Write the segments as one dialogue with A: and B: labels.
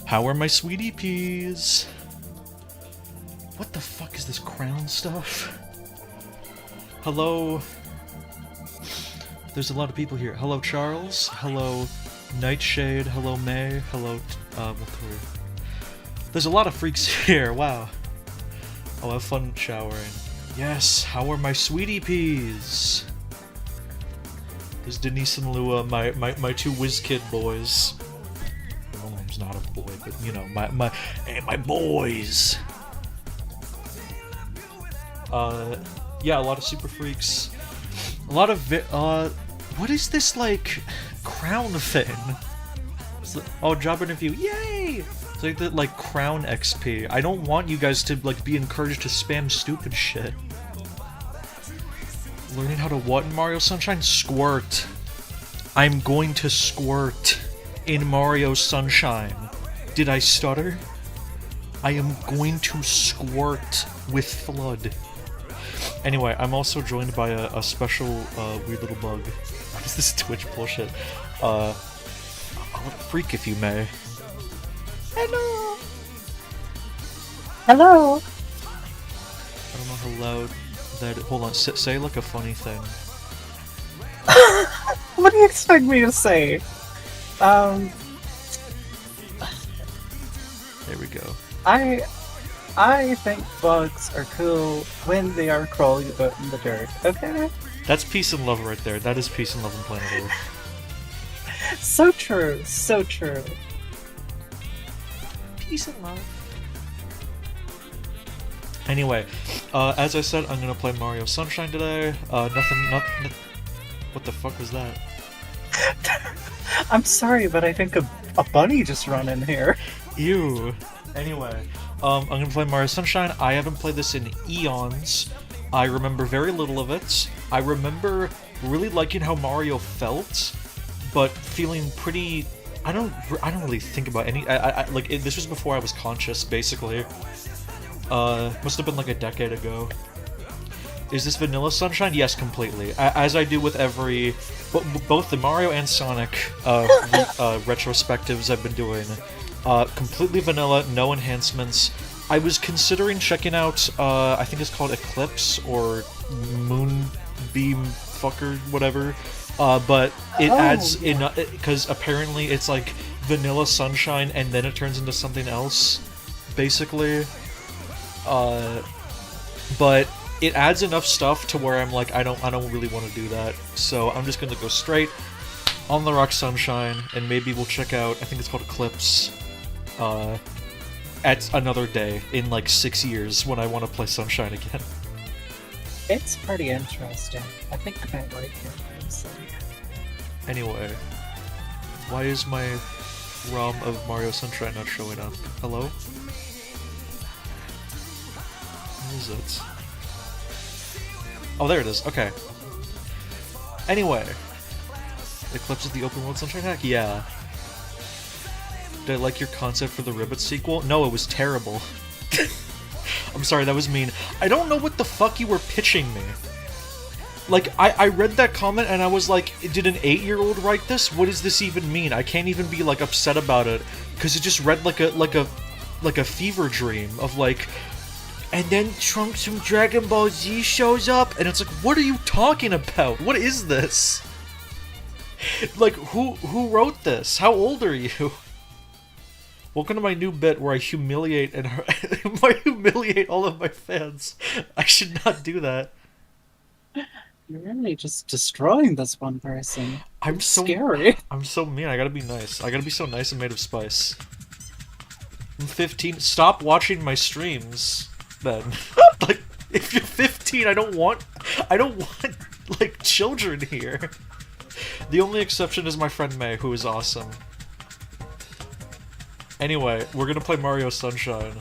A: How are my sweetie peas? What the fuck is this crown stuff? Hello. There's a lot of people here. Hello, Charles. Hello, Nightshade. Hello, May. Hello, Victoria. There's a lot of freaks here. Wow. I'll have fun showering. Yes. How are my sweetie peas? There's Denise and Lua, my two whiz kid boys. William's not a boy, but you know, my boys. Yeah, a lot of super freaks. A lot of what is this, like, crown thing? Oh, job interview, yay! It's like the, like, crown XP. I don't want you guys to, like, be encouraged to spam stupid shit. Learning how to what in Mario Sunshine? Squirt. I'm going to squirt in Mario Sunshine. Did I stutter? I am going to squirt with FLUDD. Anyway, I'm also joined by a special, weird little bug. What is this Twitch bullshit? I want to freak if you may. Hello!
B: Hello!
A: I don't know how loud that... Hold on, say like a funny thing.
B: What do you expect me to say?
A: There we go.
B: I think bugs are cool when they are crawling about in the dirt, okay?
A: That's peace and love right there. That is peace and love on planet Earth.
B: So true, so true.
A: Peace and love. Anyway, as I said, I'm gonna play Mario Sunshine today. Nothing. What the fuck was that?
B: I'm sorry, but I think a bunny just run in here.
A: Ew. Anyway, I'm gonna play Mario Sunshine. I haven't played this in eons. I remember very little of it. I remember really liking how Mario felt, but feeling pretty. I don't really think about any. This was before I was conscious, basically. Must have been like a decade ago. Is this Vanilla Sunshine? Yes, completely. As I do with every... both the Mario and Sonic retrospectives I've been doing. Completely vanilla, no enhancements. I was considering checking out, I think it's called Eclipse, or Moonbeam Fucker, whatever. But it adds...
B: Yeah.
A: Because apparently it's like Vanilla Sunshine and then it turns into something else, basically. But... it adds enough stuff to where I'm like, I don't really want to do that. So I'm just gonna go straight on the Rock Sunshine, and maybe we'll check out, I think it's called Eclipse, at another day in like 6 years when I want to play Sunshine again.
B: It's pretty interesting. I think I might like it. So.
A: Anyway, why is my ROM of Mario Sunshine not showing up? Hello? What is it? Oh, there it is. Okay. Anyway. Eclipse is the open world Sunshine hack? Yeah. Did I like your concept for the Ribbit sequel? No, it was terrible. I'm sorry, that was mean. I don't know what the fuck you were pitching me. Like, I read that comment and I was like, did an 8-year-old write this? What does this even mean? I can't even be, like, upset about it. Because it just read like a fever dream of, like... and then Trunks from Dragon Ball Z shows up, and it's like, what are you talking about? What is this? Like, who wrote this? How old are you? Welcome to my new bit where I humiliate I humiliate all of my fans. I should not do that.
B: You're really just destroying this one person.
A: I'm
B: It's
A: so
B: scary.
A: I'm so mean. I gotta be nice. I gotta be so nice and made of spice. I'm 15. Stop watching my streams. Then, like, if you're 15, I don't want like children here. The only exception is my friend May, who is awesome. Anyway, we're gonna play Mario Sunshine.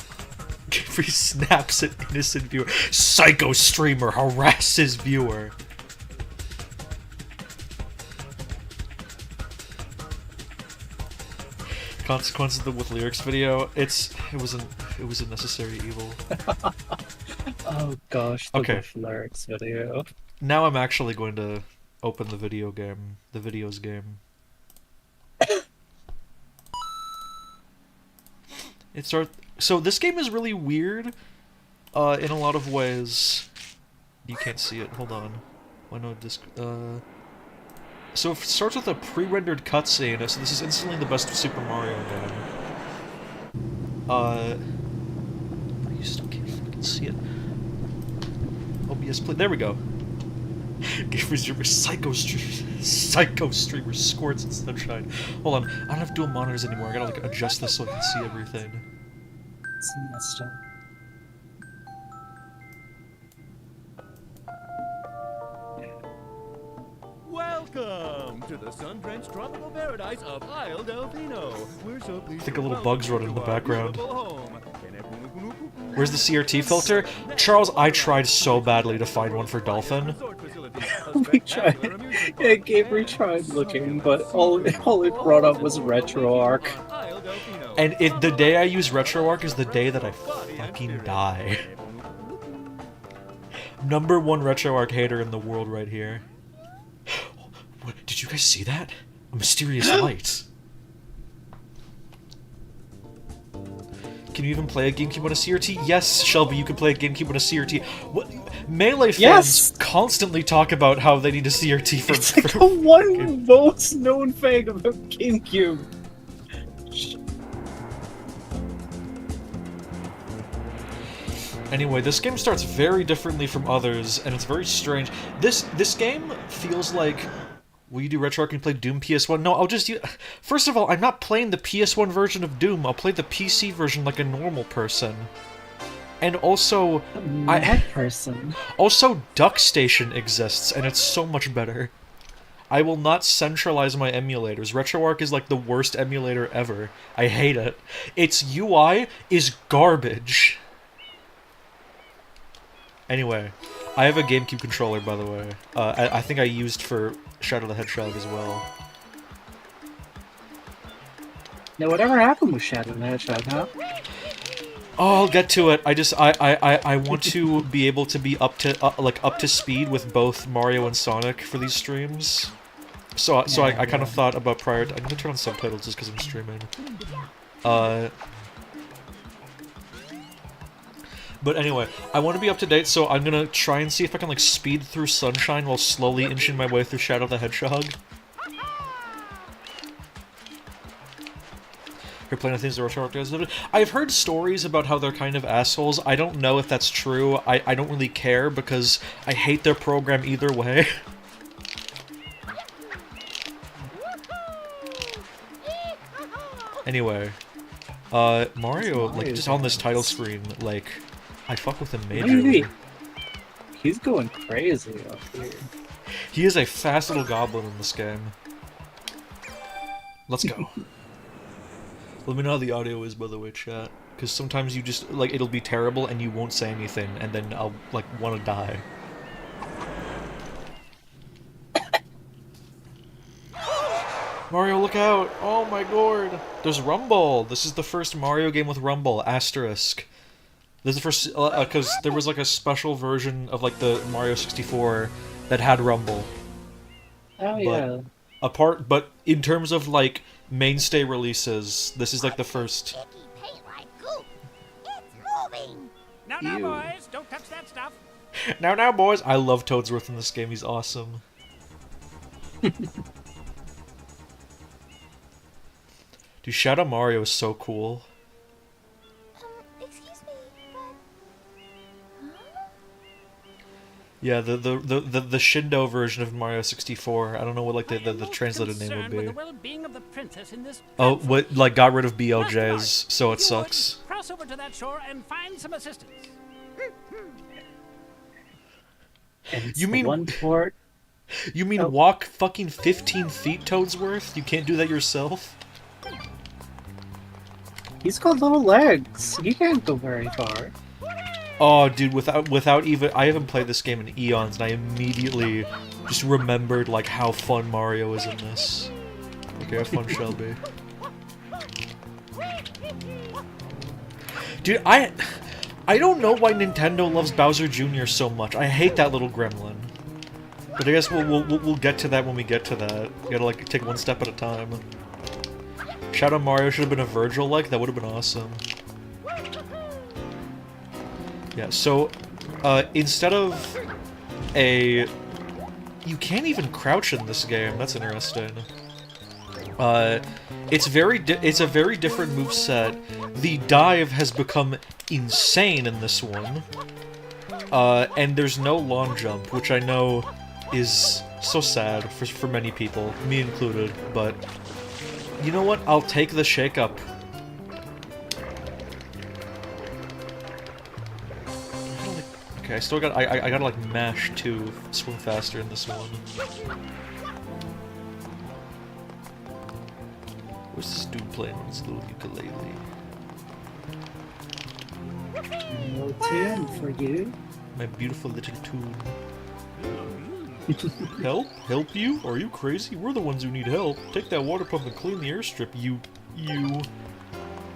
A: Free snaps at innocent viewer. Psycho streamer harasses viewer. Consequences with lyrics video. It was a necessary evil.
B: Oh gosh, the
A: Okay.
B: lyrics video.
A: Now I'm actually going to open the videos game. So this game is really weird, in a lot of ways. You can't see it. Hold on. Why no disc? So it starts with a pre-rendered cutscene. So this is instantly the best Super Mario game. You still can't fucking see it. OBS play. There we go. Gamers, your psycho streamer Squirts and Sunshine. Hold on, I don't have dual monitors anymore. I gotta like adjust this so I can see everything.
B: It's messed up.
C: Welcome to the sun-drenched tropical paradise of Isle Delfino. We're so pleased
A: I think
C: to
A: a little
C: welcome
A: bug's
C: you
A: running in
C: to
A: the
C: our
A: background.
C: beautiful home.
A: Where's the CRT filter? Charles, I tried so badly to find one for Dolphin.
B: We tried. Yeah, Gabriel tried looking, but all it brought up was RetroArch.
A: And the day I use RetroArch is the day that I fucking die. Number one RetroArch hater in the world right here. What, did you guys see that? A mysterious light. Can you even play a GameCube on a CRT? Yes, Shelby, you can play a GameCube on a CRT. What? Melee fans
B: Yes!
A: constantly talk about how they need a CRT for...
B: It's like the one most known thing about GameCube.
A: Anyway, this game starts very differently from others, and it's very strange. This game feels like... Will you do RetroArch and play Doom PS1? No, I'll just use... First of all, I'm not playing the PS1 version of Doom. I'll play the PC version like a normal person. And also...
B: Mad person.
A: Also, Duck Station exists, and it's so much better. I will not centralize my emulators. RetroArch is like the worst emulator ever. I hate it. Its UI is garbage. Anyway, I have a GameCube controller, by the way. I think I used for Shadow the Hedgehog as well.
B: Now, whatever happened with Shadow the Hedgehog, huh?
A: Oh, I'll get to it. I want to be able to be up to speed with both Mario and Sonic for these streams. So I kind of thought about I'm gonna turn on subtitles just because I'm streaming. But anyway, I want to be up to date, so I'm gonna try and see if I can like speed through Sunshine while slowly inching my way through Shadow the Hedgehog. You're playing things that are I've heard stories about how they're kind of assholes. I don't know if that's true. I don't really care because I hate their program either way. Anyway, Mario, like, just on this title screen, like, I fuck with him majorly.
B: He's going crazy up here.
A: He is a fast little goblin in this game. Let's go. Let me know how the audio is, by the way, chat. Because sometimes you just, like, it'll be terrible and you won't say anything, and then I'll, like, want to die. Mario, look out! Oh my god! There's Rumble! This is the first Mario game with Rumble, asterisk. This is the first, because there was, like, a special version of, like, the Mario 64 that had Rumble.
B: Oh, yeah.
A: But in terms of, like, mainstay releases, this is like the first.
C: Now, boys, don't touch that stuff.
A: Now, boys. I love Toadsworth in this game. He's awesome. Dude, Shadow Mario is so cool.
D: Excuse me, but...
A: Yeah, the Shindo version of Mario 64. I don't know what like the translated name would be.
C: The well-being of the princess in this
A: Oh, what, like got rid of BLJs, so it sucks.
C: Cross over to that shore and find some assistance.
A: You mean
B: one port?
A: You mean walk fucking 15 feet, Toadsworth? You can't do that yourself?
B: He's got little legs. He can't go very far.
A: Oh, dude, without even... I haven't played this game in eons, and I immediately just remembered, like, how fun Mario is in this. Okay, have fun, Shelby. Dude, I don't know why Nintendo loves Bowser Jr. so much. I hate that little gremlin. But I guess we'll get to that when we get to that. You gotta, like, take one step at a time. Shadow Mario should have been a Virgil-like. That would have been awesome. Yeah, so, instead of a... You can't even crouch in this game. That's interesting. It's a very different moveset. The dive has become insane in this one. And there's no long jump, which I know is so sad for many people, me included, but... You know what? I'll take the shake-up. Okay, I still got... I gotta, like, mash to swim faster in this one. Where's this dude playing on his little ukulele?
B: No tune for you.
A: My beautiful little tune. Help? Help you? Are you crazy? We're the ones who need help. Take that water pump and clean the airstrip, you...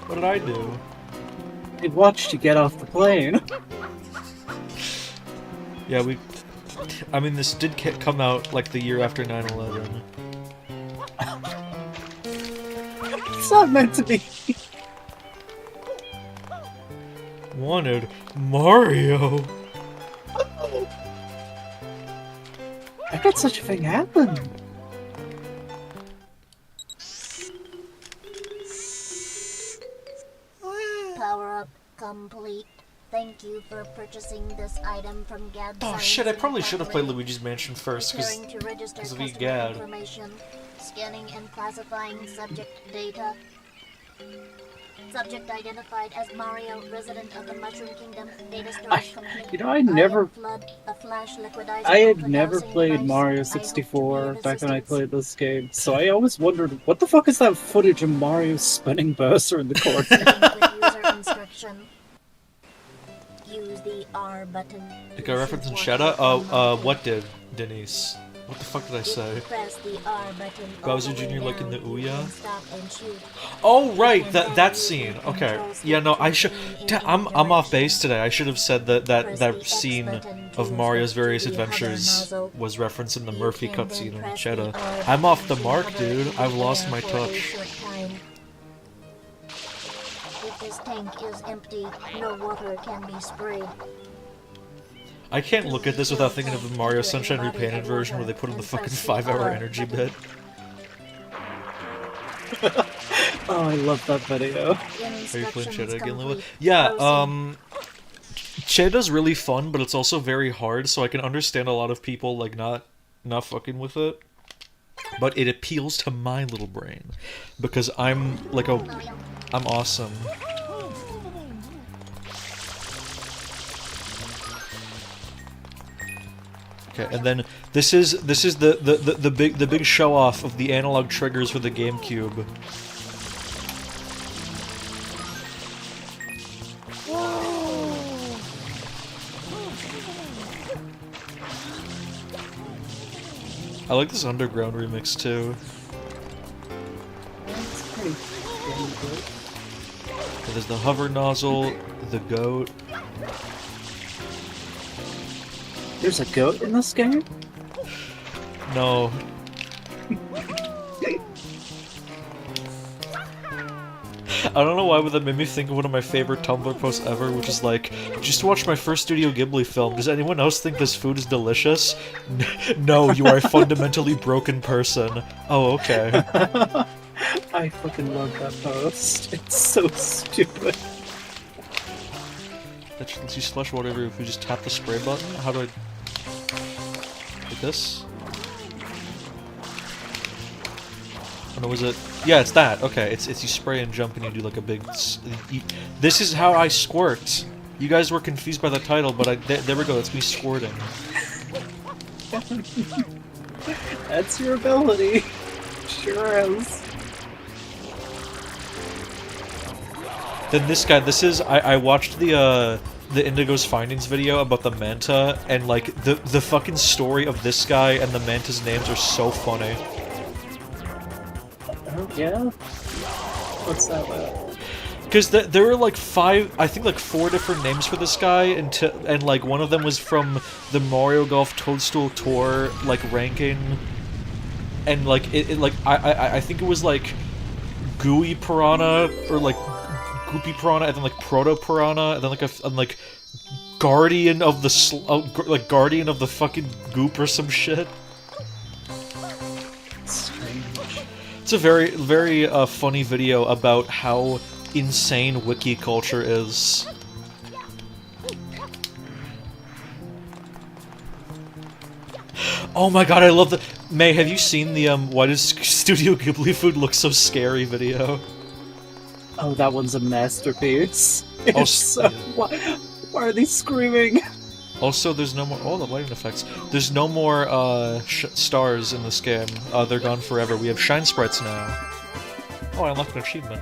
A: What did I do?
B: I watched you get off the plane.
A: Yeah, I mean, this did come out, like, the year after 9/11.
B: It's not meant to be.
A: Wanted Mario.
B: How could such a thing happen?
D: Power up complete. Thank you for purchasing this item from Gad.
A: Oh shit, I probably should have played Luigi's Mansion first, because of the Gad.
D: Information, scanning and classifying subject data. Subject identified as Mario, resident of the Mushroom Kingdom. Data storage complete.
B: I never.
D: Flood, a flash liquidizer
B: I had
D: ultra
B: never
D: dowsing
B: played
D: device.
B: Mario
D: I hope to
B: 64
D: be of
B: back when I
D: assistance.
B: played this game, so I always wondered what the fuck is that footage of Mario spinning Bowser in the corner?
D: With user instruction. Use the R button.
A: It got referenced in Shadow? Oh, what did, Denise? What the fuck did I say?
D: Press the R button
A: Bowser
D: all the way
A: Jr. like in
D: down.
A: the
D: You
A: Ouya?
D: can stop and shoot.
A: Oh, right, that scene. Okay. Yeah, no, I should. I'm off base today. I should have said that scene of Mario's various adventures was referenced in the Murphy cutscene in Cheddar. I'm off the mark, dude. I've lost my touch.
D: If this tank is empty, no water can be sprayed.
A: I can't look at this without thinking of the Mario Sunshine Repainted version where they put in the fucking 5-hour energy bit.
B: Oh, I love that video.
A: Are you playing Cheddar again, Lua? Yeah, Chedda's really fun, but it's also very hard, so I can understand a lot of people, like, not fucking with it. But it appeals to my little brain. Because I'm, like, I'm awesome. Okay, and then this is the big show off of the analog triggers for the GameCube. I like this underground remix too.
B: That's pretty damn good.
A: And there's the hover nozzle, the goat.
B: There's a goat in this game?
A: No. I don't know why, but that made me think of one of my favorite Tumblr posts ever, which is like, just watch my first Studio Ghibli film. Does anyone else think this food is delicious? No, you are a fundamentally broken person. Oh, okay.
B: I fucking love that post. It's so stupid.
A: That lets you splash water everywhere if you just tap the spray button? How do I... like this? Oh, no, was it? Yeah, it's that. Okay, it's you spray and jump and you do like a big... This is how I squirt! You guys were confused by the title, but there we go, it's me squirting.
B: That's your ability. Sure is.
A: Then this guy, I watched the Indigo's Findings video about the Manta, and like, the fucking story of this guy and the Manta's names are so funny.
B: Oh, yeah? What's that about?
A: Because there were like I think like 4 different names for this guy, and like one of them was from the Mario Golf Toadstool Tour, like, ranking, and like, I think it was like Gooey Piranha, or like Goopy Piranha, and then like Proto Piranha, and then like Guardian of the like Guardian of the fucking Goop or some shit.
B: Strange.
A: It's a very, very funny video about how insane wiki culture is. Oh my god, I love the... May, have you seen the, why does Studio Ghibli food look so scary video?
B: Oh, that one's a masterpiece.
A: Oh,
B: It's so, why are they screaming?
A: Also, there's no more... Oh, the lighting effects. There's no more, stars in this game. They're gone forever. We have shine sprites now. Oh, I unlocked an achievement.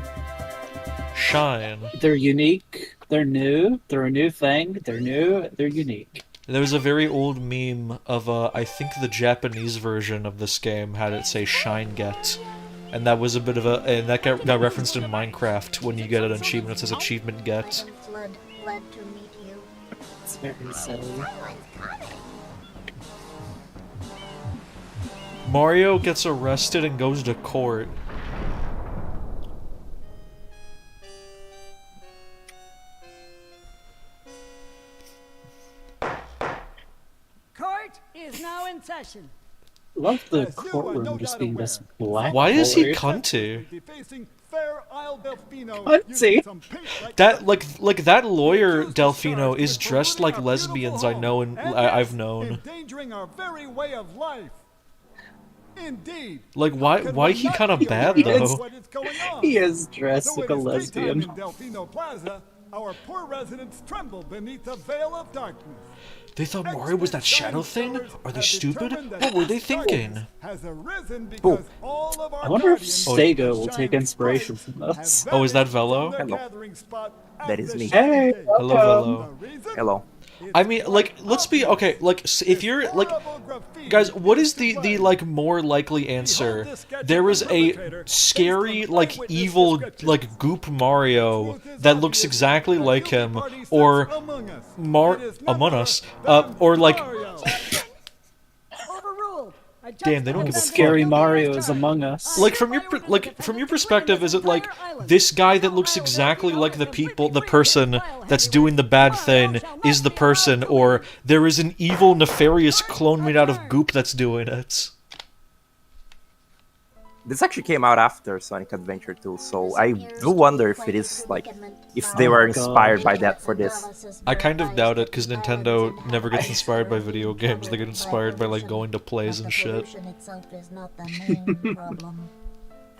A: Shine.
B: They're unique. They're new. They're a new thing. They're new. They're unique.
A: There was a very old meme of, I think the Japanese version of this game had it say Shine Get. And that was a bit of a... And that got referenced in Minecraft when you get an achievement. It says Achievement Get.
D: Flood, glad to meet you.
B: It's very silly.
A: Mario gets arrested and goes to court.
E: Court is now in session.
B: Love the courtroom just being this black.
A: Why is he
B: void.
A: cunty?
B: Cunty?
A: That like that lawyer Delfino is dressed like lesbians I know and I've known.
C: Endangering our very way of life. Indeed.
A: Like, why he kind of bad, though?
C: What is going on?
B: He is dressed
C: So
B: like
C: it
B: a
C: is
B: lesbian.
C: daytime in Delfino Plaza. Our poor residents tremble beneath a veil of darkness.
A: They thought Mario was that shadow thing? Are they stupid? What were they thinking?
C: Has arisen because all of our
B: I wonder if
C: guardians
B: Sega will
C: shine
B: take inspiration from
C: bright
B: this.
C: have
A: Oh, is that
C: vanished from
A: Velo?
C: their
E: Hello.
C: gathering spot at
E: That is
C: the
E: me.
C: shining
B: Hey,
C: day.
A: Hello,
B: welcome.
A: Velo.
C: The reason?
E: Hello.
A: I mean, like, let's be okay. Like, if you're like, guys, what is the like more likely answer? There is a scary, like, evil, like, goop Mario that looks exactly like him, or Among Us, or like. Damn, they don't give a fuck.
B: Scary Mario is Among Us.
A: Like from your perspective, is it like this guy that looks exactly like the person that's doing the bad thing is the person, or there is an evil, nefarious clone made out of goop that's doing it?
E: This actually came out after Sonic Adventure 2, so I do wonder if it is like if they were inspired by that for this.
A: I kind of doubt it, because Nintendo never gets inspired by video games. They get inspired by like going to plays and shit.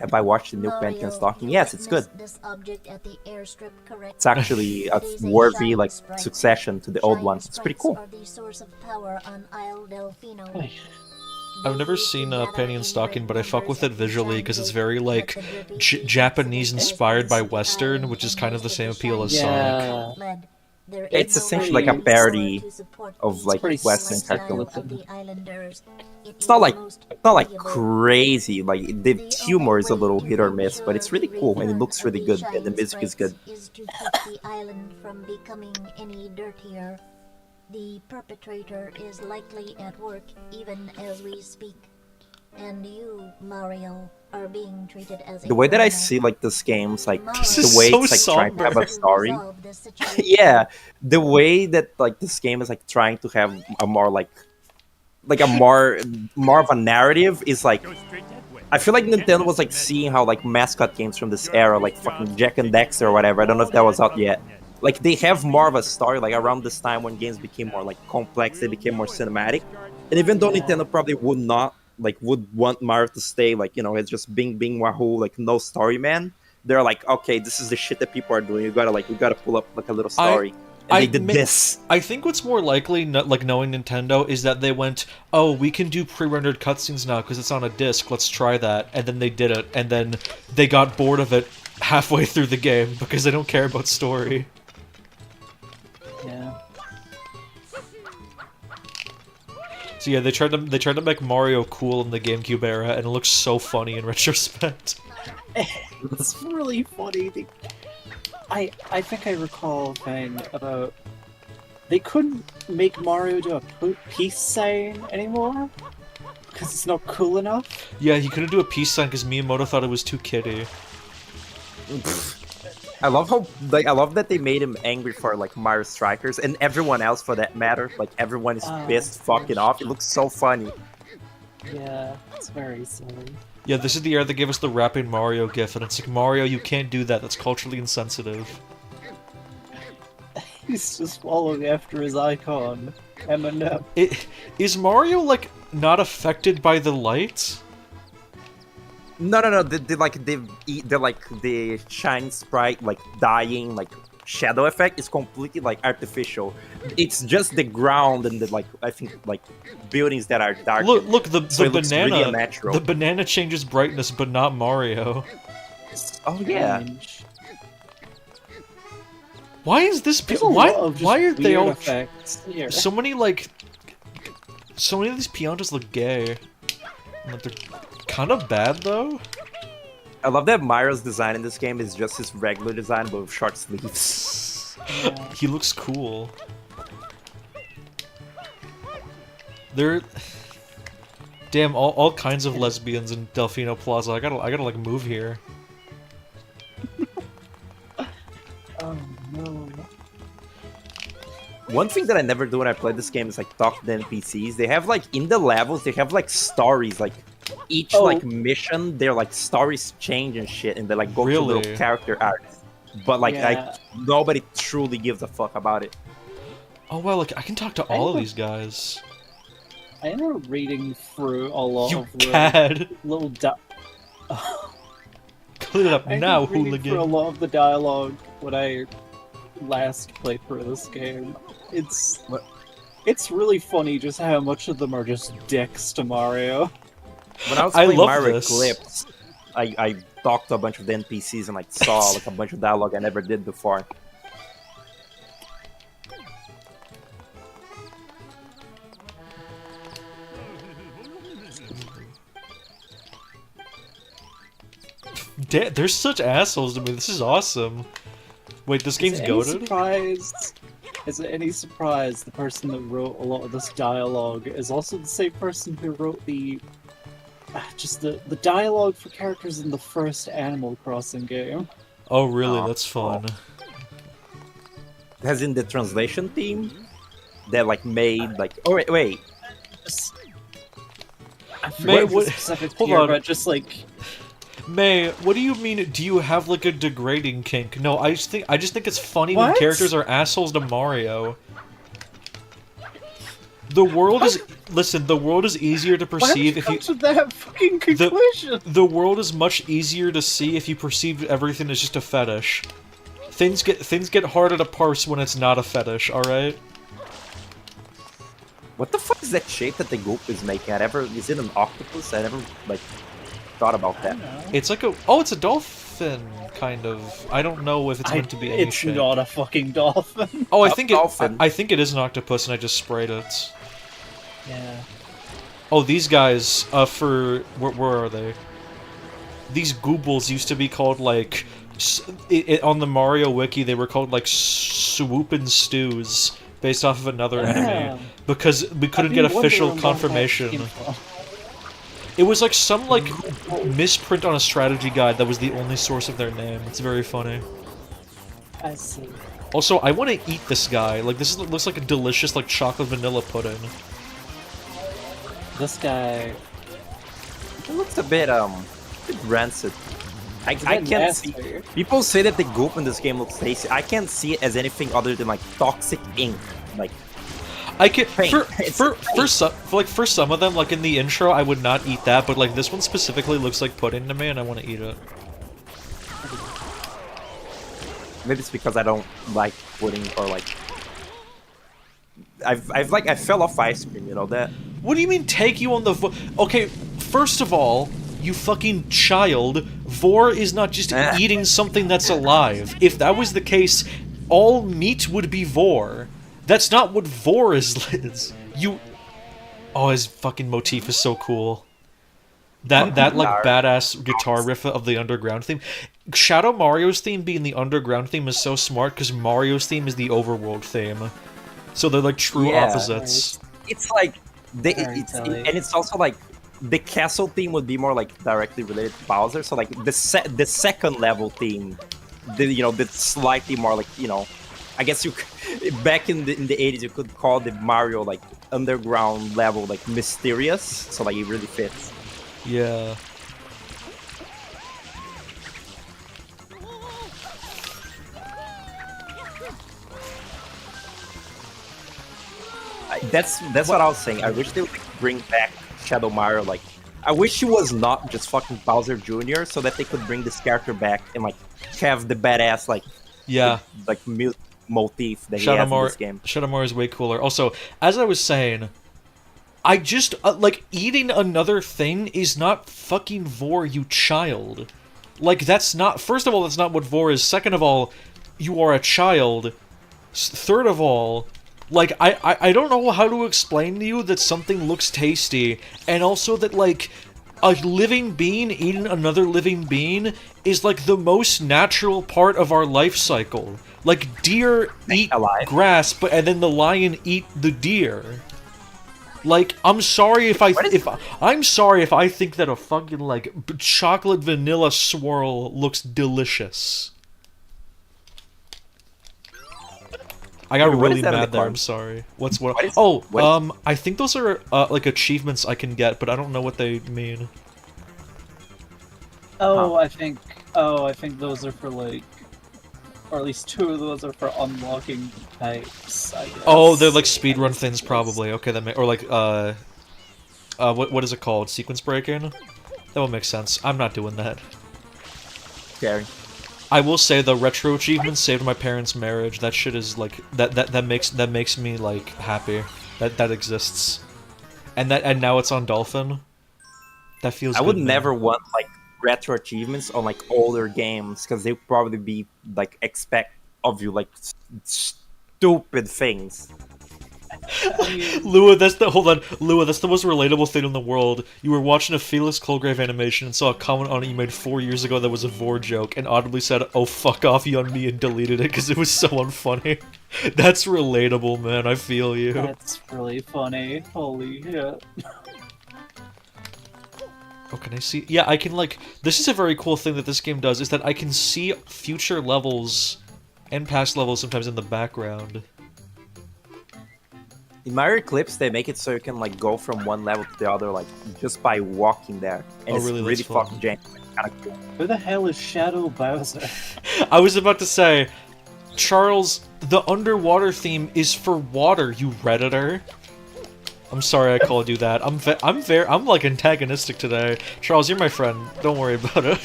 E: Have I watched the new Pantheon Stalking? Yes, it's good. It's actually a worthy like succession to the old ones. It's pretty cool.
A: I've never seen Penny and Stocking, but I fuck with it visually because it's very like Japanese inspired by Western, which is kind of the same appeal as Sonic.
B: Yeah.
E: It's essentially like a parody of like Western cartoons. It's not like crazy. Like the humor is a little hit or miss, but it's really cool and it looks really good and the music is good.
D: Is to keep the island from becoming any dirtier. The perpetrator is likely at work even as we speak. And you, Mario, are being treated as a
E: The way that I
D: criminal.
E: see like this game's like
A: This
E: the
A: is
E: way
A: so
E: it's like trying to have a
A: somber.
E: story.
D: Resolve this situation.
E: Yeah, the way that like this game is like trying to have a more like a more of a narrative is like I feel like Nintendo was like seeing how like mascot games from this era, like fucking Jack and Dexter or whatever. I don't know if that was out yet. Like they have more of a story. Like around this time when games became more like complex, they became more cinematic. And even though Nintendo probably would want Mario to stay like it's just Bing Wahoo, like no story man. They're like, okay, this is the shit that people are doing. We gotta pull up like a little story. And they did this.
A: I think what's more likely, like knowing Nintendo, is that they went, oh, we can do pre-rendered cutscenes now because it's on a disc. Let's try that, and then they did it, and then they got bored of it halfway through the game because they don't care about story.
B: Yeah.
A: So yeah, they tried to make Mario cool in the GameCube era, and it looks so funny in retrospect.
B: It's really funny. I think I recall a thing about they couldn't make Mario do a peace sign anymore because it's not cool enough.
A: Yeah, he couldn't do a peace sign because Miyamoto thought it was too kiddie.
E: I love that they made him angry for like Mario Strikers and everyone else for that matter. Like everyone is pissed fucking off. It looks so funny.
B: Yeah, it's very silly.
A: Yeah, this is the era that gave us the rapping Mario gif, and it's like, Mario, you can't do that, that's culturally insensitive.
B: He's just following after his icon, Eminem.
A: Is Mario, like, not affected by the light?
E: No. The shine sprite like dying like shadow effect is completely like artificial. It's just the ground and the I think buildings that are dark.
A: Look, the
E: it looks
A: banana,
E: really unnatural.
A: the banana changes brightness, but not Mario.
E: Oh yeah.
B: Strange.
A: Why is this?
B: There's a lot of just
A: Why are they
B: weird
A: all?
B: effects here.
A: So many of these Piantas look gay. Like, they're kind of bad though.
E: I love that Mario's design in this game is just his regular design but with short sleeves.
B: Yeah.
A: He looks cool. They're damn all kinds of lesbians in Delfino Plaza. I gotta like move here.
B: Oh no.
E: One thing that I never do when I play this game is like talk to the NPCs. They have like in the levels they have like stories like each like mission their like stories change and shit and they like go through
A: Really?
E: little character arcs. But like
B: Yeah.
E: nobody truly gives a fuck about it.
A: Oh wow, look, I can talk to all of these guys.
B: I ended up reading through a lot
A: You
B: of the
A: cad.
B: little
A: Clean it up
B: I ended
A: now,
B: up reading through a
A: hooligan.
B: lot of the dialogue when I last played through this game. It's really funny just how much of them are just dicks to Mario.
E: When I was
A: I
E: playing
A: love
E: Mario
A: this.
E: Eclipse, I talked to a bunch of the NPCs and like saw like a bunch of dialogue I never did before.
A: They're such assholes to me. This is awesome. Wait, this game's goated?
B: Is it any surprise the person that wrote a lot of this dialogue is also the same person who wrote the the dialogue for characters in the first Animal Crossing game?
A: Oh, really?
E: Oh.
A: That's fun.
E: As in the translation team that like made like wait.
B: Just, I
A: May,
B: forget
A: what-
B: the specifics
A: hold
B: here,
A: on.
B: but just like
A: May, what do you mean? Do you have like a degrading kink? No, I just think it's funny when
B: What?
A: characters are assholes to Mario. The world is listen. The world is easier to
B: why would
A: perceive
B: you
A: if
B: come
A: you.
B: to that fucking conclusion?
A: The world is much easier to see if you perceive everything as just a fetish. Things get harder to parse when it's not a fetish. All right.
E: What the fuck is that shape that the goop is making? Is it an octopus? I never like thought about that.
A: It's like it's a dolphin kind of. I don't know if it's meant to be any
B: It's
A: shape.
B: not a fucking dolphin.
A: Oh, I
E: A
A: think
E: dolphin.
A: I think it is an octopus, and I just sprayed it.
B: Yeah.
A: Oh, these guys. Where are they? These goobles used to be called like. On the Mario wiki, they were called like swoopin' stews, based off of another anime, because we couldn't get official confirmation. It was like some like misprint on a strategy guide that was the only source of their name. It's very funny.
B: I see.
A: Also, I want to eat this guy. Like looks like a delicious like chocolate vanilla pudding.
B: This guy.
E: It looks a bit rancid. I
B: It's a bit
E: can't see.
B: nasty.
E: People say that the goop in this game looks tasty. I can't see it as anything other than like toxic ink. Like
A: I can
E: Paint. It's
A: for some of them, like in the intro, I would not eat that, but like this one specifically looks like pudding to me, and I want to eat it.
E: maybe it's because I don't like pudding or like. I fell off ice cream. You know that.
A: What do you mean take you on the Okay, first of all, you fucking child, vor is not just eating something that's alive. If that was the case, all meat would be vor. That's not what vor is, Liz. Oh, his fucking motif is so cool. That like badass guitar riff of the underground theme. Shadow Mario's theme being the underground theme is so smart because Mario's theme is the overworld theme. So they're like true
E: Yeah.
A: opposites.
E: It's like
B: Very
E: and it's also like the castle theme would be more like directly related to Bowser. So like the second level theme, that's slightly more like I guess back in the 80s you could call the Mario like underground level like mysterious. So like it really fits.
A: Yeah.
E: That's what I was saying. I wish they would like, bring back Shadow Mario. Like, I wish he was not just fucking Bowser Jr. so that they could bring this character back and like have the badass
A: Yeah.
E: music motif that he
A: Shadow
E: has in this game.
A: Shadow Mario is way cooler. Also, as I was saying, I just like eating another thing is not fucking vor, you child. Like that's not. First of all, that's not what vor is. Second of all, you are a child. Third of all, like I don't know how to explain to you that something looks tasty, and also that like a living being eating another living being is like the most natural part of our life cycle. Like deer eat
E: alive.
A: grass, and then the lion eat the deer. Like I'm sorry if I'm sorry if I think that a fucking like chocolate vanilla swirl looks delicious. I got
E: What
A: really
E: is that in
A: mad
E: the
A: there.
E: card?
A: I'm sorry. What? I think those are like achievements I can get, but I don't know what they mean.
B: Oh, I think those are for like, or at least two of those are for unlocking types. I guess.
A: Oh, they're like speedrun things, probably. Okay, or like what is it called? Sequence breaking? That would make sense. I'm not doing that.
E: Scary.
A: I will say the retro achievement saved my parents' marriage. That shit is like that makes me like happy that exists, and now it's on Dolphin. That feels.
E: I would
A: good, man.
E: never want like retro achievements on like older games because they would probably be like expect of you like stupid things.
A: Lua, hold on, Lua, that's the most relatable thing in the world. You were watching a Felix Colgrave animation and saw a comment on it you made 4 years ago that was a Vor joke, and audibly said, "Oh fuck off, you on me," and deleted it because it was so unfunny. That's relatable, man. I feel you.
B: That's really funny. Holy shit.
A: Oh, can I see? Yeah, I can like. This is a very cool thing that this game does, is that I can see future levels and past levels sometimes in the background.
E: In Mario Eclipse, they make it so you can like go from one level to the other like just by walking there, and
A: Oh,
E: it's
A: really?
E: really
A: That's fun.
E: fucking janky. Kind of cool.
B: Who the hell is Shadow Bowser?
A: I was about to say, Charles, the underwater theme is for water, you redditor. I'm sorry I called you that. I'm like antagonistic today. Charles, you're my friend. Don't worry about it.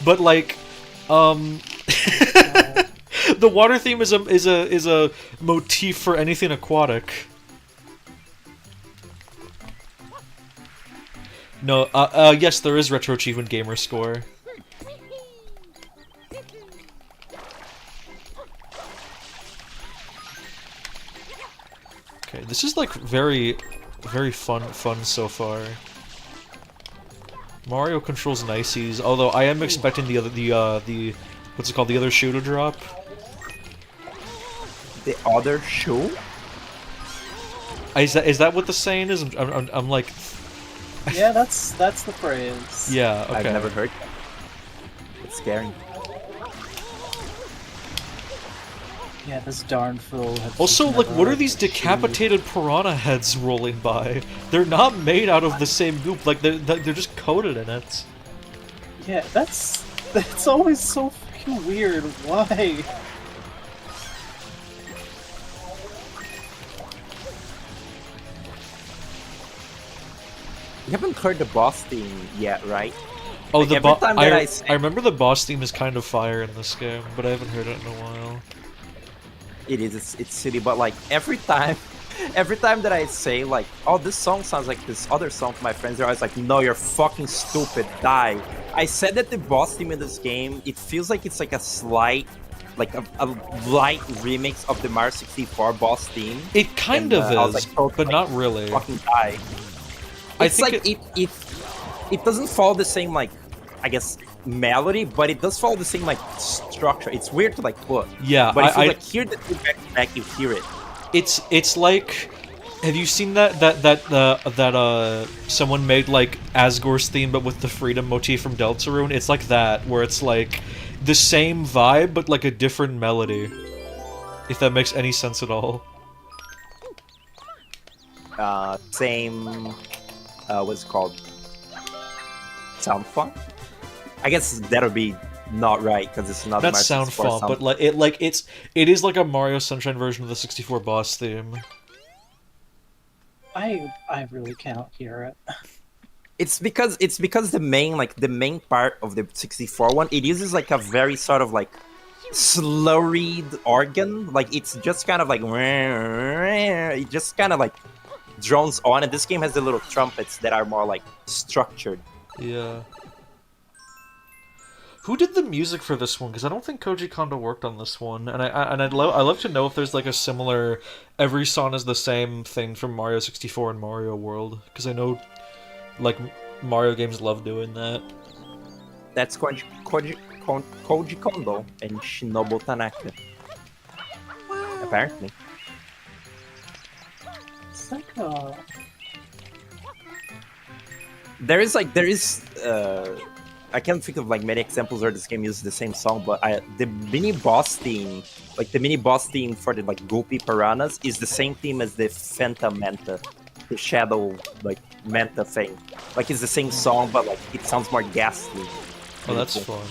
A: But like, the water theme is a motif for anything aquatic. No, yes, there is Retro Achievement Gamer Score. Okay, this is like very fun so far. Mario controls niceys, although I am expecting the what's it called, the other shoe to drop.
E: The other shoe?
A: Is that what the saying is? I'm like,
B: Yeah, that's the phrase.
A: yeah, okay.
E: I've never heard that. It's scary.
B: Yeah, this darn fool. has
A: Also,
B: just
A: like,
B: never
A: what are
B: heard
A: these
B: of shoe.
A: decapitated piranha heads rolling by? They're not made out of the same goop. Like, they're just coated in it.
B: Yeah, that's always so fucking weird. Why?
E: You haven't heard the boss theme yet, right?
A: Oh,
E: Like,
A: the
E: every time that I say-
A: I remember the boss theme is kind of fire in this game, but I haven't heard it in a while.
E: It is. It's silly, but like every time that I say like, "Oh, this song sounds like this other song," my friends are always like, "No, you're fucking stupid. Die." I said that the boss theme in this game, it feels like it's like a slight, like a light remix of the Mario 64 boss theme.
A: It kind
E: And,
A: of
E: I was
A: is,
E: like, totally,
A: but not really.
E: Fucking die.
A: I
E: It's
A: think
E: like it doesn't follow the same like, I guess, melody, but it does follow the same like structure. It's weird to like put.
A: Yeah,
E: But if you
A: I-
E: like hear the back, you hear it.
A: It's like, have you seen that someone made like Asgore's theme but with the freedom motif from Deltarune? It's like that, where it's like the same vibe but like a different melody. If that makes any sense at all.
E: Same. What's it called? Sound font? I guess that'll be not right because it's not
A: Not
E: Mario
A: sound
E: 64
A: font, but like it is like a Mario Sunshine version of the 64 boss theme.
B: I really cannot hear it.
E: It's because the main part of the 64 one, it uses like a very sort of like slurried organ. Like it's just kind of like it just kind of like drones on, and this game has the little trumpets that are more like structured.
A: Yeah. Who did the music for this one? Because I don't think Koji Kondo worked on this one, and I'd love to know if there's like a similar every song is the same thing from Mario 64 and Mario World, because I know like Mario games love doing that.
E: That's Koji Kondo and Shinobu Tanaka. Apparently.
B: It's like a...
E: There is I can't think of like many examples where this game uses the same song, but the mini boss theme for the like Goopy Piranhas is the same theme as the Phantom Manta, the Shadow like Manta thing. Like it's the same song, but like it sounds more ghastly.
A: Oh, that's
E: Cool.
A: fun.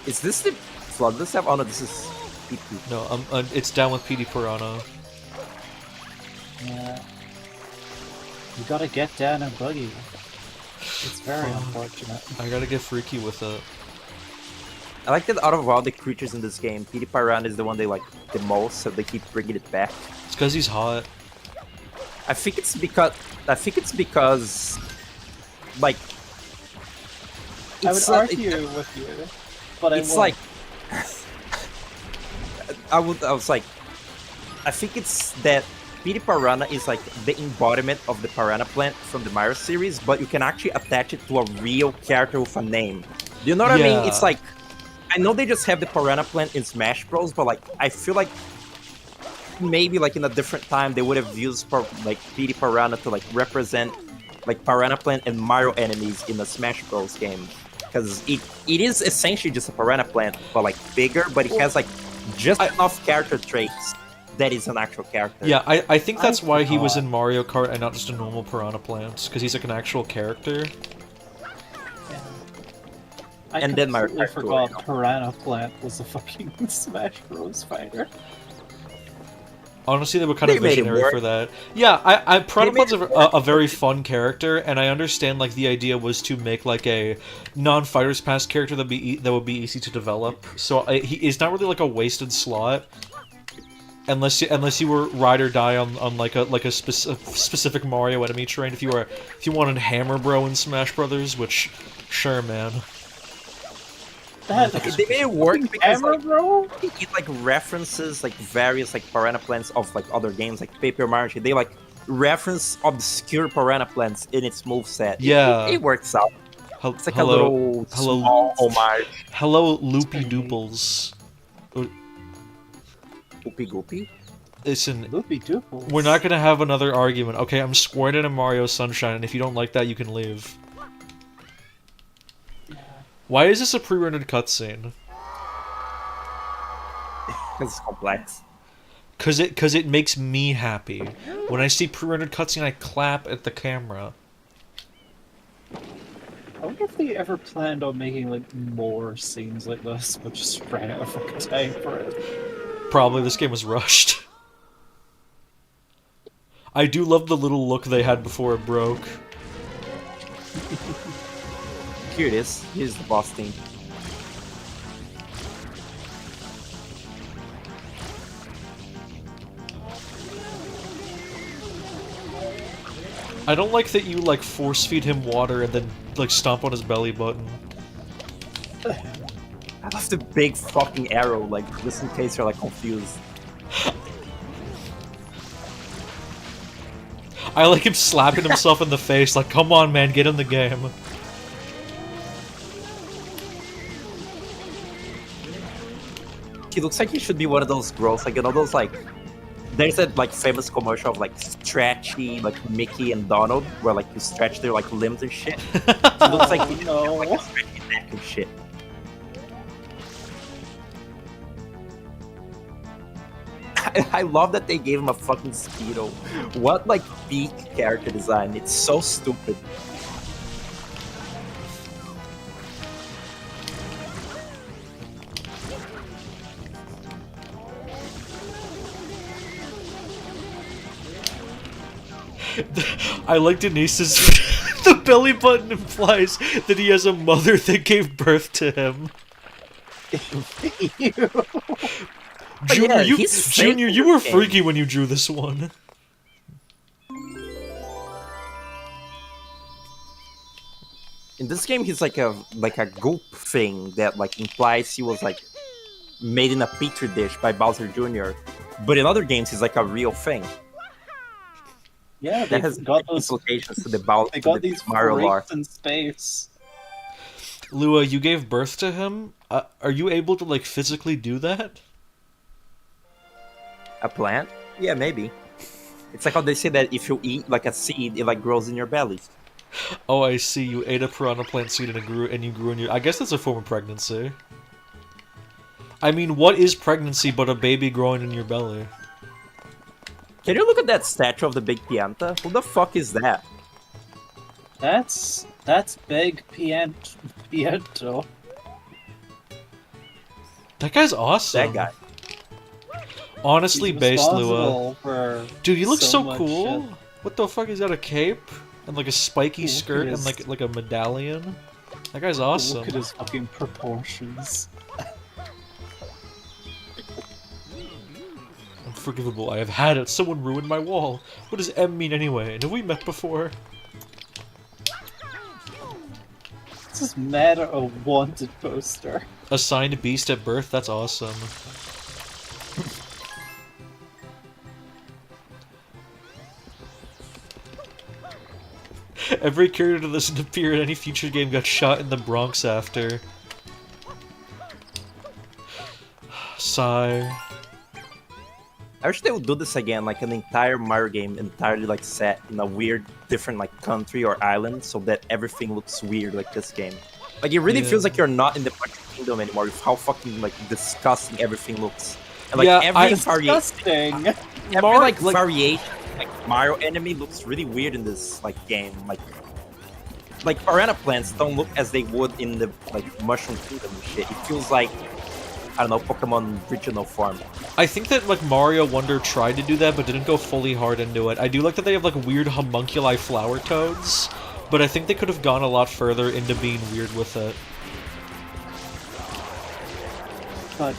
E: Is this the Floodless have? Oh no, this is PP.
A: No, it's down with PD Piranha.
B: Yeah. You gotta get down and buggy. It's very unfortunate.
A: I gotta get freaky with it.
E: I like that out of all the creatures in this game, PD Piranha is the one they like the most, so they keep bringing it back.
A: It's because he's hot.
E: I think it's because like
B: I would
E: it's
B: argue with you, but I
E: it's
B: won't.
E: like I was like I think it's that PD Piranha is like the embodiment of the piranha plant from the Mario series, but you can actually attach it to a real character with a name. Do you know what I mean? It's like I know they just have the piranha plant in Smash Bros, but like I feel like maybe like in a different time they would have used like PD Piranha to like represent like piranha plant and Mario enemies in the Smash Bros game, because it is essentially just a piranha plant but like bigger, but it has like just enough character traits that is an actual character.
A: Yeah, I think that's why he was in Mario Kart and not just a normal piranha plant, because he's like an actual character.
B: Yeah. I
E: And then Mario
B: completely
E: Kart
B: forgot
E: Tour.
B: Piranha Plant was a fucking Smash Bros. Fighter.
A: Honestly, they were kind of
E: They made it
A: visionary
E: work.
A: for that. Yeah, I Piranha
E: They made
A: Plant's
E: it
A: a very fun character, and I understand like the idea was to make like a non-Fighters Pass character that would be easy to develop. So he's not really like a wasted slot, unless you were ride or die on like a specific Mario enemy train. If you wanted Hammer Bro in Smash Brothers, which sure, man.
B: That
E: They made it work because
B: Hammer
E: like,
B: Bro?
E: it like references like various like piranha plants of like other games like Paper Mario. They like reference obscure piranha plants in its moveset.
A: Yeah.
E: It works out.
A: Hel-
E: It's like
A: hello,
E: a little
A: hello,
E: small homage.
A: hello, Loopy Dooples.
E: Goopy goopy.
A: Listen,
B: Loopy Dooples.
A: we're not gonna have another argument. Okay, I'm squirting in Mario Sunshine, and if you don't like that, you can leave. Why is this a pre-rendered cutscene?
E: Because it's complex.
A: Cause it makes me happy. When I see pre-rendered cutscene, I clap at the camera.
B: I wonder if they ever planned on making like more scenes like this, but just ran out of fucking time for it.
A: Probably this game was rushed. I do love the little look they had before it broke.
E: Here it is. Here's the boss theme.
A: I don't like that you like force feed him water and then like stomp on his belly button.
E: I love the big fucking arrow, like just in case you're like confused.
A: I like him slapping himself in the face, like, come on, man, get in the game.
E: He looks like he should be one of those girls, like you know those like. There's that like famous commercial of like stretchy like Mickey and Donald, where like you stretch their like limbs and shit. He looks like he
B: no.
E: like a stretchy neck and shit. I love that they gave him a fucking Speedo. What like peak character design? It's so stupid.
A: I like Denise's. The belly button implies that he has a mother that gave birth to him. Junior,
E: yeah, he's
A: Junior,
E: fake
A: you
E: in
A: were
E: this game.
A: freaky when you drew this one.
E: In this game, he's like a goop thing that like implies he was like made in a petri dish by Bowser Jr. But in other games, he's like a real thing.
B: Yeah,
E: That
B: they
E: has
B: got those.
E: implications to the Bowser
B: They got these
E: Mario lore.
B: freaks in space.
A: Lua, you gave birth to him? Are you able to, like, physically do that?
E: A plant? Yeah, maybe. It's like how they say that if you eat like a seed, it like grows in your belly.
A: Oh, I see. You ate a piranha plant seed and you grew in your... I guess that's a form of pregnancy. I mean, what is pregnancy but a baby growing in your belly?
E: Can you look at that statue of the big Pianta? Who the fuck is that?
B: That's big Piento.
A: That guy's awesome.
E: That guy.
A: Honestly,
B: He's
A: based Lua.
B: responsible for
A: Dude, he looks so
B: much
A: cool.
B: shit.
A: What the fuck is that? A cape and like a spiky
B: Look at
A: skirt and
B: his-
A: like a medallion. That guy's awesome.
B: Look at his fucking proportions.
A: Unforgivable. I have had it. Someone ruined my wall. What does M mean anyway? And have we met before?
B: This is mad at a wanted poster.
A: Assigned beast at birth. That's awesome. Every character that doesn't appear in any future game got shot in the Bronx after. Sigh.
E: I wish they would do this again, like an entire Mario game entirely like set in a weird, different like country or island, so that everything looks weird like this game. Like it really
A: Yeah.
E: feels like you're not in the fucking kingdom anymore with how fucking like disgusting everything looks. And like
A: Yeah,
E: every
B: Disgusting!
E: every like variation, like Mario enemy looks really weird in this like game. Like piranha plants don't look as they would in the like Mushroom Kingdom and shit. It feels like, I don't know, Pokemon regional form.
A: I think that like Mario Wonder tried to do that but didn't go fully hard into it. I do like that they have like weird homunculi flower toads, but I think they could have gone a lot further into being weird with it.
B: But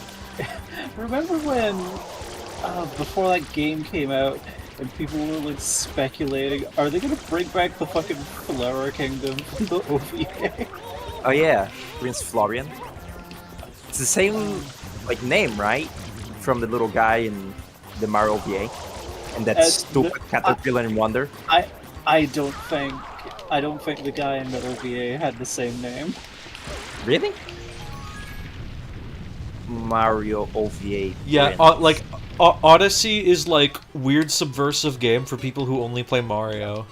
B: remember when, before that game came out, and people were like speculating, are they gonna bring back the fucking Flower Kingdom from the OVA?
E: Oh yeah, Prince Florian. It's the same like name, right? From the little guy in the Mario OVA, and that stupid caterpillar in Wonder.
B: I don't think the guy in the OVA had the same name.
E: Really? Mario OVA.
A: Yeah,
E: Prince.
A: like Odyssey is like weird subversive game for people who only play Mario.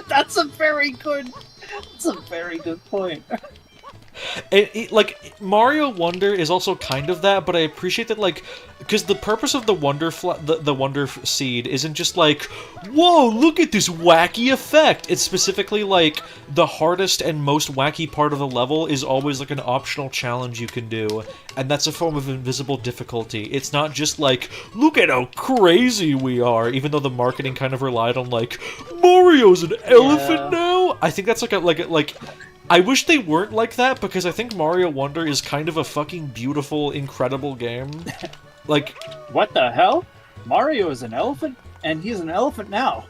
B: That's a very good point.
A: Like Mario Wonder is also kind of that, but I appreciate that like because the purpose of the the Wonder Seed isn't just like, whoa, look at this wacky effect. It's specifically like the hardest and most wacky part of the level is always like an optional challenge you can do, and that's a form of invisible difficulty. It's not just like, look at how crazy we are, even though the marketing kind of relied on like, Mario's an elephant now. I think that's like I wish they weren't like that, because I think Mario Wonder is kind of a fucking beautiful, incredible game. Like,
B: What the hell? Mario is an elephant, and he's an elephant now.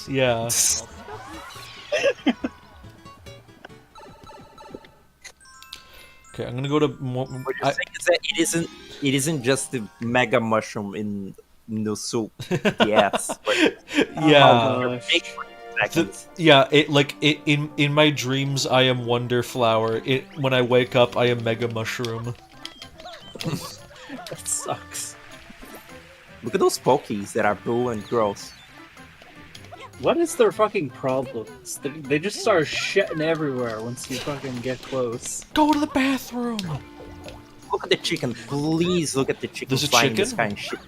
A: yeah. Okay, I'm gonna go to more.
E: What you're saying is that it isn't just the Mega Mushroom in the soup. Yes.
A: Yeah.
B: Oh, gosh.
A: In my dreams I am Wonder Flower. When I wake up I am Mega Mushroom.
B: That sucks.
E: Look at those Pokies that are blue and gross.
B: What is their fucking problems? They just start shitting everywhere once you fucking get close.
A: Go to the bathroom.
E: Look at the chicken, please look at the chicken.
A: There's a
E: flying this
A: chicken?
E: kind of shit.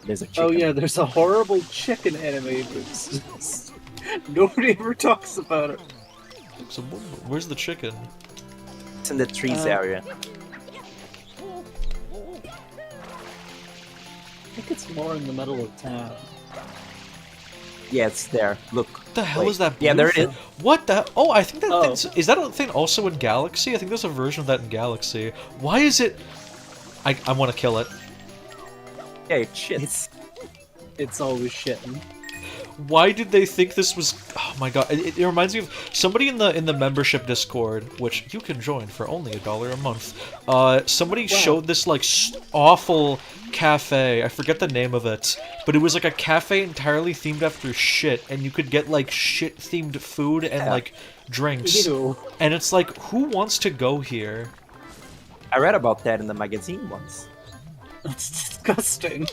E: There's a chicken.
B: Oh yeah, there's a horrible chicken anime, but nobody ever talks about it.
A: So where's the chicken?
E: It's in the trees
B: Uh,
E: area.
B: I think it's more in the middle of town.
E: Yeah, it's there. Look.
A: What the hell
E: Wait.
A: is that?
E: Yeah, there it
A: blue
E: is.
A: thing? What the? Oh, I think that
B: Oh.
A: is that a thing also in Galaxy? I think there's a version of that in Galaxy. Why is it? I want to kill it.
E: Yeah, it shits.
B: It's always shitting.
A: Why did they think this was? Oh my god! It reminds me of somebody in the membership Discord, which you can join for only $1 a month. Somebody showed this like awful cafe. I forget the name of it, but it was like a cafe entirely themed after shit, and you could get like shit themed food and like drinks.
B: Ew.
A: And it's like, who wants to go here?
E: I read about that in the magazine once.
B: That's disgusting.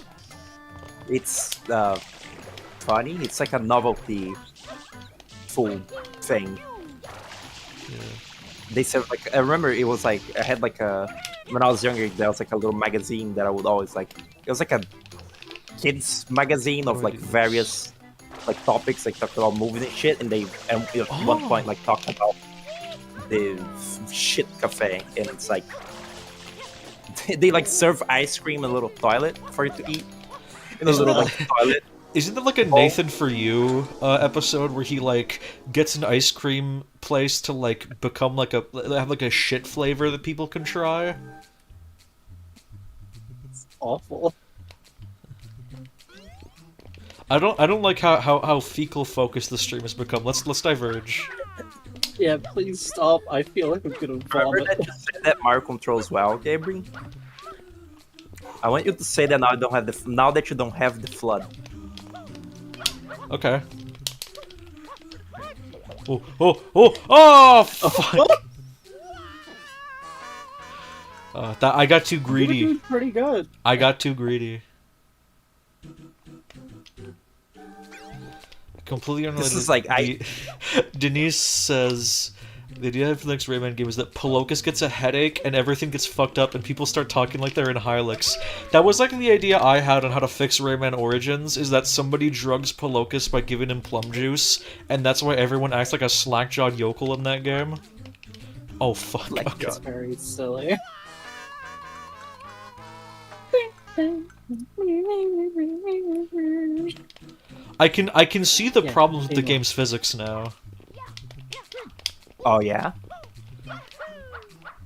E: It's funny. It's like a novelty food thing.
A: Yeah.
E: They said like I remember it was like I had like a when I was younger there was like a little magazine that I would always like. It was like a kids magazine of like various like topics like talked about movies and shit, and they at one point like talked about the shit cafe, and it's like they like serve ice cream in a little toilet for you to eat in a
A: Isn't
E: little
A: that-
E: like toilet.
A: Isn't there like a Nathan For You episode where he like gets an ice cream place to like become like have like a shit flavor that people can try?
B: It's awful.
A: I don't like how fecal focused the stream has become. Let's diverge.
B: Yeah, please stop. I feel like I'm gonna
E: Remember
B: vomit.
E: that you said that Mario controls well, Gabriel? I want you to say that now. I don't have the now that you don't have the flood.
A: Okay. Oh! Fuck! That I got too
B: You're
A: greedy.
B: doing pretty good.
A: I got too greedy. Completely unrelated.
E: This is like
A: Denise says the idea for the next Rayman game is that Pelocus gets a headache and everything gets fucked up and people start talking like they're in Hylix. That was like the idea I had on how to fix Rayman Origins, is that somebody drugs Pelocus by giving him plum juice, and that's why everyone acts like a slack-jawed yokel in that game. Oh fuck.
E: Like,
A: Okay.
B: It's very silly.
A: I can see the
B: Yeah,
A: problems with the
B: Ava.
A: game's physics now.
E: Oh yeah.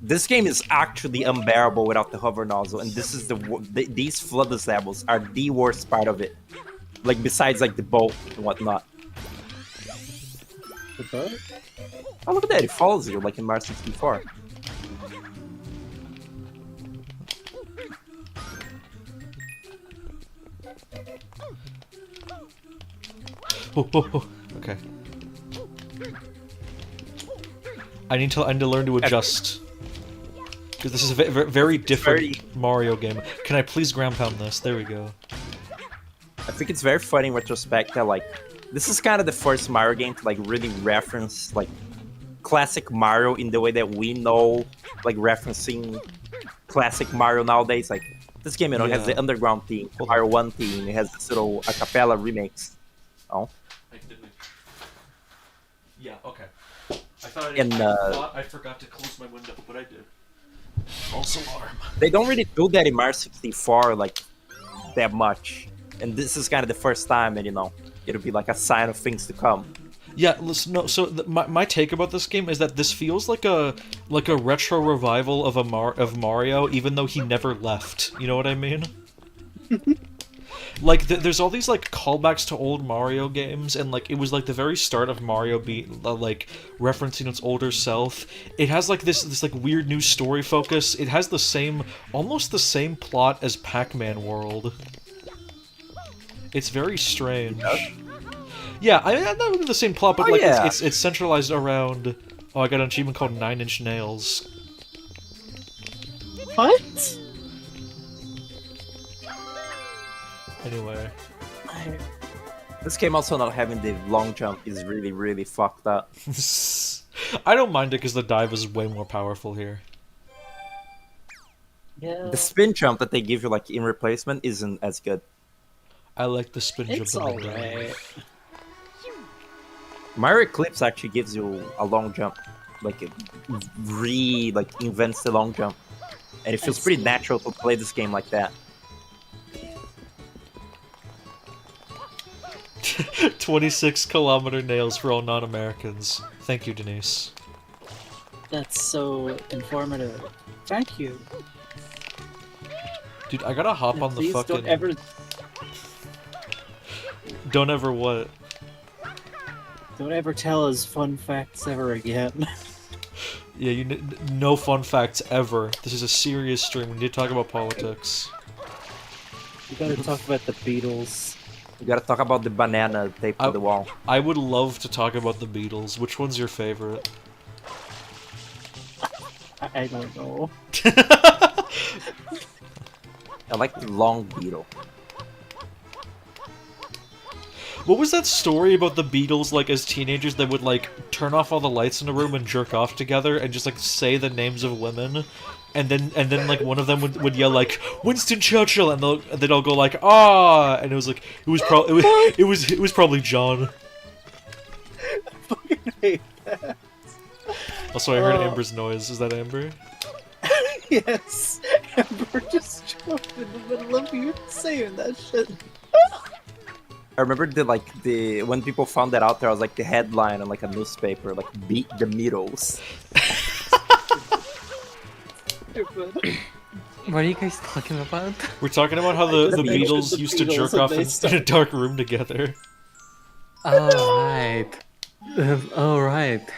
E: This game is actually unbearable without the hover nozzle, and this is these floodless levels are the worst part of it. Like besides like the boat and whatnot.
B: The boat?
E: Oh look at that! It follows you like in Mario 64.
A: Okay. I need to learn to adjust. Because this is a very different Mario game. Can I please ground pound this? There we go.
E: I think it's very funny in retrospect that like this is kind of the first Mario game to like really reference like classic Mario in the way that we know like referencing classic Mario nowadays. Like this game, you know, has
A: Yeah.
E: the underground theme, Mario 1 theme, it has this little a cappella remix. Oh.
A: Yeah, okay. I thought
E: And,
A: thought I forgot to close my window, but I did. False alarm.
E: They don't really do that in Mario 64 like that much. And this is kind of the first time, and you know, it'll be like a sign of things to come.
A: Yeah, listen, no. So my take about this game is that this feels like a retro revival of of Mario, even though he never left. You know what I mean? Like there's all these like callbacks to old Mario games, and like it was like the very start of Mario like referencing its older self. It has like this like weird new story focus. It has almost the same plot as Pac-Man World. It's very strange. Yeah, I mean, not really the same plot, but
E: Oh,
A: like
E: yeah.
A: it's centralized around. Oh, I got an achievement called 9 Inch Nails.
B: What?
A: Anyway,
E: This game also not having the long jump is really, really fucked up.
A: I don't mind it because the dive is way more powerful here.
B: Yeah.
E: The spin jump that they give you like in replacement isn't as good.
A: I like the spin jump.
B: It's
A: in the dive.
B: alright.
E: Mario Eclipse actually gives you a long jump. Like it invents the long jump. And it feels
B: I
E: pretty
B: see.
E: natural to play this game like that.
A: 26-kilometer nails for all non-Americans. Thank you, Denise.
B: That's so informative. Thank you.
A: Dude, I gotta hop
B: And
A: on the
B: please
A: fucking...
B: don't ever
A: Don't ever what?
B: don't ever tell us fun facts ever again.
A: Yeah, no fun facts ever. This is a serious stream. We need to talk about politics.
B: You gotta talk about the Beatles.
E: You gotta talk about the banana taped to the wall.
A: I would love to talk about the Beatles. Which one's your favorite?
B: I don't know.
E: I like the long beetle.
A: What was that story about the Beatles, like, as teenagers, they would, like, turn off all the lights in the room and jerk off together and just, like, say the names of women? And then like, one of them would yell, like, Winston Churchill, and they'd all go, like, ah! And it was, like, it was probably John.
B: Fucking hate that.
A: Also, I heard Amber's noise. Is that Amber?
B: Yes, Amber just jumped in the middle of you saying that shit.
E: I remember the when people found that out, there was like the headline on like a newspaper, like "Beat the Beatles."
F: What are you guys talking about?
A: We're talking about how the
B: The
A: Beatles used to
B: Beatles
A: jerk
B: and
A: off
B: they
A: in a
B: started-
A: dark room together.
F: Alright. Alright.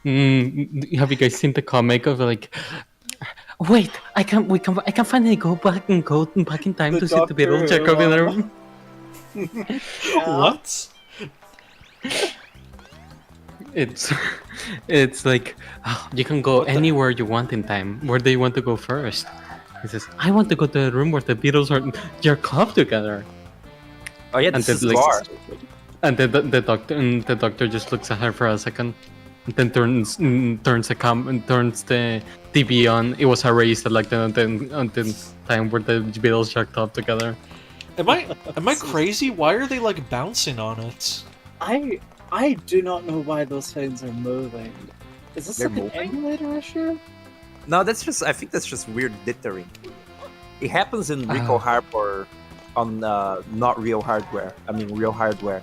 F: Have you guys seen the comic of like wait, I can finally go back in time
B: The
F: to see the
B: Doctor
F: Beatles jerk off in the room.
A: What?
F: It's like you can go anywhere you want in time. Where do you want to go first? He says, I want to go to the room where the Beatles are jerk off together.
E: Oh yeah,
F: And
E: this is
F: then, like,
E: Scar.
F: And the doctor just looks at her for a second, and then turns the TV on. It was erased at like the time where the Beatles jerked off together.
A: Am I crazy? Why are they like bouncing on it?
B: I do not know why those things are moving. Is this
E: They're
B: like an
E: moving?
B: emulator issue?
E: No, I think that's just weird dithering. It happens in Rico hardware on not real hardware. I mean real hardware.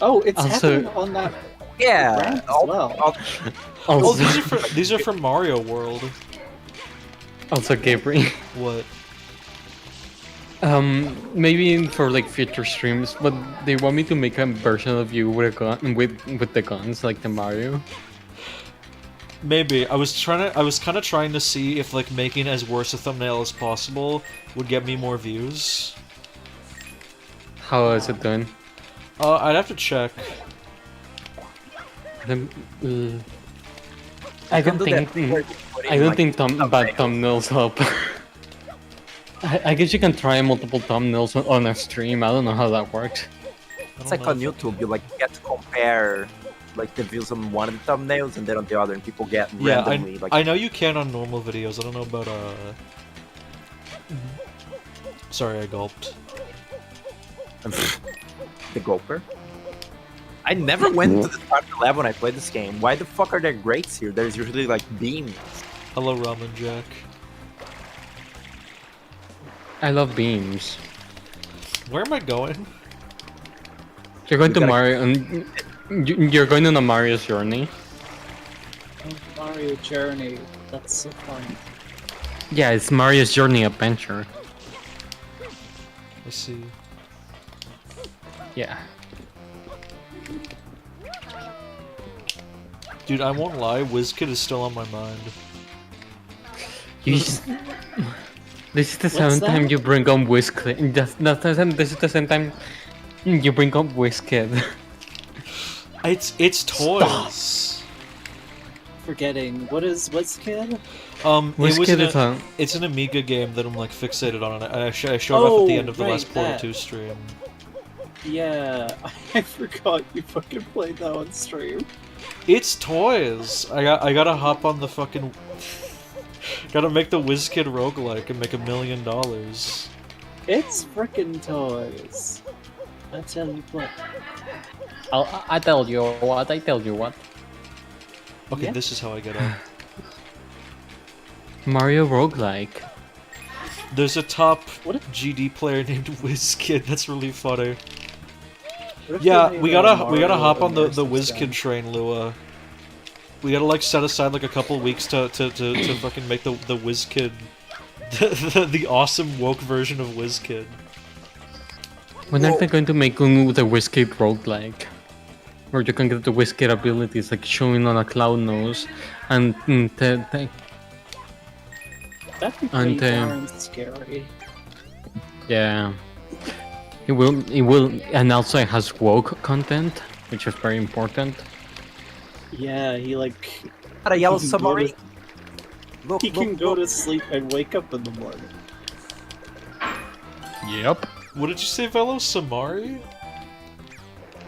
B: Oh, it's
F: Also-
B: happening on that
E: Yeah.
B: ramp as well.
A: Oh,
F: Also,
A: these are from Mario World.
F: also Gabriel.
A: What?
F: Maybe for like future streams, but they want me to make a version of you with a gun with the guns like the Mario.
A: Maybe. I was kind of trying to see if like making as worse a thumbnail as possible would get me more views.
F: How is it done?
A: I'd have to check.
F: I don't think bad thumbnails help. I guess you can try multiple thumbnails on a stream. I don't know how that works.
E: It's like on YouTube, you like get to compare like the views on one of the thumbnails and then on the other, and people get
A: Yeah,
E: randomly like.
A: I know you can on normal videos. I don't know about Sorry, I gulped.
E: The gulper. I never went to the start lab when I played this game. Why the fuck are there grates here? There's usually like beams.
A: Hello, Ramen Jack.
F: I love beams.
A: Where am I going?
F: You're going
E: You
F: to
E: gotta-
F: Mario, and you're going on a Mario's journey.
B: Oh, Mario Journey. That's so funny.
F: Yeah, it's Mario's Journey adventure.
A: Let's see.
F: Yeah.
A: Dude, I won't lie, WizKid is still on my mind.
F: You just... This is the
B: What's
F: seventh time
B: that?
F: you bring on Whiskid. This is the same time you bring up Whiskid.
A: It's toys.
B: Forgetting what's kid?
A: It was
F: Whiskid is a...
A: it's an Amiga game that I'm like fixated on. I showed off at the end of the
B: right,
A: last Portal
B: that.
A: 2 stream.
B: Yeah, I forgot you fucking played that on stream.
A: It's toys. I gotta hop on the fucking. Gotta make the WizKid roguelike and make $1 million.
B: It's frickin' toys. I tell you what.
F: I tell you what, I tell you what.
A: Okay,
B: Yeah.
A: this is how I get up.
F: Mario roguelike.
A: There's a top
B: What if-
A: GD player named WizKid. That's really funny.
B: What if
A: Yeah,
B: they made
A: we
B: a
A: gotta
B: Mario
A: hop on the
B: immersive
A: WizKid
B: game?
A: train, Lua. We gotta like set aside like a couple weeks to fucking make the WizKid the awesome woke version of WizKid.
F: When are they going to make the Whiskid roguelike? Where you can get the Whiskid abilities like showing on a cloud nose and
B: That'd be pretty
F: And,
B: darn scary.
F: yeah. It will and also it has woke content, which is very important.
B: Yeah, he like
E: Got a yellow
B: He can go to-
E: submarine. Look,
B: he can
E: look,
B: go
E: look.
B: to sleep and wake up in the morning.
F: Yep.
A: What did you say, fellow? Samari?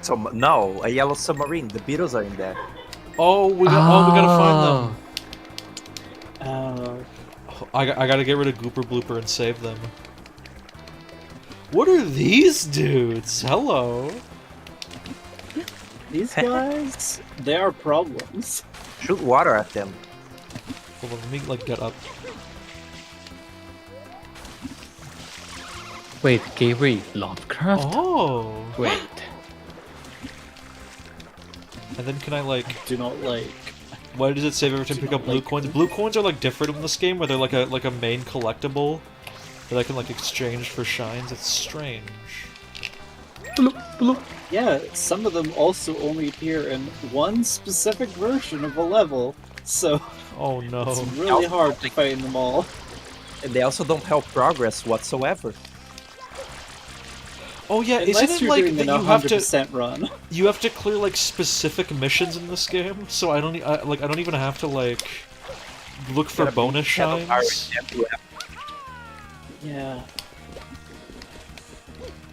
E: So no, a yellow submarine. The Beatles are in there.
A: Oh, we gotta find them.
B: Oh,
A: I gotta get rid of Gooper Blooper and save them. What are these dudes? Hello.
B: These guys, they are problems.
E: Shoot water at them.
A: Hold on, let me like get up.
F: Wait, Gary Lovecraft?
A: Oh.
F: Wait.
A: And then can I like?
B: Do not like.
A: Why does it save every time you pick up blue coins? Blue coins are like different in this game, where they're like a main collectible that I can like exchange for shines. It's strange.
F: Bloop, bloop.
B: Yeah, some of them also only appear in one specific version of a level, so
A: Oh no.
B: it's really hard to find them all.
E: And they also don't help progress whatsoever.
A: Oh yeah,
B: Unless
A: isn't it
B: you're
A: like
B: doing
A: that
B: an
A: you have to
B: 100% run.
A: you have to clear like specific missions in this game? So I don't I don't even have to like look for
E: Gotta
A: bonus
E: beat Shadow Pirate
A: shines.
E: everywhere.
B: Yeah.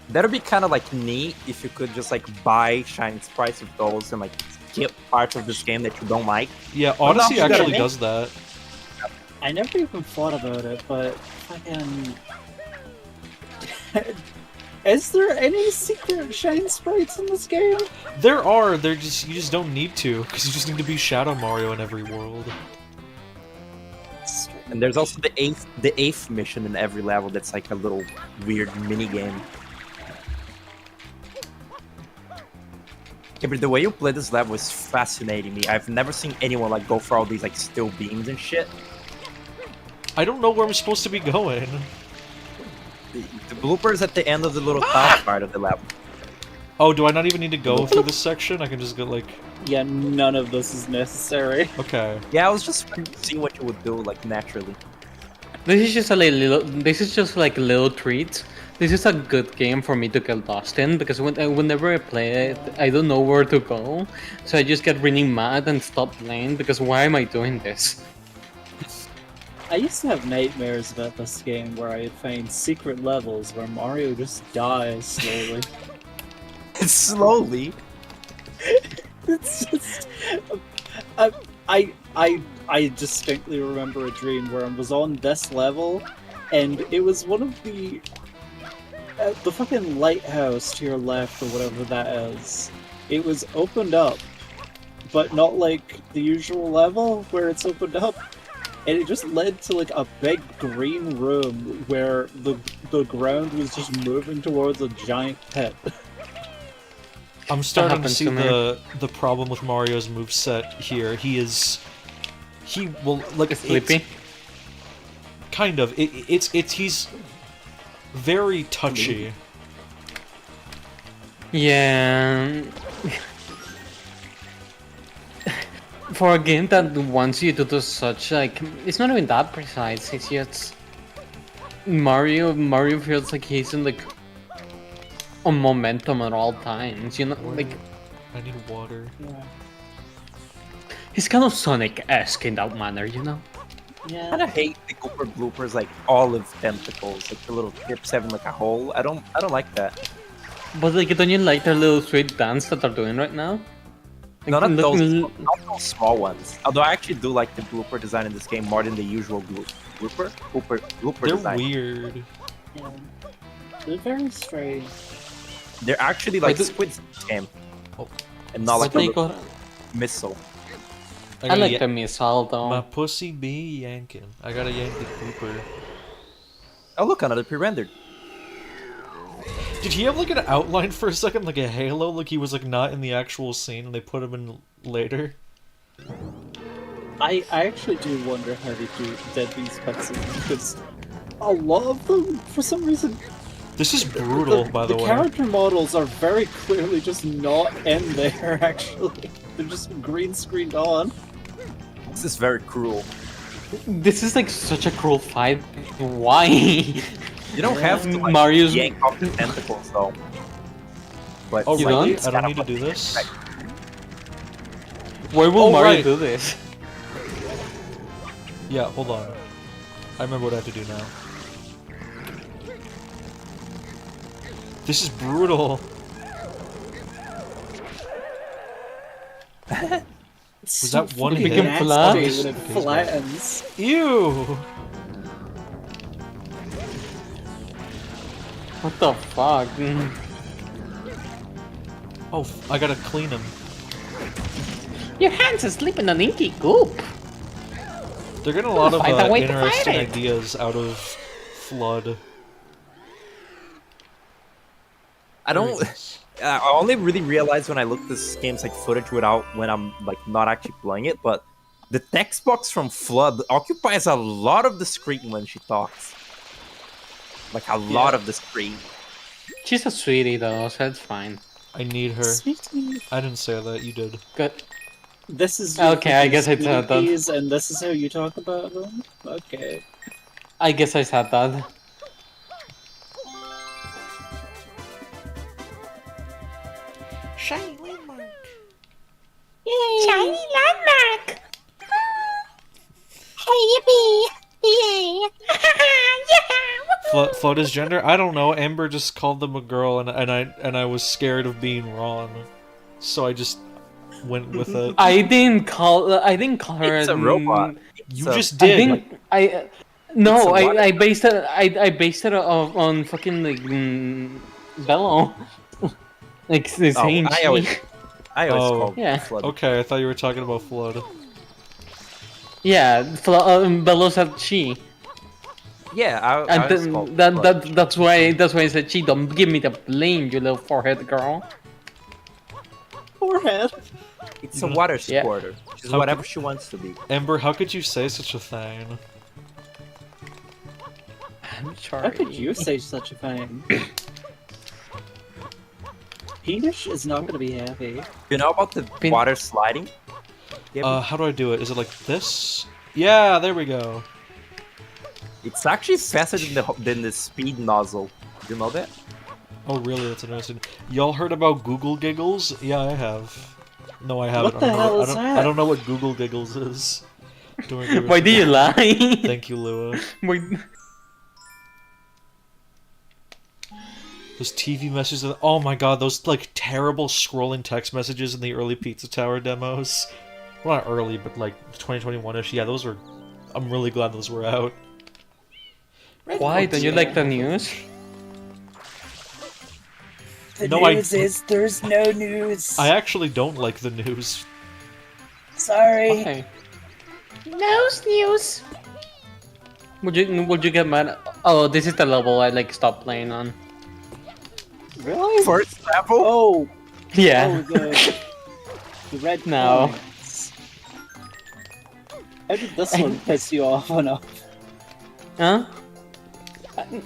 E: That'd be kind of like neat if you could just like buy shiny sprites with those and like skip parts of this game that you don't like.
A: Yeah,
E: no,
A: Odyssey
E: you gotta
A: actually
B: make-
A: does that.
B: I never even thought about it, but fucking. Is there any secret shine sprites in this game?
A: There are. They're just you just don't need to because you just need to be Shadow Mario in every world.
E: And there's also the eighth mission in every level that's like a little weird mini game. Yeah, but the way you play this level is fascinating me. I've never seen anyone like go for all these like steel beams and shit.
A: I don't know where I'm supposed to be going.
E: The bloopers at the end of the little top part of the level.
A: Oh, do I not even need to go through this section? I can just go like,
B: Yeah, none of this is necessary.
A: okay.
E: Yeah, I was just seeing what you would do like naturally.
F: This is just a little. This is just like a little treat. This is a good game for me to get lost in because whenever I play it, I don't know where to go, so I just get really mad and stop playing because why am I doing this?
B: I used to have nightmares about this game where I'd find secret levels where Mario just dies slowly.
E: Slowly.
B: It's just. I distinctly remember a dream where I was on this level, and it was one of the fucking lighthouse to your left or whatever that is. It was opened up, but not like the usual level where it's opened up. And it just led to like a big green room where the ground was just moving towards a giant pit.
A: I'm starting to
F: happens
A: see
F: to me.
A: the problem with Mario's moveset here. He will like
F: It's sleepy.
A: Kind of. He's very touchy.
F: Yeah. For a game that wants you to do such like, it's not even that precise. It's just Mario. Mario feels like he's in like on momentum at all times. You know, like
A: I need water.
B: Yeah.
F: he's kind of Sonic-esque in that manner. You know.
E: I
B: Yeah.
E: kind of hate the Gooper bloopers, like olive tentacles, like the little tips having like a hole. I don't like that.
F: But like, don't you like the little sweet dance that they're doing right now? Like,
E: None of those,
F: looking-
E: not those small ones. Although I actually do like the blooper design in this game more than the usual blooper
A: They're
E: design.
A: weird.
B: Yeah. They're very strange.
E: They're actually like
F: Wait,
E: squids in this game,
A: Oh.
E: and not like
F: But
E: a
F: they
E: little
F: got-
E: missile.
F: I
A: gotta
F: like
A: ya-
F: the missile though.
A: My pussy be yanking. I gotta yank the Cooper.
E: Oh look, another pre-rendered.
A: Did he have like an outline for a second, like a halo, like he was like not in the actual scene and they put him in later?
B: I actually do wonder how they did these cutscenes because a lot of them, for some reason,
A: This is brutal, by the way.
B: character models are very clearly just not in there. Actually, they're just green screened on.
E: This is very cruel.
F: This is like such a cruel fight. Why?
E: You don't have to like,
F: Mario's-
E: yank off the tentacles though. But
A: Oh,
F: You
E: like,
A: really?
F: don't?
E: it's
A: I don't
E: kind
A: need
E: of
A: to do
E: like-
A: this?
F: Why will
A: Oh,
F: Mario
A: right.
F: do this?
A: Yeah, hold on. I remember what I have to do now. This is brutal. Was that one
B: fucking
A: hit?
B: nasty
F: Flat?
B: when it flattens.
A: Ew!
F: What the fuck?
A: Oh, I gotta clean him.
F: Your hands are sleeping on inky goop.
A: They're getting a lot of
F: Find a way to fight
A: interesting
F: it.
A: ideas out of Flood.
E: I don't. I only really realize when I look at this game's like footage when I'm like not actually playing it, but the text box from Flood occupies a lot of the screen when she talks. Like a lot of the screen.
F: She's a sweetie though, so it's fine.
A: I need her.
B: Sweetie.
A: I didn't say that, you did.
F: Good.
B: This is
F: Okay, I guess it's
B: Sweetie
F: done.
B: Peas, and this is how you talk about them? Okay.
F: I guess I said that.
A: Shiny landmark.
F: Yay! Shiny landmark!
A: Flood is gender? I don't know. Amber just called them a girl, and I was scared of being wrong, so I just went with it.
F: I didn't call her.
E: It's a robot.
A: You
E: So-
A: just
F: I
A: did.
F: think I. No,
E: It's a what?
F: I based it. I based it on fucking like Bello. Like the
E: Oh,
F: same.
E: I always
A: Oh.
E: call
F: Yeah.
E: Flood.
A: Okay, I thought you were talking about Flood.
F: Yeah, Bello said she.
E: Yeah, I
F: And
E: always call
F: that,
E: Flood.
F: that's why I said she. Don't give me the blame, you little forehead girl.
B: Forehead.
E: It's a water
F: Yeah.
E: squirter. She's
A: How
E: whatever she wants to be.
A: Amber, how could you say such a thing?
F: I'm sorry.
B: How could you say such a thing? Penis is not gonna be happy.
E: You know about the
F: Pin-
E: water sliding? Yeah,
A: How do I do it? Is it like this? Yeah, there we go.
E: it's actually faster than the speed nozzle. You know that?
A: Oh, really? That's interesting. Y'all heard about Google Giggles? Yeah, I have. No, I haven't.
B: What the hell is that?
A: I don't know what Google Giggles is. Don't agree with
F: Why do you lie?
A: Thank you, Lua.
F: Why-
A: Those TV messages. Oh my god, those like terrible scrolling text messages in the early Pizza Tower demos. Well, not early, but like 2021ish. Yeah, those were. I'm really glad those were out.
F: Why don't you like the news?
B: The
A: No,
B: news is there's no news.
A: I actually don't like the news.
B: Sorry.
F: Why? News. Would you get mad? Oh, this is the level I like stopped playing on.
B: Really?
E: First level?
B: Oh,
F: Yeah.
B: oh, the red
F: No.
B: coins. How did this one piss you off enough?
F: Huh?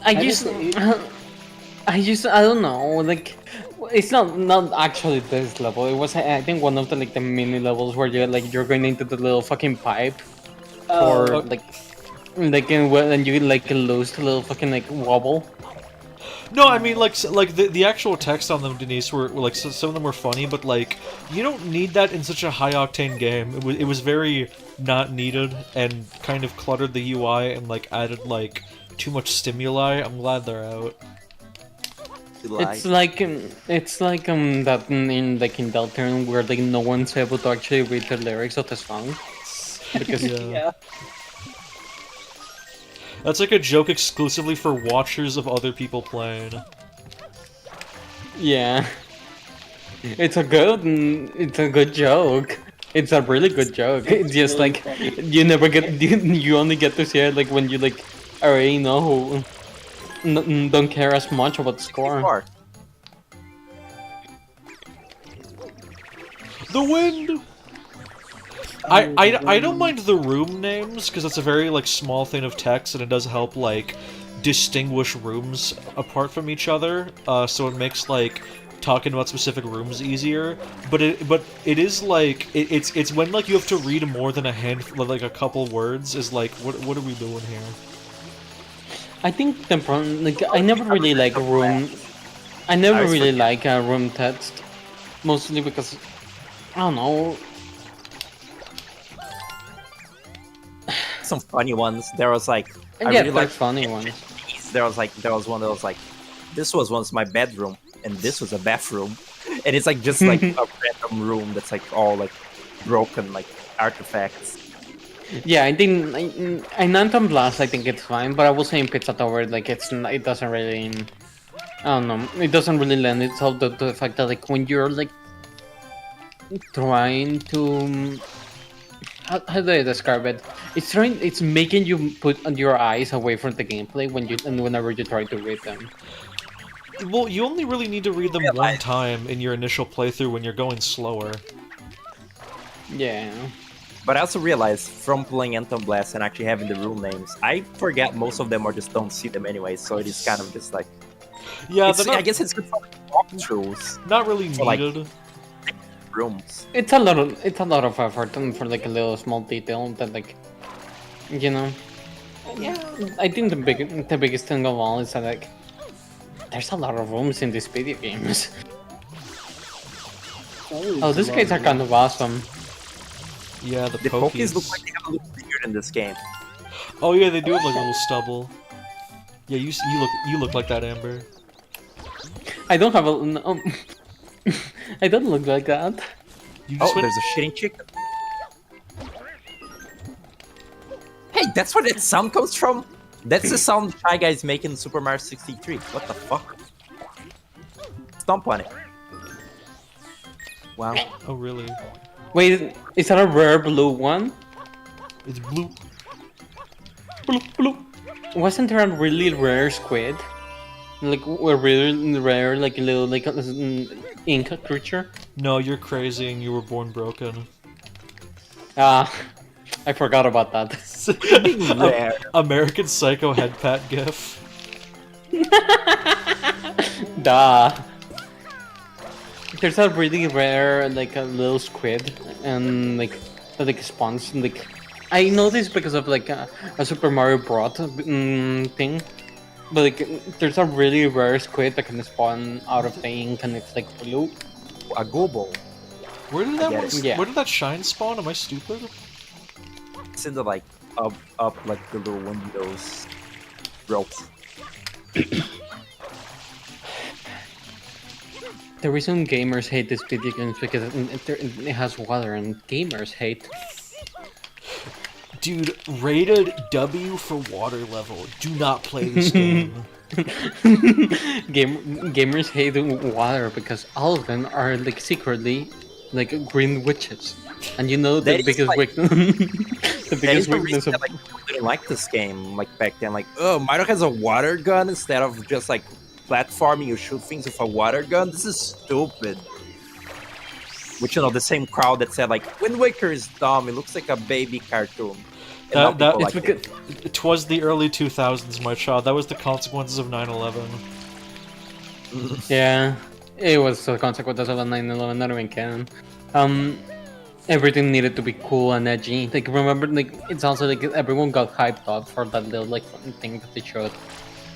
F: I
B: How
F: just,
B: did
F: I don't know, like, it's not actually this level. It was, I think, one of the like the mini levels where you're going into the little fucking pipe, or
B: Oh,
F: when you like lose the little fucking like wobble.
A: No, I mean like the actual text on them, Denise, were like some of them were funny, but like you don't need that in such a high octane game. It was very not needed and kind of cluttered the UI and like added like too much stimuli. I'm glad they're out.
F: It's like that in like in Deltarune where like no one's able to actually read the lyrics of the song because
B: yeah.
A: That's like a joke exclusively for watchers of other people playing.
F: yeah, it's a good joke. It's a really good joke. It's just
B: really
F: like
B: funny.
F: you never get you only get to see it like when you like already know who don't care as much about the score.
E: Far.
A: The wind. I don't mind the room names because it's a very like small thing of text and it does help like distinguish rooms apart from each other. So it makes like talking about specific rooms easier. But it is like it's when like you have to read more than a handful, like a couple words is like what are we doing here?
F: I think the problem, like, I never really like room. I never really like room text, mostly because I don't know.
E: Some funny ones. There was like I
F: Yeah,
E: really
F: they're
E: like
F: funny ones.
E: there was one that was like this was once my bedroom and this was a bathroom. And it's like just like a random room that's like all like broken like artifacts.
F: Yeah, I think in Anthem Blast I think it's fine, but I will say in Pizza Tower like it doesn't really, I don't know, it doesn't really lend itself to the fact that like when you're like trying to. How do I describe it? It's making you put your eyes away from the gameplay whenever you try to read them.
A: Well, you only really need to read them one time in your initial playthrough when you're going slower.
F: Yeah.
E: But I also realized from playing Anthem Blast and actually having the rule names, I forget most of them or just don't see them anyway. So it is kind of just like,
A: Yeah,
E: I guess it's good for walkthroughs.
A: not really
E: for, like,
A: needed.
E: Rooms.
F: It's a lot of effort and for like a little small detail that like, you know. Yeah. I think the biggest thing of all is that like, there's a lot of rooms in these video games. Oh, these guys are kind of awesome.
A: Yeah, the
E: The
A: pokies.
E: Pokies look like they have a little beard in this game.
A: Oh yeah, they do have like a little stubble. Yeah, you look like that, Amber.
F: I don't have a no. I don't look like that.
A: You
E: Oh,
A: just went-
E: there's a shitting chicken. Hey, that's where that sound comes from? That's the sound Shy Guys make in Super Mario 63. What the fuck? Stomp on it. Wow.
A: Oh really?
F: Wait, is that a rare blue one?
A: It's blue.
F: Wasn't there a really rare squid? Like a really rare, like a little, like ink creature?
A: No, you're crazy and you were born broken.
F: Ah, I forgot about that.
E: Rare.
A: American Psycho head pat gif.
F: Duh. There's a really rare, like a little squid, and like that like spawns. Like I know this because of like a Super Mario Bros. Thing, but like there's a really rare squid that can spawn out of the ink, and it's like blue.
E: A gobo.
A: Where did that
E: get
A: one?
E: it.
F: Yeah.
A: Where did that shine spawn? Am I stupid?
E: It's in the like up like the little windows ropes.
F: The reason gamers hate this video game is because it has water, and gamers hate.
A: Dude, rated W for water level. Do not play this game.
F: Gamers hate water because all of them are like secretly like green witches, and you know the
E: That is,
F: biggest
E: like-
F: weakness. The
E: That is
F: biggest
E: the
F: weakness
E: reason
F: of
E: that, like, people didn't like this game like back then. Like, oh, Mario has a water gun instead of just like platforming. You shoot things with a water gun. This is stupid. Which, you know, the same crowd that said like Wind Waker is dumb. It looks like a baby cartoon. And now
A: That
E: people
A: it's
E: like
A: because
E: it.
A: it was the early 2000s, my child. That was the consequences of 9/11.
F: yeah, it was the consequences of a 9/11. Not even canon. Everything needed to be cool and edgy. Like remember, like it's also like everyone got hyped up for that little like fun thing that they showed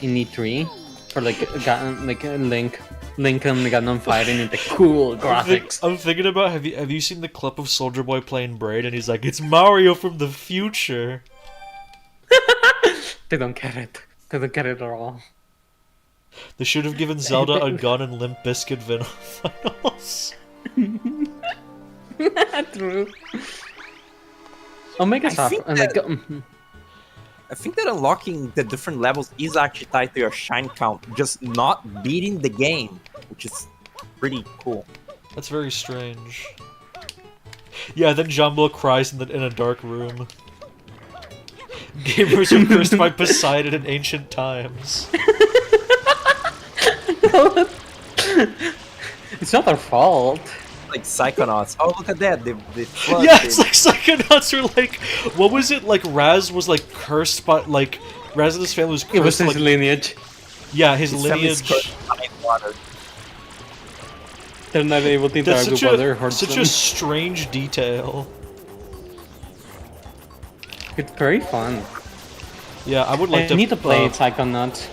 F: in E3 for like Link and Ganon fighting in the cool graphics.
A: I'm thinking about have you seen the clip of Soldier Boy playing Braid and he's like, it's Mario from the future.
F: They don't get it. They don't get it at all.
A: They should have given Zelda a gun and Limp Bizkit finals.
F: True. Omega
E: I
F: Soft
E: think
F: and like
E: that- I think that unlocking the different levels is actually tied to your shine count, just not beating the game, which is pretty cool.
A: That's very strange. Yeah, then Jumbo cries in a dark room. Gamers are cursed by Poseidon in ancient times.
F: it's not their fault.
E: Like Psychonauts. Oh, look at that! They flood.
A: Yeah, it's like Psychonauts are like, what was it? Like Raz was like cursed by like Raz and his family was cursed.
F: It was his
A: like,
F: lineage.
A: yeah, his
E: His family's
A: lineage.
E: cursed by water.
F: They're not able to
A: That's
F: interact with
A: such
F: water.
A: a
F: Hurts
A: such
F: them.
A: a strange detail.
F: It's very fun.
A: Yeah, I would like
F: I
A: to.
F: need to play Psychonauts.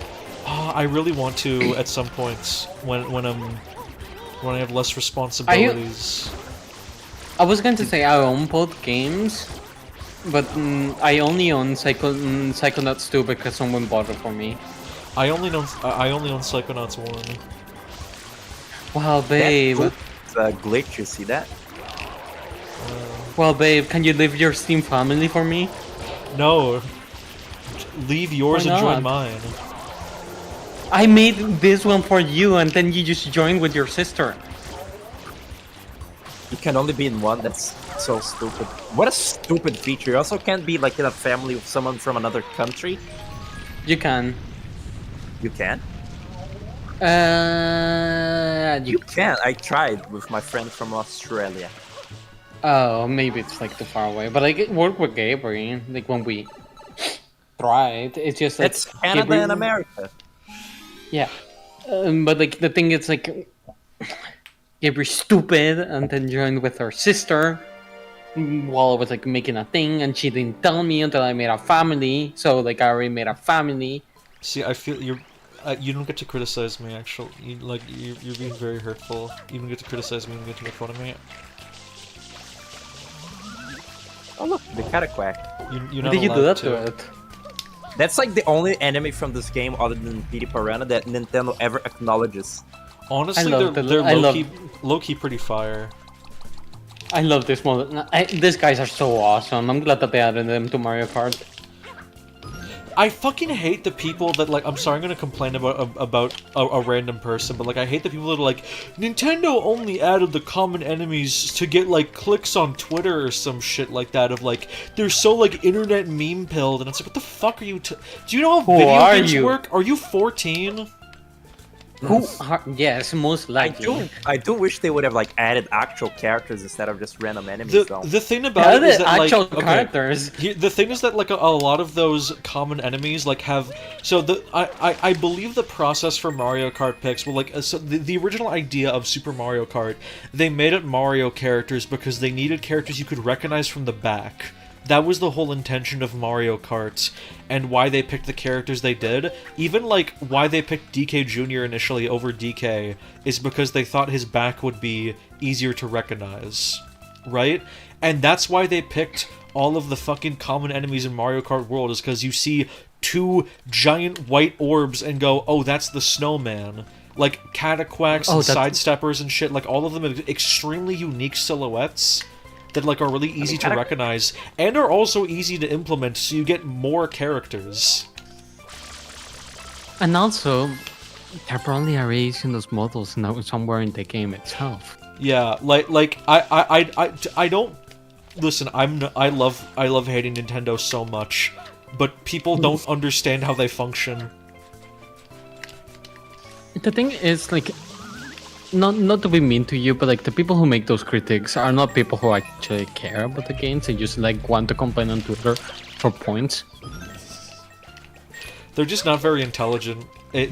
A: I really want to at some points when I have less responsibilities.
F: I was going to say I own both games, but I only own Psychonauts 2 because someone bought it for me.
A: I only own Psychonauts 1.
F: Wow, babe.
E: It's a glitch. You see that?
F: Well, babe, can you leave your Steam family for me?
A: No. Leave yours
F: Why
A: and join
F: not?
A: mine.
F: I made this one for you, and then you just joined with your sister.
E: You can only be in one. That's so stupid. What a stupid feature. You also can't be like in a family with someone from another country.
F: You can.
E: You can?
F: You
E: You can. I tried with my friend from Australia.
F: Oh, maybe it's like too far away. But like it worked with Gabriel. Like when we tried, it's just like
E: It's Canada
F: Gabriel-
E: and America.
F: Yeah, but like the thing is like Gabriel's stupid, and then joined with her sister while I was like making a thing, and she didn't tell me until I made a family. So like I already made a family.
A: See, I feel you don't get to criticize me. Actually, you're being very hurtful. You don't get to criticize me. You don't get to make fun of me.
E: Oh look, the Cataquack.
A: You're
F: Why
A: not
F: did you do
A: allowed
F: that to it?
E: That's like the only enemy from this game other than Petey Piranha that Nintendo ever acknowledges.
A: Honestly,
F: love
A: they're
F: the- I love-
A: low key pretty fire.
F: I love this model. These guys are so awesome. I'm glad that they added them to Mario Kart.
A: I fucking hate the people that like. I'm sorry, I'm gonna complain about a random person, but like I hate the people that are like, Nintendo only added the common enemies to get like clicks on Twitter or some shit like that. Of like they're so like internet meme pilled, and it's like, what the fuck are you? Do you know how
F: Who
A: video
F: are
A: games
F: you?
A: work? Are you 14?
F: Who are... Yes, most likely.
E: I do wish they would have like added actual characters instead of just random enemies. though.
A: The thing about
F: Yeah,
A: it is
F: the
A: that like
F: actual
A: okay,
F: characters.
A: the thing is that like a lot of those common enemies like have so I believe the process for Mario Kart picks well like so the original idea of Super Mario Kart, they made it Mario characters because they needed characters you could recognize from the back. That was the whole intention of Mario Kart, and why they picked the characters they did. Even, like, why they picked DK Jr. initially over DK is because they thought his back would be easier to recognize. Right? And that's why they picked all of the fucking common enemies in Mario Kart World, is because you see two giant white orbs and go, oh, that's the snowman. Like, Cataquacks and Sidesteppers and shit, like, all of them have extremely unique silhouettes that like are really easy to recognize and are also easy to implement, so you get more characters.
F: And also, they're probably erasing those models now somewhere in the game itself.
A: Yeah, like I don't listen. I love hating Nintendo so much, but people don't understand how they function.
F: The thing is, like, not to be mean to you, but like the people who make those critiques are not people who actually care about the games. They just like want to complain on Twitter for points.
A: They're just not very intelligent.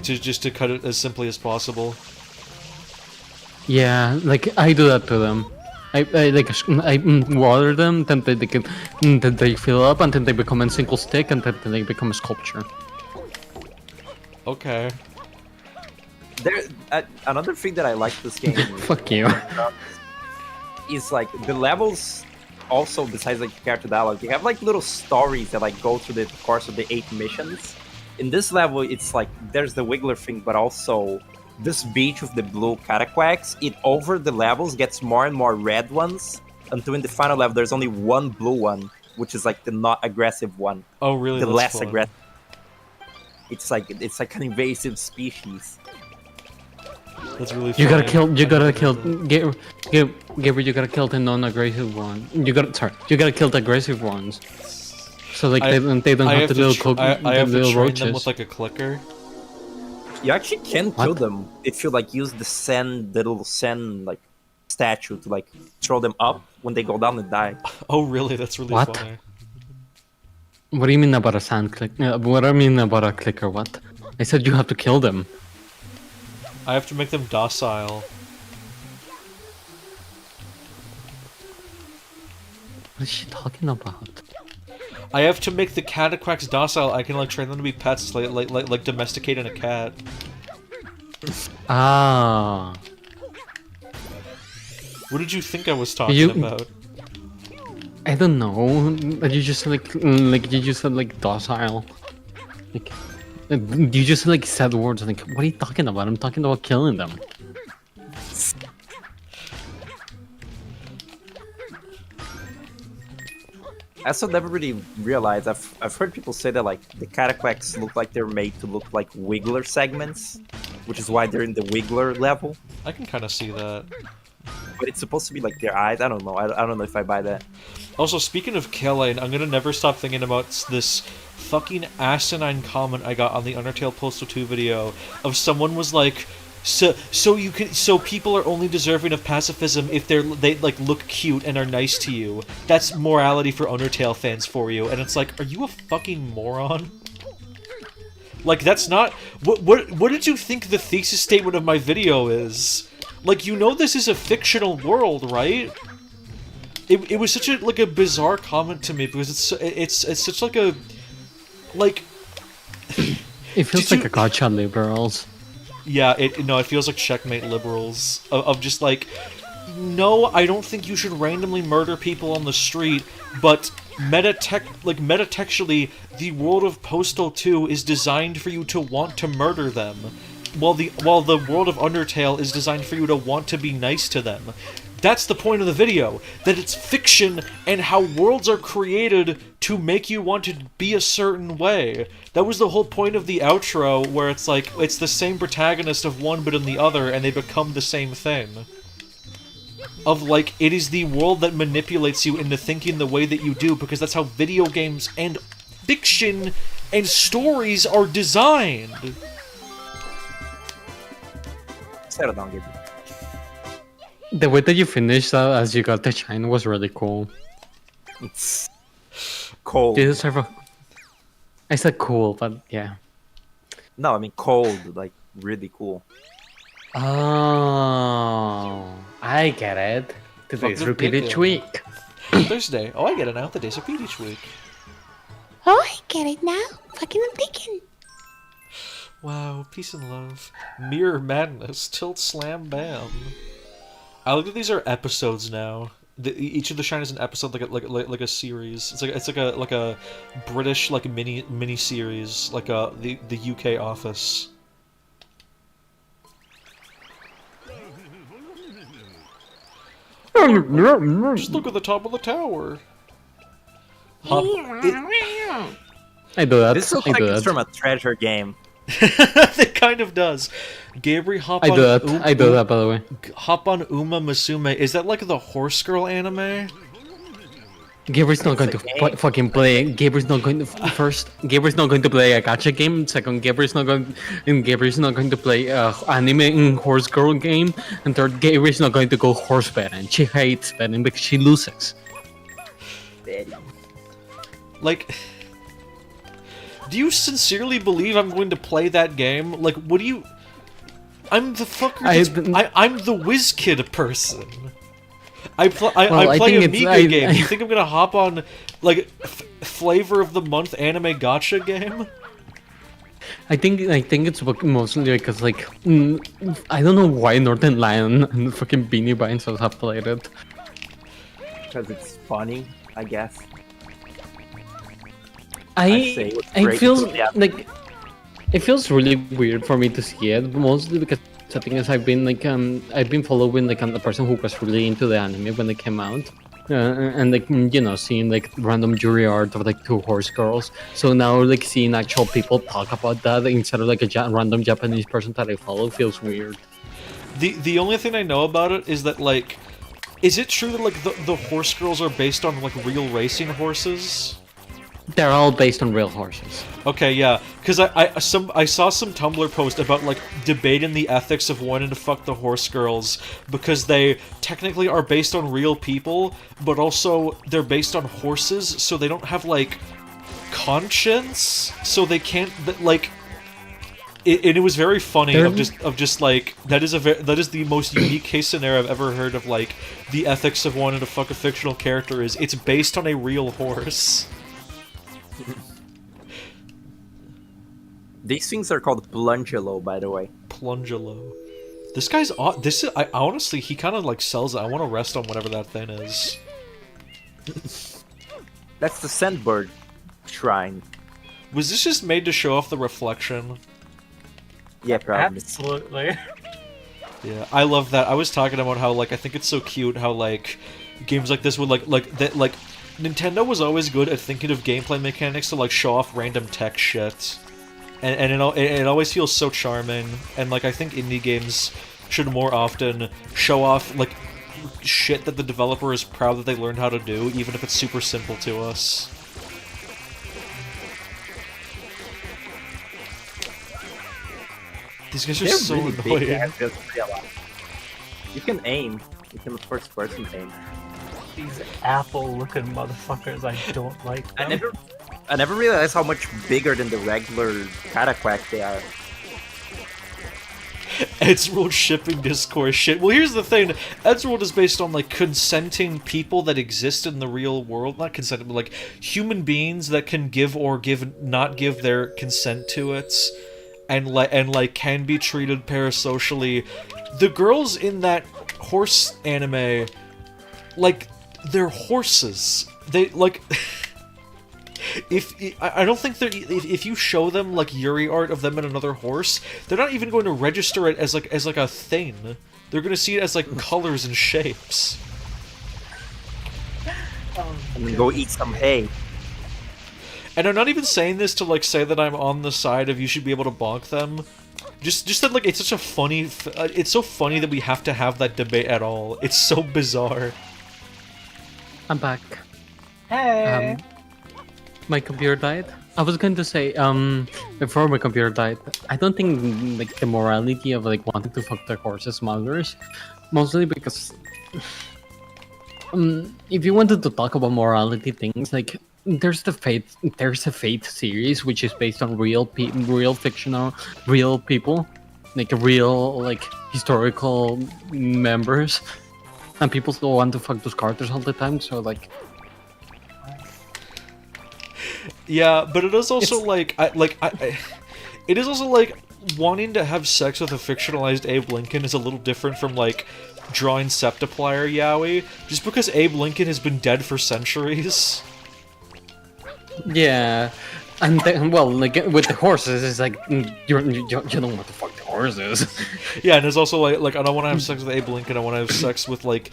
A: Just to cut it as simply as possible.
F: Yeah, like I do that to them. I water them, then they fill up, and then they become a single stick, and then they become a sculpture.
A: Okay.
E: Another thing that I like this game
F: Fuck you.
E: is like the levels. Also, besides like character dialogue, you have like little stories that like go through the course of the 8 missions. In this level, it's like there's the Wiggler thing, but also this beach with the blue cataquacks. It over the levels gets more and more red ones until in the final level there's only one blue one, which is like the not aggressive one.
A: Oh, really?
E: The
A: That's
E: less
A: fun.
E: aggressive. It's like an invasive species.
A: That's really.
F: You gotta
A: funny.
F: Gabriel, you gotta kill the non-aggressive one. You gotta kill the aggressive ones. So like they don't
A: I
F: have the
A: to
F: little
A: tr-
F: cook,
A: I
F: the
A: have to
F: little
A: train
F: roaches.
A: them with like a clicker.
E: You actually can kill
F: What?
E: them if you like use the little sand like statue to like throw them up when they go down and die.
A: Oh, really? That's really
F: What?
A: funny.
F: What do you mean about a sand click? What do I mean about a clicker? What? I said you have to kill them.
A: I have to make them docile.
F: What is she talking about?
A: I have to make the cataquacks docile. I can like train them to be pets, like domesticating a cat.
F: Ah.
A: What did you think I was talking
F: You-
A: about?
F: I don't know. You just you just said like docile. Like you just like said words like what are you talking about? I'm talking about killing them.
E: I also never really realized. I've heard people say that like the cataquacks look like they're made to look like Wiggler segments, which is why they're in the Wiggler level.
A: I can kind of see that.
E: but it's supposed to be like their eyes. I don't know. I don't know if I buy that.
A: Also, speaking of killing, I'm gonna never stop thinking about this fucking asinine comment I got on the Undertale Postal 2 video of someone was like, so people are only deserving of pacifism if they like look cute and are nice to you. That's morality for Undertale fans for you. And it's like, are you a fucking moron? Like, that's not what did you think the thesis statement of my video is? Like, you know this is a fictional world, right? It was such a bizarre comment to me because it's such like a like
F: It feels like a gotcha liberals.
A: Yeah, it feels like checkmate liberals of just like, no, I don't think you should randomly murder people on the street, but metatextually, the world of Postal 2 is designed for you to want to murder them, while the world of Undertale is designed for you to want to be nice to them. That's the point of the video, that it's fiction and how worlds are created to make you want to be a certain way. That was the whole point of the outro, where it's like, it's the same protagonist of one but in the other, and they become the same thing. Of like, it is the world that manipulates you into thinking the way that you do, because that's how video games and fiction and stories are designed.
E: Settle down, Gabriel.
F: The way that you finished as you got the shine was really cool.
E: It's cold.
F: Did you deserve a... I said cool, but yeah.
E: No, I mean cold, like really cool.
F: Oh, I get it. Today's
A: Fucking
F: repeated
A: get it.
F: week.
A: Thursday. Oh, I get it now. The days repeat each week.
G: Oh, I get it now. Fucking I'm thinking.
A: Wow, peace and love. Mirror madness. Tilt slam bam. I look at these are episodes now. Each of the shine is an episode, like a series. It's like a British like mini series, like the UK Office. Just look at the top of the tower.
F: I do that.
E: This looks
F: I
E: like
F: do
E: it's
F: that.
E: from a treasure game.
A: It kind of does. Gabriel, hop
F: I
A: on.
F: do that. I do that, by the way.
A: Hop on Uma Musume. Is that like the horse girl anime?
F: Gabriel's not going to fucking play. Gabriel's not going to first. Gabriel's not going to play a gacha game. Second, Gabriel's not going to play anime in horse girl game. And third, Gabriel's not going to go horse betting. She hates betting because she loses.
A: Like, do you sincerely believe I'm going to play that game? Like, what do you? I'm the fucker. I'm the whiz kid person. I play Amiga games. You think I'm gonna hop on like flavor of the month anime gotcha game?
F: I think it's mostly because like I don't know why Northern Lion and fucking Beanie Bines have played it.
E: Because it's funny, I guess.
F: It feels like it feels really weird for me to see it, mostly because the thing is I've been following like the person who was really into the anime when it came out, and like seeing like random jury art of like two horse girls. So now like seeing actual people talk about that instead of like a random Japanese person that I follow feels weird.
A: The only thing I know about it is that like, is it true that like the horse girls are based on like real racing horses?
F: They're all based on real horses.
A: Okay, yeah, because I saw some Tumblr post about like debating the ethics of wanting to fuck the horse girls because they technically are based on real people, but also they're based on horses, so they don't have like conscience, so they can't like. It was very funny of just like that is the most unique case scenario I've ever heard of like the ethics of wanting to fuck a fictional character is it's based on a real horse.
E: These things are called plungelo, by the way.
A: Plungelo. This guy's I honestly he kind of like sells it. I want to rest on whatever that thing is.
E: That's the Sandbird shrine.
A: Was this just made to show off the reflection?
E: Yeah, probably.
B: Absolutely.
A: Yeah, I love that. I was talking about how like I think it's so cute how like games like this would like Nintendo was always good at thinking of gameplay mechanics to like show off random tech shit. And it always feels so charming, and like I think indie games should more often show off like shit that the developer is proud that they learned how to do, even if it's super simple to us. These guys are
E: They're
A: so
E: really big,
A: annoying.
E: guys, just realized. You can aim. You can first person aim.
H: These apple-looking motherfuckers, I don't like them.
E: I never realized how much bigger than the regular Cataquack they are.
A: Eddsworld shipping discourse shit. Well, here's the thing. Eddsworld is based on, like, consenting people that exist in the real world. Not consenting, but, like, human beings that can give or not give their consent to it. And, like, can be treated parasocially. The girls in that horse anime, like, they're horses. They, like... I don't think if you show them like Yuri art of them and another horse, they're not even going to register it as like a thing. They're going to see it as like colors and shapes.
E: And then go eat some hay.
A: And I'm not even saying this to like say that I'm on the side of you should be able to bonk them. Just that like it's such a funny. It's so funny that we have to have that debate at all. It's so bizarre.
F: I'm back.
B: Hey.
F: My computer died. I was going to say, before my computer died, I don't think like the morality of like wanting to fuck the horses matters, mostly because if you wanted to talk about morality things, like there's a Fate series which is based on real fictional, real people, like real like historical members, and people still want to fuck those characters all the time. So like.
A: Yeah, but it is also it is also like wanting to have sex with a fictionalized Abe Lincoln is a little different from like drawing Septiplier Yowie, just because Abe Lincoln has been dead for centuries.
F: Yeah, and then, well, like with the horses, it's like you don't want to fuck the horses.
A: Yeah, and it's also like I don't want to have sex with Abe Lincoln. I want to have sex with like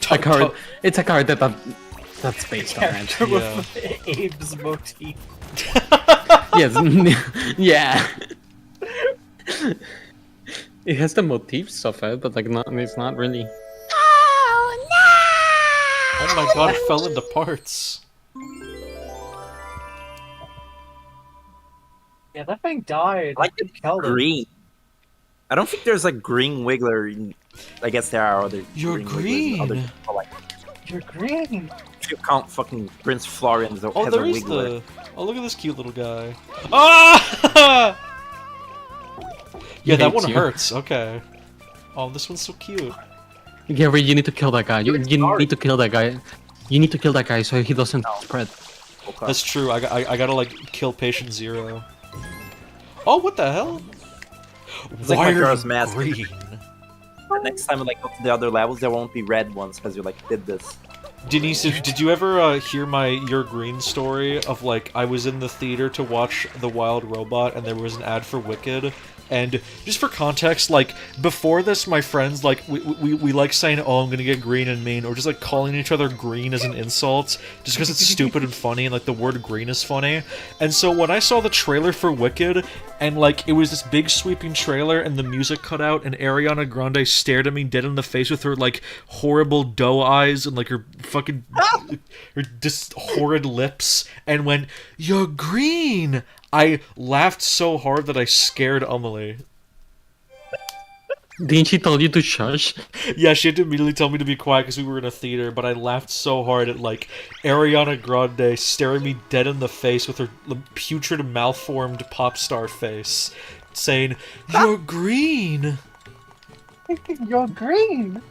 F: a card. It's a card that's based on it.
A: Yeah.
B: With Abe's motif.
F: Yes, yeah. It has the motifs of it, but like it's not really.
G: Oh no!
A: Oh my god, it fell into parts.
B: Yeah, that thing died.
E: I like
B: Who
E: the
B: killed it?
E: green. I don't think there's a green wiggler. I guess there are other.
A: You're
E: wigglers in
A: green.
E: other people, like,
B: You're green.
E: if you count fucking Prince Florian as a,
A: Oh,
E: as a
A: there is
E: wiggler.
A: the. Oh, look at this cute little guy. Ah! Yeah, that
F: hates
A: one
F: you.
A: hurts. Okay. Oh, this one's so cute.
F: Gary, you need to kill that guy. You need to kill that guy. You need to kill that guy so he doesn't spread.
E: Okay.
A: That's true. I gotta like kill patient zero. Oh, what the hell?
E: It's like
A: Why are
E: Majora's
A: you
E: Mask.
A: green?
E: The next time I like go to the other levels, there won't be red ones because you like did this.
A: Denise, did you ever hear my You're Green story of like I was in the theater to watch The Wild Robot and there was an ad for Wicked? And just for context, like before this, my friends like we like saying, "Oh, I'm gonna get green and mean," or just like calling each other green as an insult, just because it's stupid and funny, and like the word green is funny. And so when I saw the trailer for Wicked, and like it was this big sweeping trailer, and the music cut out, and Ariana Grande stared at me dead in the face with her like horrible doe eyes and like her fucking her just horrid lips, and went, "You're green." I laughed so hard that I scared Amelie.
F: Didn't she tell you to shush?
A: Yeah, she had to immediately tell me to be quiet because we were in a theater, but I laughed so hard at, like, Ariana Grande staring me dead in the face with her putrid, malformed pop star face, saying, "You're green!"
B: You're green.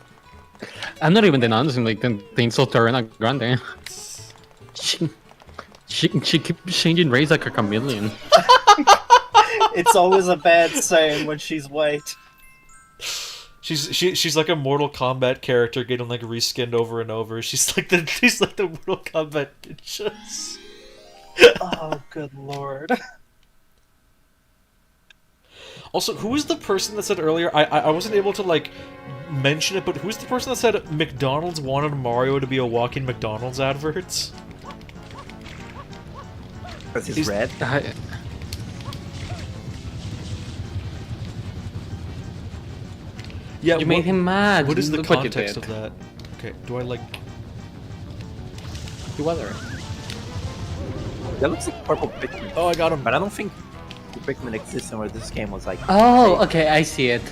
F: I'm not even denouncing like the insult to Ariana Grande. She keeps changing race like a chameleon.
B: It's always a bad sign when she's white.
A: She's like a Mortal Kombat character getting like reskinned over and over. She's like the Mortal Kombat ninjas.
B: Oh, good lord.
A: Also, who was the person that said earlier? I wasn't able to like mention it, but who's the person that said McDonald's wanted Mario to be a walking McDonald's advert?
E: Because he's red.
A: Yeah,
F: You made him mad.
A: What is the
F: Look what you
A: context
F: did.
A: of that? Okay, do I like...
F: You weather.
E: That looks like purple Pikmin.
A: Oh, I got him.
E: But I don't think the Pikmin existed where this game was like.
F: Oh, okay, I see it.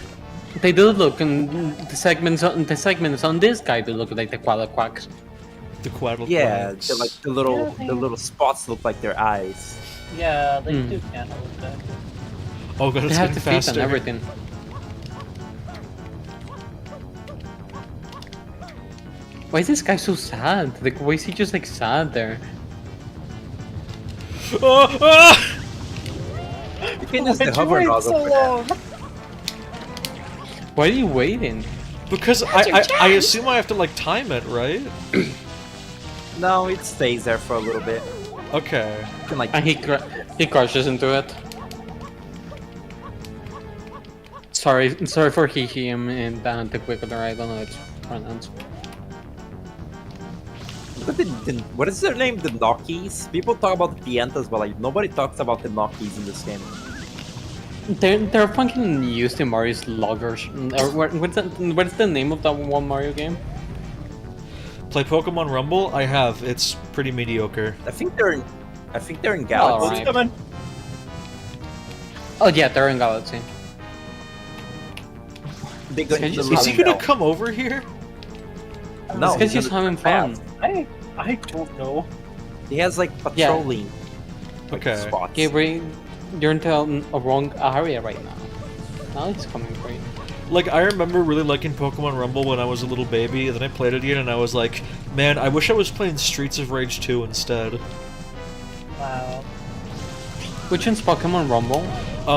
F: They do look, and the segments on this guy do look like the Quacks.
A: The Quaddle
E: Yeah,
A: Quacks.
E: like the little spots look like their eyes.
H: Yeah, they do kind of look that.
A: Oh god,
F: They
A: it's
F: have
A: getting
F: the feet
A: faster.
F: and everything. Why is this guy so sad? Like, why is he just like sad there?
A: Oh, ah!
E: You can use the
B: Why'd you
E: hover
B: wait
E: nozzle
B: so
E: for that.
B: long?
F: Why are you waiting?
A: Because I assume I have to like time it, right?
E: No, it stays there for a little bit.
A: Okay.
E: You can like
F: And he crashes into it. Sorry for him and the quicker. I don't know how it's pronounced.
E: what is their name? The Nockies? People talk about the Pientas, but like nobody talks about the Nockies in this game.
F: They're fucking used in Mario's loggers. What's the name of that one Mario game?
A: Play Pokemon Rumble? I have. It's pretty mediocre.
E: I think they're in Galaxy.
F: Alright.
B: Coming.
F: Oh yeah, they're in Galaxy.
E: They go,
F: Can you just-
A: Is he gonna come over here?
E: No,
F: This guy's
E: he's
F: just
E: on a
F: having fun.
E: path.
B: I don't know.
E: He has like patrolling. like,
A: Okay.
E: spots.
F: Gabriel, you're into a wrong area right now. Now it's coming for you.
A: Like, I remember really liking Pokemon Rumble when I was a little baby, and then I played it again, and I was like, man, I wish I was playing Streets of Rage 2 instead.
H: Wow.
F: Which one's Pokemon Rumble?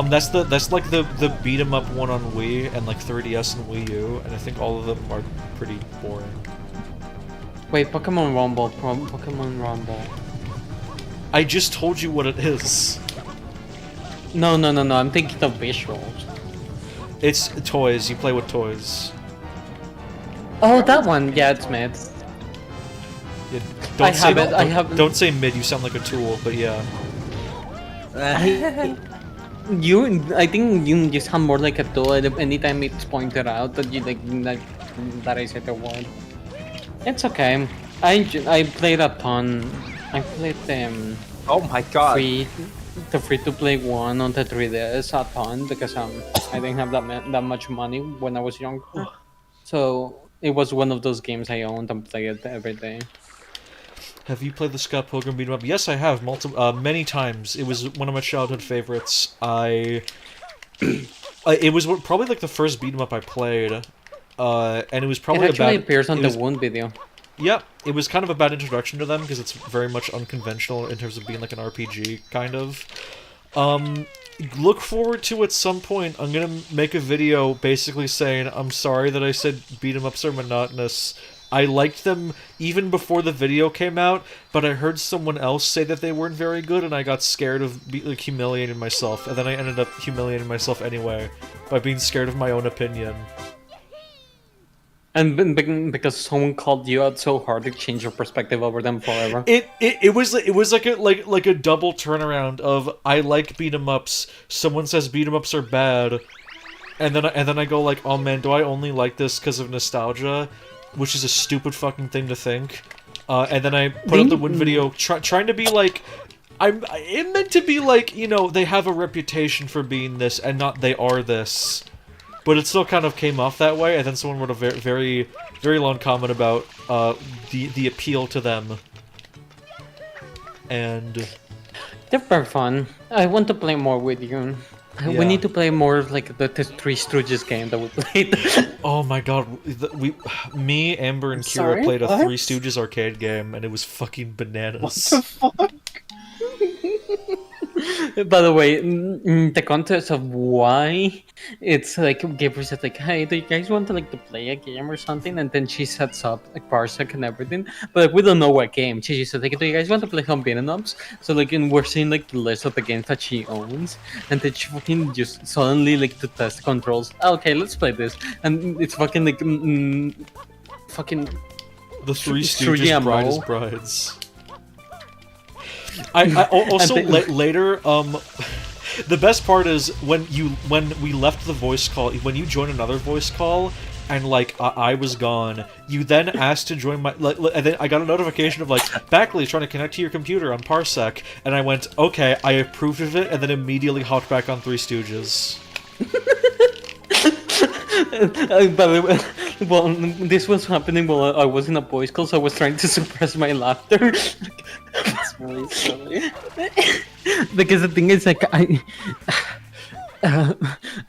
A: That's like the beat 'em up one on Wii and like 3DS and Wii U, and I think all of them are pretty boring.
F: Wait, Pokemon Rumble. Pokemon Rumble.
A: I just told you what it is.
F: No. I'm thinking of visuals.
A: It's toys. You play with toys.
F: Oh, that one. Yeah, it's mid.
A: Yeah,
F: I have it, I have-
A: Don't say mid. You sound like a tool. But yeah.
F: I think you just sound more like a tool anytime it's pointed out that you like that I said the word. It's okay. I played a ton. I played
E: Oh my god.
F: the free-to-play one on the 3DS a ton because I didn't have that much money when I was younger. So it was one of those games I owned and played every day.
A: Have you played the Scott Pilgrim beat 'em up? Yes, I have. Many times. It was one of my childhood favorites. It was probably like the first beat 'em up I played. And it was probably
F: It actually
A: about.
F: appears on
A: it
F: the
A: was-
F: Wound video.
A: Yep, it was kind of a bad introduction to them because it's very much unconventional in terms of being like an RPG, kind of. Look forward to at some point, I'm gonna make a video basically saying, I'm sorry that I said beat 'em ups are monotonous. I liked them even before the video came out, but I heard someone else say that they weren't very good, and I got scared of humiliating myself, and then I ended up humiliating myself anyway, by being scared of my own opinion.
F: And because someone called you out so hard, it changed your perspective over them forever.
A: It was like a double turnaround of I like beat 'em ups. Someone says beat 'em ups are bad, and then I go like, oh man, do I only like this because of nostalgia, which is a stupid fucking thing to think. And then I put up the Win video trying to be like, it meant to be like, you know, they have a reputation for being this and not they are this. But it still kind of came off that way, and then someone wrote a very, very long comment about the appeal to them. And
F: They're very fun. I want to play more with you.
A: Yeah.
F: We need to play more of like the Three Stooges game that we played.
A: oh my god, me, Amber, and Kira
B: Sorry,
A: played a
B: what?
A: Three Stooges arcade game, and it was fucking bananas.
B: What the fuck?
F: By the way, the context of why it's like Gabriel said like, hey, do you guys want to like to play a game or something? And then she sets up like Parsec and everything, but like, we don't know what game. She just said like, do you guys want to play some beat-em ups? So like, and we're seeing like the list of the games that she owns, and then she fucking just suddenly like to test controls. Okay, let's play this, and it's fucking like fucking
A: The Three
F: Three
A: Stooges
F: MO.
A: Bride is Brides. I also
F: And they-
A: later The best part is when we left the voice call, when you join another voice call, and like I was gone, you then asked to join my, and then I got a notification of like Backley's trying to connect to your computer on Parsec, and I went okay, I approved of it, and then immediately hopped back on Three Stooges.
F: By the way, well, this was happening while I was in a voice call, so I was trying to suppress my laughter.
B: It's really silly.
F: Because the thing is, like, I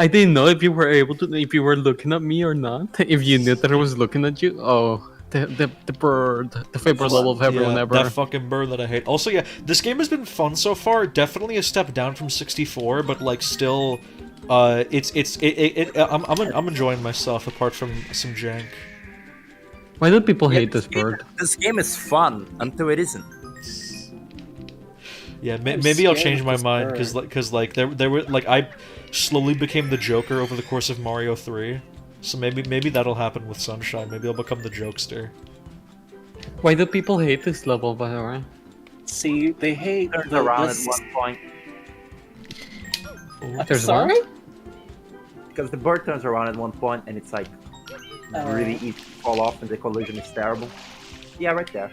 F: didn't know if you were if you were looking at me or not. If you knew that I was looking at you, oh, the bird, the favorite level of everyone ever.
A: That fucking bird that I hate. Also, yeah, this game has been fun so far. Definitely a step down from 64, but like still, I'm enjoying myself apart from some jank.
F: Why do people hate this bird?
E: This game is fun until it isn't.
A: Yeah, maybe I'll change my mind because like there were like I slowly became the Joker over the course of Mario 3, so maybe that'll happen with Sunshine. Maybe I'll become the jokester.
F: Why do people hate this level, by the way?
B: See, they hate
E: Turns around at one point.
F: There's
B: Sorry?
F: one?
E: Because the bird turns around at one point and it's like really easy to fall off and the collision is terrible. Yeah, right there.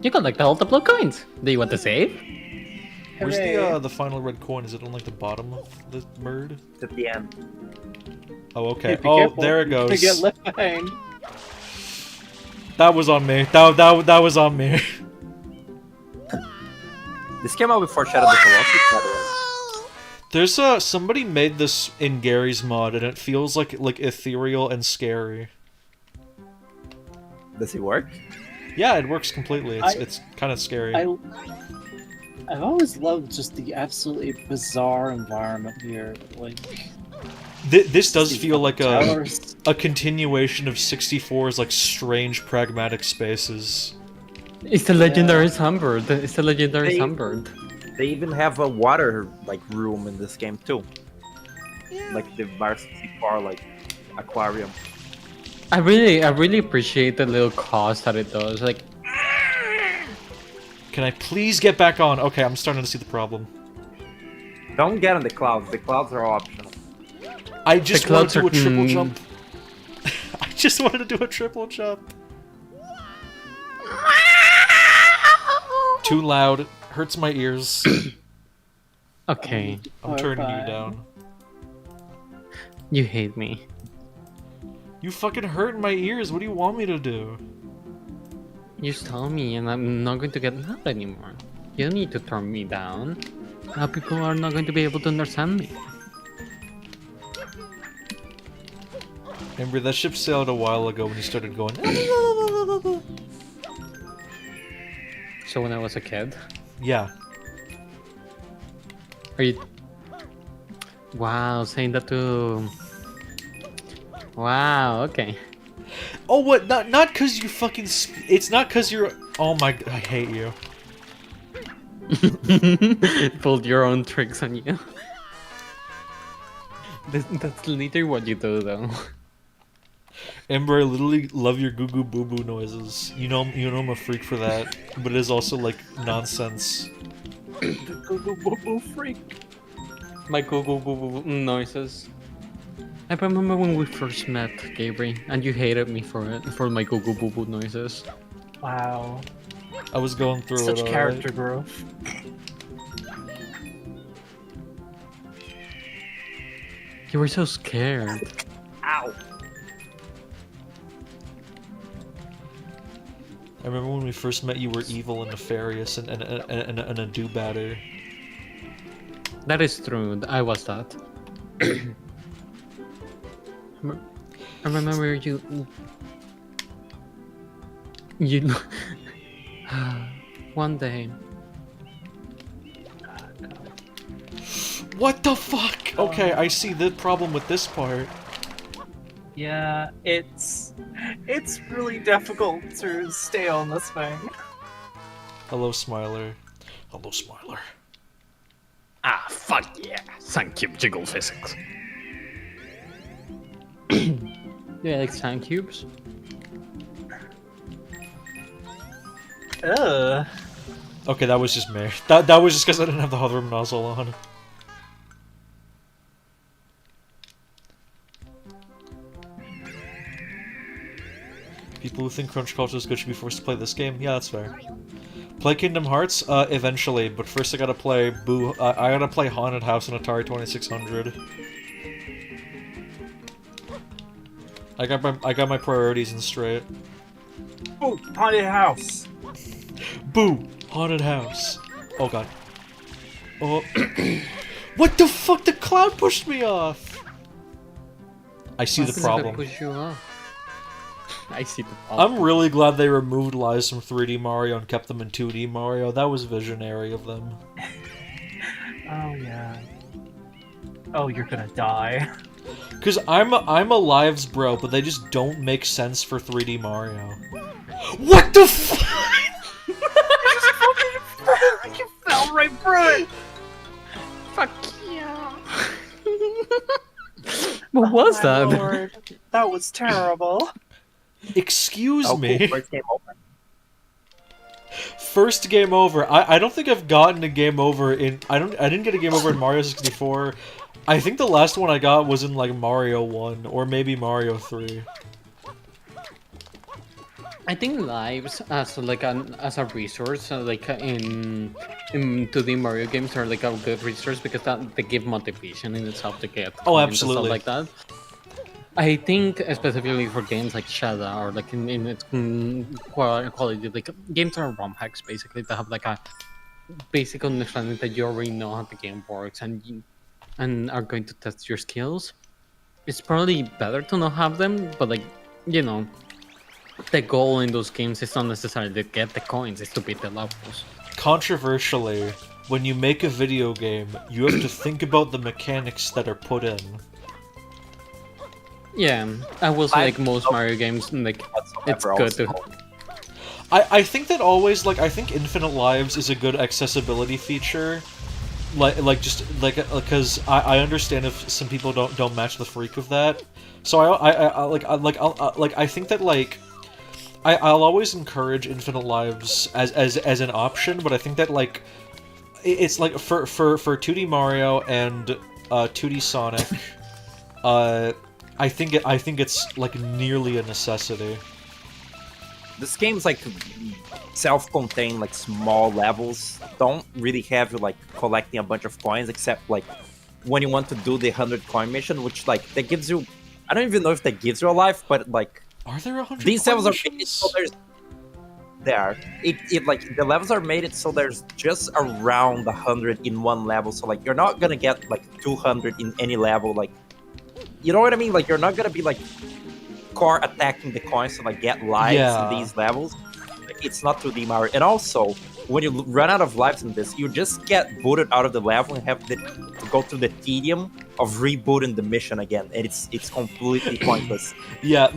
F: You collect all the blue coins. Do you want to save?
A: Where's
B: Hooray.
A: the final red coin? Is it on like the bottom of the bird?
E: It's at the end.
A: Oh, okay.
B: Hey, be
A: Oh,
B: careful.
A: there it
B: You're gonna
A: goes.
B: get left behind.
A: That was on me. That was on me.
E: This came out before Shadow of the Colossus, by the way.
A: There's somebody made this in Gary's mod, and it feels like ethereal and scary.
E: Does it work?
A: Yeah, it works completely. It's kind of scary.
B: I've always loved just the absolutely bizarre environment here. Like
A: This does
B: the
A: feel like
B: towers.
A: a continuation of 64's like strange pragmatic spaces.
F: It's the legendary sunbird. It's the legendary
E: They-
F: sunbird.
E: They even have a water like room in this game too. Like the Varsity Bar like aquarium.
F: I really appreciate the little cost that it does. Like,
A: Can I please get back on? Okay, I'm starting to see the problem.
E: Don't get on the clouds. The clouds are optional.
A: I just
F: The
A: wanted to
F: clouds
A: do a
F: are-
A: triple jump. I just wanted to do a triple jump. Too loud. Hurts my ears.
F: okay,
A: I'm turning you
B: Horrifying.
A: down.
F: you hate me.
A: You fucking hurt my ears. What do you want me to do?
F: You tell me, and I'm not going to get mad anymore. You don't need to turn me down. Now people are not going to be able to understand me.
A: Remember, that ship sailed a while ago when you started going.
F: So when I was a kid,
A: Yeah.
F: are you? Wow, saying that to. Wow. Okay.
A: Oh, what? Not because you fucking. It's not because you're. Oh my. I hate you.
F: Pulled your own tricks on you. That's literally what you do, though.
A: Ember, I literally love your goo goo boo boo noises. You know I'm a freak for that, but it is also like nonsense.
B: Go go boo boo freak.
F: My go go boo boo noises. I remember when we first met, Gabriel, and you hated me for it, for my go go boo boo noises.
H: Wow.
A: I was going through
H: Such
A: it.
H: character growth.
F: You were so scared.
E: Ow!
A: I remember when we first met, you were evil and nefarious and a do-batter.
F: That is true. I was that. I remember you. You. One day.
A: What the fuck? Okay, I see the problem with this part.
B: Yeah, it's really difficult to stay on this thing.
A: Hello, Smiler. Hello, Smiler.
F: Ah, fuck yeah! Thank you, jiggle physics. Yeah, like sand cubes.
B: Ugh.
A: Okay, that was just me. That was just because I didn't have the hovering nozzle on. People who think crunch culture is good should be forced to play this game. Yeah, that's fair. Play Kingdom Hearts? Eventually, but first I gotta play I gotta play Haunted House on Atari 2600. I got my priorities in straight.
I: Oh, haunted house.
A: Boo! Haunted House. Oh god. Oh. What the fuck? The cloud pushed me off! I see the problem.
F: Push you off? I see the problem.
A: I'm really glad they removed lives from 3D Mario and kept them in 2D Mario. That was visionary of them.
H: Oh yeah. Oh, you're gonna die.
A: Cause I'm a lives bro, but they just don't make sense for 3D Mario. What the fuck?
H: You fell right through it!
G: Fuck yeah.
F: What was
B: My
F: that?
B: lord, that was terrible.
A: Excuse
E: Oh,
A: me.
E: cool. First game over.
A: First game over. I don't think I've gotten a game over in I didn't get a game over in Mario 64. I think the last one I got was in like Mario 1 or maybe Mario 3.
F: I think lives as like as a resource, like in 2D Mario games, are like a good resource because they give motivation in itself to get
A: Oh,
F: coins and stuff
A: absolutely.
F: like that. I think specifically for games like Shadow or like in its quality, like games are ROM hacks basically to have like a basic understanding that you already know how the game works and are going to test your skills. It's probably better to not have them, but like you know. The goal in those games is not necessarily to get the coins, it's to beat the levels.
A: Controversially, when you make a video game, you have to think about the mechanics that are put in.
F: Yeah, I will say like most Mario games, like it's good to.
A: I think that always I think Infinite Lives is a good accessibility feature. Because I understand if some people don't match the freak of that. So I think that I'll always encourage Infinite Lives as an option, but I think that it's like for 2D Mario and 2D Sonic, I think it's like nearly a necessity.
E: This game's like self-contained, like small levels. Don't really have you like collecting a bunch of coins, except like when you want to do the 100 coin mission, which like that gives you. I don't even know if that gives you a life, but like.
A: Are there 100
E: These levels are
A: missions?
E: made so there's there. It like the levels are made it so there's just around 100 in one level. So like you're not gonna get like 200 in any level. Like you know what I mean? Like you're not gonna be like core attacking the coins to like get lives
A: Yeah.
E: in these levels. Like, it's not 2D Mario. And also when you run out of lives in this, you just get booted out of the level and have to go through the tedium of rebooting the mission again, and it's completely pointless.
A: Yeah,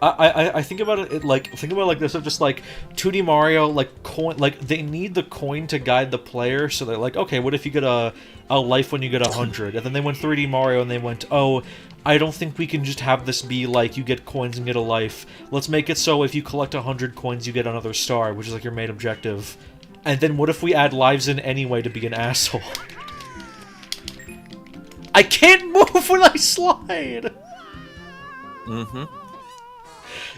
A: I think about it think about it like this of just like 2D Mario coin they need the coin to guide the player, so they're like, okay, what if you get a life when you get 100? And then they went 3D Mario and they went, oh, I don't think we can just have this be like you get coins and get a life. Let's make it so if you collect 100 coins you get another star, which is like your main objective. And then what if we add lives in anyway to be an asshole? I can't move when I slide!
E: Mm-hmm.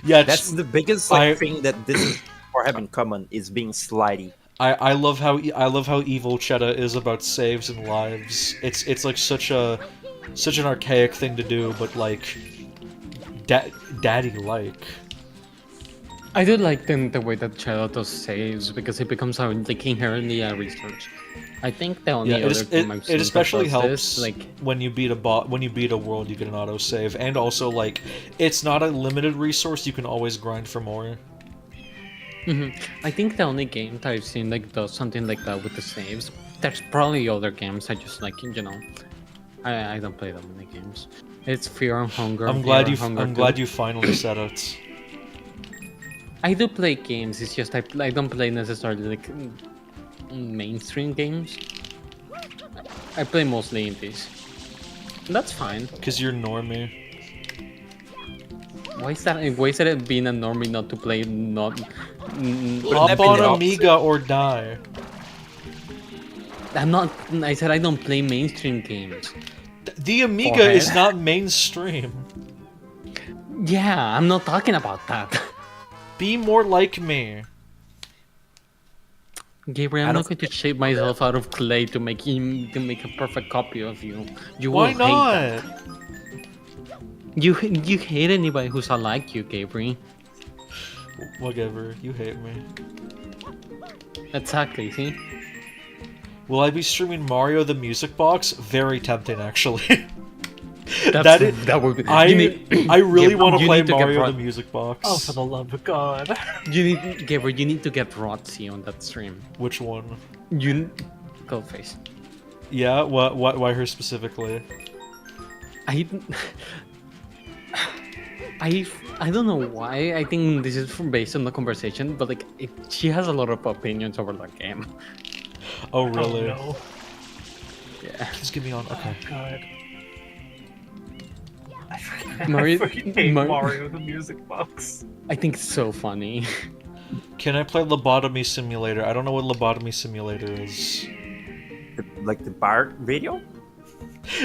A: Yeah,
E: That's the biggest thing that this or have in common is being slidey.
A: I love how evil Cheddar is about saves and lives. It's like such an archaic thing to do, but like daddy like.
F: I do like the way that Shadow does saves because it becomes like inherently a research. I think the only other game I've seen
A: it especially
F: that does
A: helps
F: this, like
A: when you beat a world, you get an autosave, and also like it's not a limited resource. You can always grind for more.
F: I think the only game that I've seen like does something like that with the saves. There's probably other games I just like I don't play that many games. It's Fear and Hunger.
A: I'm glad you finally said it.
F: I do play games. It's just I don't play necessarily like mainstream games. I play mostly indies. And that's fine.
A: Cause you're normie.
F: Why is that it being a normie not to play not?
A: Hop on Amiga or die.
F: I'm not. I said I don't play mainstream games.
A: The Amiga
F: Forehead.
A: is not mainstream.
F: Yeah, I'm not talking about that.
A: Be more like me.
F: Gabriel, I'm
E: I
F: not
E: don't
F: going to shape myself out of clay to make a perfect copy of you. You
A: Why
F: will hate that.
A: not?
F: You hate anybody who's unlike you, Gabriel.
A: Whatever, you hate me.
F: Exactly. See.
A: Will I be streaming Mario the Music Box? Very tempting, actually.
F: That would be.
A: I really want to
F: you
A: play
F: need to get
A: Mario the
F: Rod-
A: Music Box.
H: Oh, for the love of God.
F: Gabriel, you need to get Rotsy on that stream.
A: Which one?
F: You, Goldface.
A: Yeah, why her specifically?
F: I don't know why. I think this is based on the conversation, but like she has a lot of opinions over that game.
A: Oh really?
H: Oh, no.
F: Yeah.
A: Just get me on. Okay.
H: Oh, God.
F: Mario-
H: I fucking hate
F: Mar-
H: Mario the Music Box.
F: I think it's so funny.
A: Can I play Lobotomy Simulator? I don't know what Lobotomy Simulator is.
E: Like the bar video?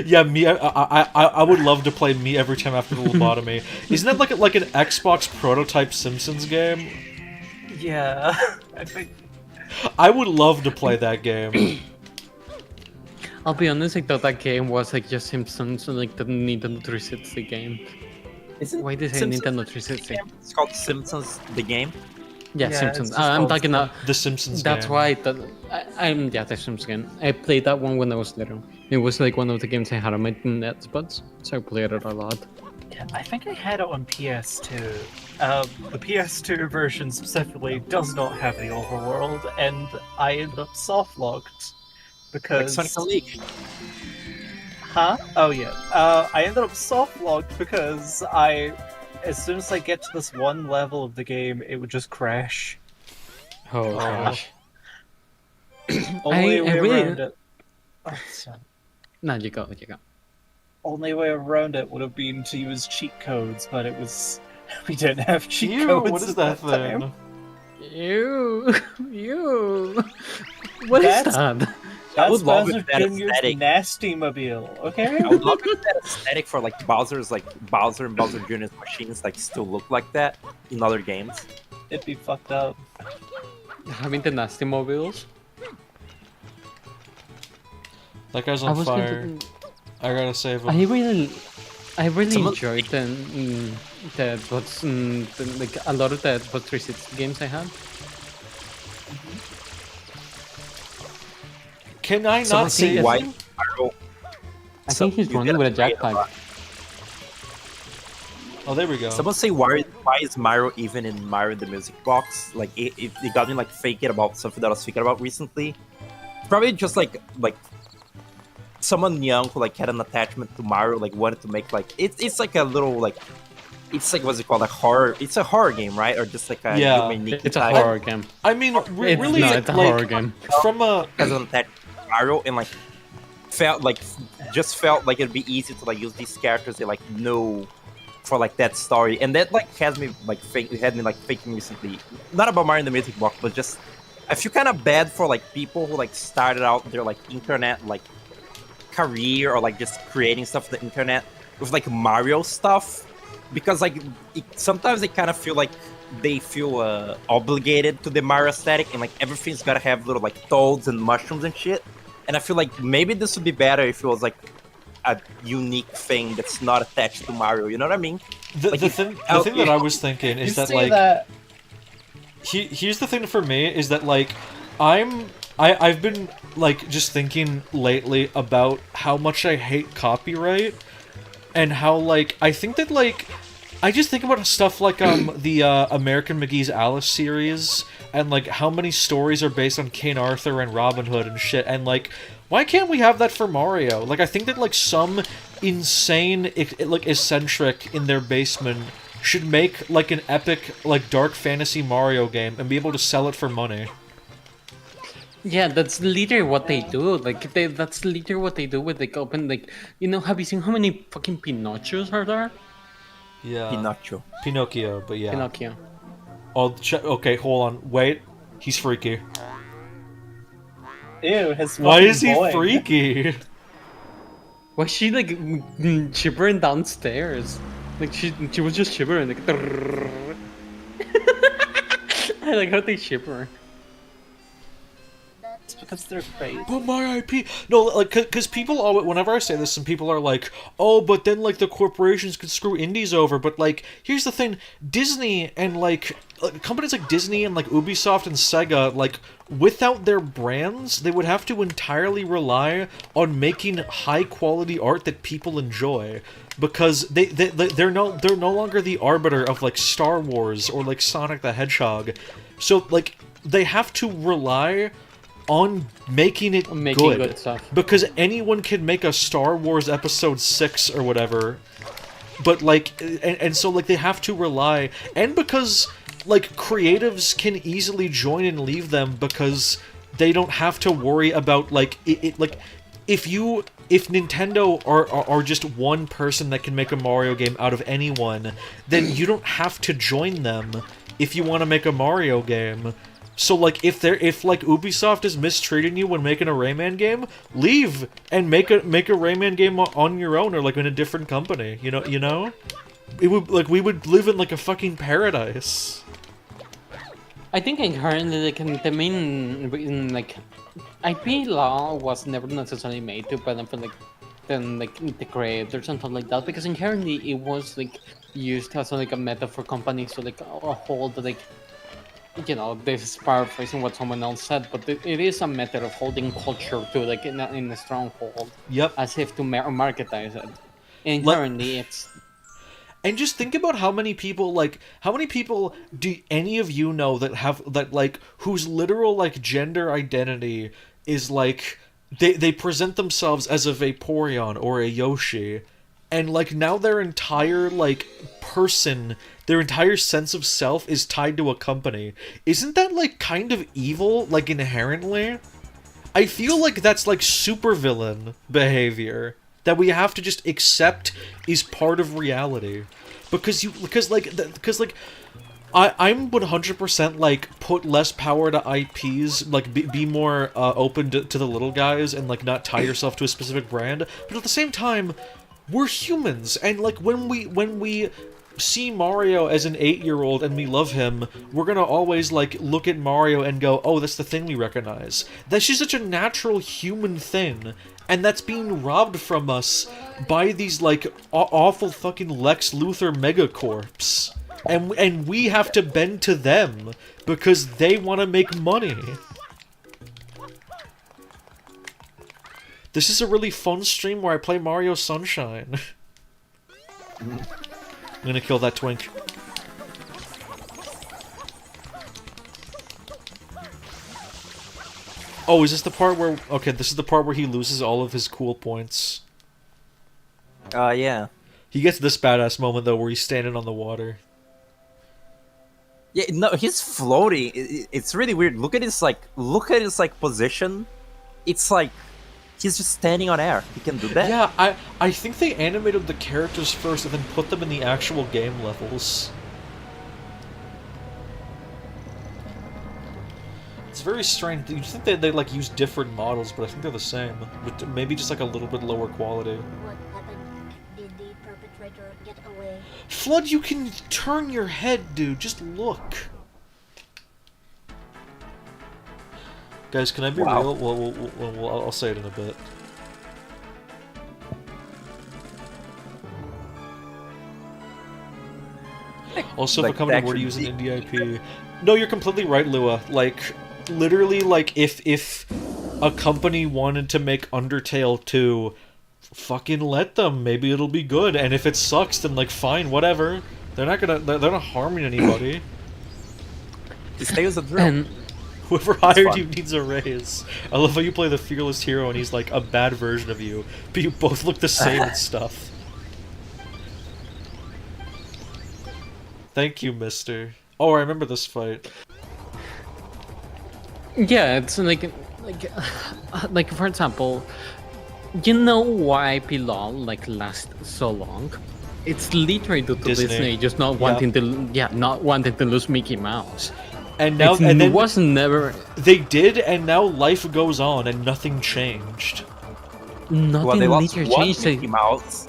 A: Yeah, me. I would love to play me every time after the lobotomy. Isn't that like an Xbox prototype Simpsons game?
H: Yeah, I think.
A: I would love to play that game.
F: I'll be honest, I thought that game was like just Simpsons, like the Nintendo 360 game.
E: Isn't
F: Why did I say
E: Simpsons
F: Nintendo
E: the
F: 360?
E: game? It's called Simpsons the game.
F: Yeah,
H: Yeah,
F: Simpsons.
H: it's just
F: I'm
H: called
F: talking about.
A: The Simpsons
F: That's
A: game.
F: why I'm the Simpsons again. I played that one when I was little. It was like one of the games I had on my Xbox, so I played it a lot.
H: Yeah, I think I had it on PS2. The PS2 version specifically does not have the overworld, and I ended up soft logged
E: Like
H: because.
E: Sonic Unleashed.
H: Huh? Oh yeah. I ended up soft logged because as soon as I get to this one level of the game, it would just crash.
F: Oh gosh.
H: Only
F: I
H: way
F: really-
H: around it. Oh, son.
F: No, you go.
H: Only way around it would have been to use cheat codes, but it was we didn't have cheat
A: Ew,
H: codes.
A: what is
H: at
A: that
H: time.
A: thing?
F: You. What is
H: That's-
F: that?
E: I
H: That's
E: would love
H: Bowser
E: if that
H: Jr.'s
E: aesthetic.
H: nasty mobile. Okay.
E: I would love if that aesthetic for like Bowser's like Bowser and Bowser Jr.'s machines like still look like that in other games.
H: It'd be fucked up.
F: Having the nasty mobiles.
A: That guy's
F: I
A: on
F: was
A: fire.
F: going to.
A: I gotta save him.
F: I really
E: Someone-
F: enjoyed like a lot of the Xbox 360 games I had.
A: Can I
E: Someone
A: not
E: say
A: save
E: why
A: him?
E: Mario.
F: I think he's
E: you
F: running
E: gotta
F: with a
E: play it
F: jackpipe.
A: Oh, there we go.
E: Someone say why is Mario even in Mario the Music Box? Like it got me like thinking about something that I was thinking about recently. Probably just like someone young who like had an attachment to Mario, like wanted to make like it's like a little like it's like what's it called, a horror. It's a horror game, right? Or just like a
A: Yeah,
E: unique
F: It's a
E: type.
F: horror game.
A: I mean, really,
F: it's a
A: like,
F: horror game.
A: from a
E: Has an attachment to Mario and like felt like it'd be easy to like use these characters they like know for like that story, and that like had me like thinking recently, not about Mario in the Music Box, but just I feel kind of bad for like people who like started out their like internet like career or like just creating stuff on the internet with like Mario stuff, because like sometimes they kind of feel like they feel obligated to the Mario aesthetic, and like everything's gotta have little like toads and mushrooms and shit. And I feel like maybe this would be better if it was like a unique thing that's not attached to Mario. You know what I mean?
A: the
E: Like,
A: thing that I was thinking is that like here's the thing for me is that like I've been like just thinking lately about how much I hate copyright, and how like I think that like I just think about stuff like the American McGee's Alice series, and like how many stories are based on King Arthur and Robin Hood and shit, and like why can't we have that for Mario? Like I think that like some insane like eccentric in their basement should make like an epic like dark fantasy Mario game and be able to sell it for money.
F: Yeah, that's literally what they do. Like that's literally what they do with like open like have you seen how many fucking Pinocchios are there?
A: Yeah.
E: Pinocchio.
A: But yeah.
F: Pinocchio.
A: Oh, okay, hold on. Wait. He's freaky.
B: Ew, his
A: Why
B: fucking
A: is he
B: boing.
A: freaky?
F: Why is she like shivering downstairs? Like she was just shivering like. I like how they shiver.
B: It's because they're crazy.
A: But my IP, no, like, cause people always, whenever I say this, some people are like, oh, but then like the corporations could screw indies over. But like, here's the thing: Disney and like companies like Disney and like Ubisoft and Sega, like, without their brands, they would have to entirely rely on making high quality art that people enjoy. Because they're no longer the arbiter of like Star Wars or like Sonic the Hedgehog, so like they have to rely on making it good
F: stuff.
A: Because anyone can make a Star Wars Episode 6 or whatever, but like and so like they have to rely, and because like creatives can easily join and leave them because they don't have to worry about like it like if Nintendo are just one person that can make a Mario game out of anyone, then you don't have to join them if you want to make a Mario game. So like if like Ubisoft is mistreating you when making a Rayman game, leave and make a Rayman game on your own or like in a different company. You know? It would like we would live in like a fucking paradise.
F: I think currently like the main reason like IP law was never necessarily made to benefit like the creators or something like that, because inherently it was like used as like a method for companies to like hold like, you know, this is paraphrasing what someone else said, but it is a method of holding culture to like in a stronghold.
A: Yep.
F: As if to marketize it. Inherently, it's.
A: And just think about how many people do any of you know that have that like whose literal like gender identity is like they present themselves as a Vaporeon or a Yoshi, and like now their entire like person, their entire sense of self is tied to a company. Isn't that like kind of evil, like inherently? I feel like that's like supervillain behavior that we have to just accept is part of reality. Because I'm 100% like put less power to IPs, like be more open to the little guys and like not tie yourself to a specific brand. But at the same time, we're humans, and like when we see Mario as an 8-year-old and we love him, we're gonna always like look at Mario and go, oh, that's the thing we recognize. That's just such a natural human thing, and that's being robbed from us by these like awful fucking Lex Luthor megacorps. And we have to bend to them because they want to make money. This is a really fun stream where I play Mario Sunshine. I'm gonna kill that twink. Oh, is this the part where... Okay, this is the part where he loses all of his cool points.
E: Yeah.
A: He gets this badass moment, though, where he's standing on the water.
E: Yeah, no, he's floating. It's really weird. Look at his position. It's like he's just standing on air. He can do that.
A: Yeah, I think they animated the characters first and then put them in the actual game levels. It's very strange. You'd think they like use different models, but I think they're the same. With maybe just like a little bit lower quality.
D: What happened? Did the perpetrator get away?
A: Flood, you can turn your head, dude. Just look. Guys, can I be real? Well, I'll say it in a bit. Also,
E: Like,
A: if a company were to use an indie IP... No, you're completely right, Lua. Like, literally, like, if a company wanted to make Undertale 2, fucking let them. Maybe it'll be good. And if it sucks, then, like, fine, whatever. They're not harming anybody.
E: Stay as a drill.
A: Whoever hired you needs a raise. I love how you play the fearless hero and he's like a bad version of you, but you both look the same and stuff. Thank you, mister. Oh, I remember this fight.
F: Yeah, it's like for example, you know why IP law like lasts so long? It's literally due to Disney just not wanting to not wanting to lose Mickey Mouse.
A: And now,
F: It
A: and then
F: was never
A: they did, and now life goes on, and nothing changed.
F: nothing
E: Well, they lost
F: major
E: one
F: changed.
E: Mickey Mouse.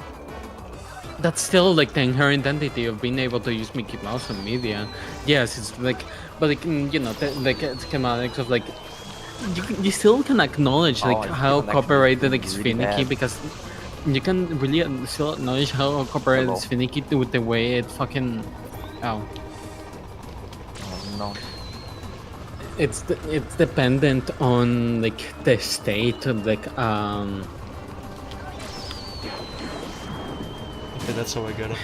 F: That's still like the inherent entity of being able to use Mickey Mouse on media. Yes, it's like, but like you know, like schematics of like, you still can acknowledge like
E: and
F: how
E: connection
F: copyrighted
E: is
F: like, is
E: really
F: finicky
E: bad.
F: because you can really still acknowledge how copyrighted is
E: Hello.
F: finicky with the way it fucking, oh,
E: Oh, no.
F: it's dependent on like the state of like
A: Okay, that's how I get him.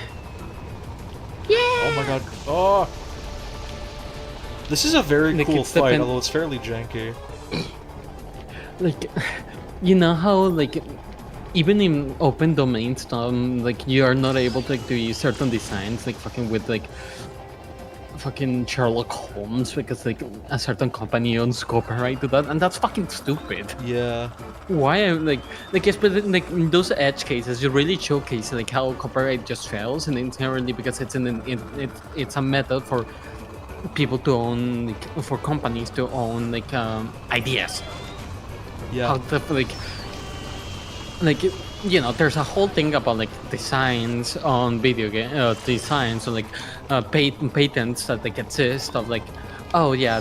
A: Yeah! Oh my god. Oh! This is a very
F: Like,
A: cool
F: it's
A: fight,
F: depend-
A: although it's fairly janky.
F: like you know how like even in open domain stuff like you are not able to like, do use certain designs like fucking with like fucking Sherlock Holmes because like a certain company owns copyright to that and that's fucking stupid.
A: Yeah.
F: Why like especially like in those edge cases you really showcase like how copyright just fails and inherently because it's it's a method for people to own like, for companies to own like ideas.
A: Yeah.
F: How the like you know there's a whole thing about like designs on video game designs or like patents that like exist of like oh yeah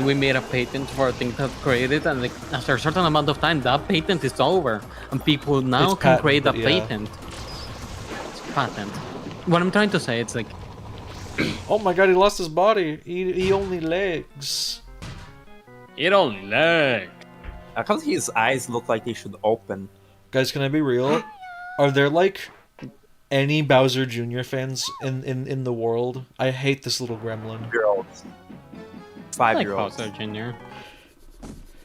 F: we made a patent for a thing that created and like after a certain amount of time that patent is over and people now
A: It's
F: can create a
A: patented, yeah.
F: patent. It's patent. What I'm trying to say it's like
A: Oh my god, he lost his body. He only legs.
F: it only lag.
E: Because his eyes look like they should open.
A: Guys, can I be real? Are there like any Bowser Jr. fans in the world? I hate this little gremlin.
E: Girls.
F: Like
E: 5-year-olds.
F: Bowser Jr.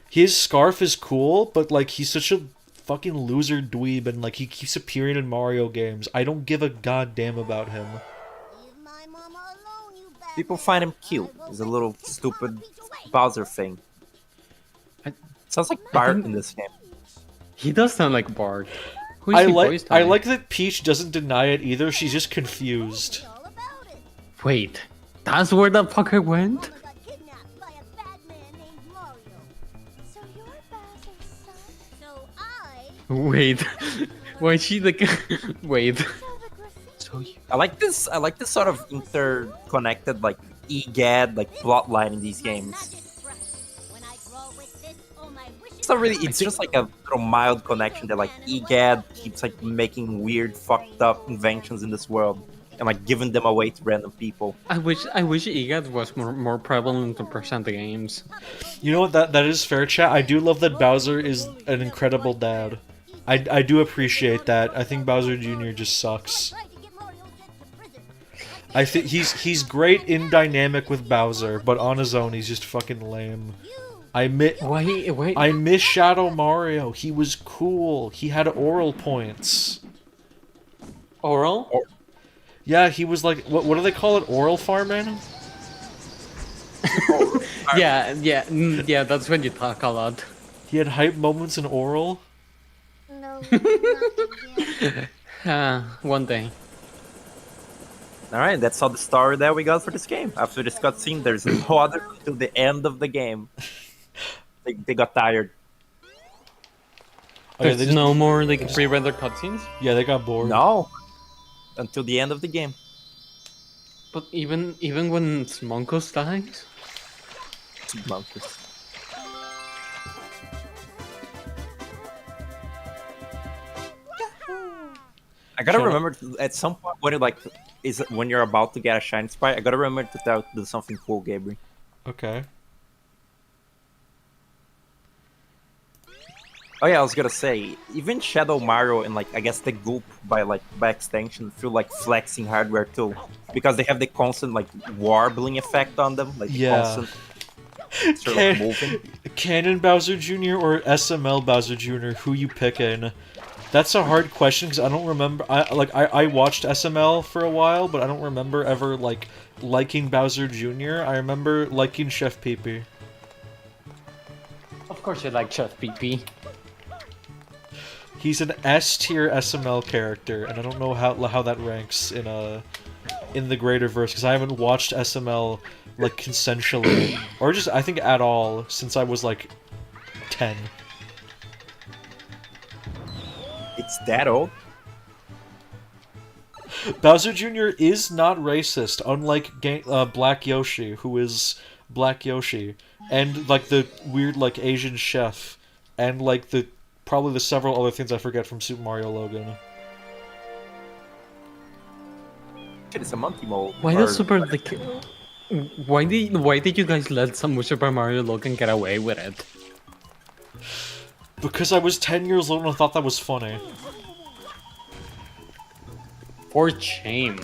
A: His scarf is cool, but like he's such a fucking loser dweeb and like he keeps appearing in Mario games. I don't give a goddamn about him.
E: People find him cute. He's a little stupid Bowser thing. Sounds like Bart
F: think-
E: in this game.
F: He does sound like Bart. Who is he voiced
A: I
F: by?
A: like that Peach doesn't deny it either. She's just confused.
F: Wait, that's where the fucker went? Wait, why is she like? Wait. So
E: I like this sort of interconnected like EGAD like plotline in these games. It's not really. It's just like a little mild connection that like EGAD keeps like making weird, fucked up inventions in this world and like giving them away to random people.
F: I wish EGAD was more prevalent to present the games.
A: You know what? That is fair, chat. I do love that Bowser is an incredible dad. I do appreciate that. I think Bowser Jr. just sucks. I think he's great in dynamic with Bowser, but on his own he's just fucking lame.
F: Wait.
A: I miss Shadow Mario. He was cool. He had oral points.
F: Oral?
A: Yeah, he was like what do they call it? Oral farming?
F: Yeah, that's when you talk a lot.
A: He had hype moments in oral.
D: No,
F: One day.
E: Alright, that's all the story that we got for this game. After this cutscene, there's no other till the end of the game. They got tired.
A: Okay,
F: There's no more like pre-rendered cutscenes.
A: Yeah, they got bored.
E: No. Until the end of the game.
F: But even when Monkos dies.
E: Monkeys. I gotta remember at some point when when you're about to get a shiny sprite, I gotta remember to do something cool, Gabriel.
A: Okay.
E: Oh yeah, I was gonna say, even Shadow Mario and like I guess the Goop by extension feel like flexing hardware too, because they have the constant like warbling effect on them, like
A: Yeah.
E: constant sort of moving.
A: Canon Bowser Jr. or SML Bowser Jr. Who you picking? That's a hard question because I don't remember. I watched SML for a while, but I don't remember ever like liking Bowser Jr. I remember liking Chef Pee Pee.
F: Of course you like Chef PP.
A: He's an S tier SML character, and I don't know how that ranks in in the greater verse because I haven't watched SML like consensually or just I think at all since I was like 10.
E: It's that old.
A: Bowser Jr. is not racist, unlike Black Yoshi, who is Black Yoshi, and like the weird like Asian chef, and like the probably the several other things I forget from Super Mario Logan.
E: It's a monkey mole.
F: Why does Super like? Why did you guys let some Super Mario Logan get away with it?
A: Because I was 10 years old and I thought that was funny.
F: For shame.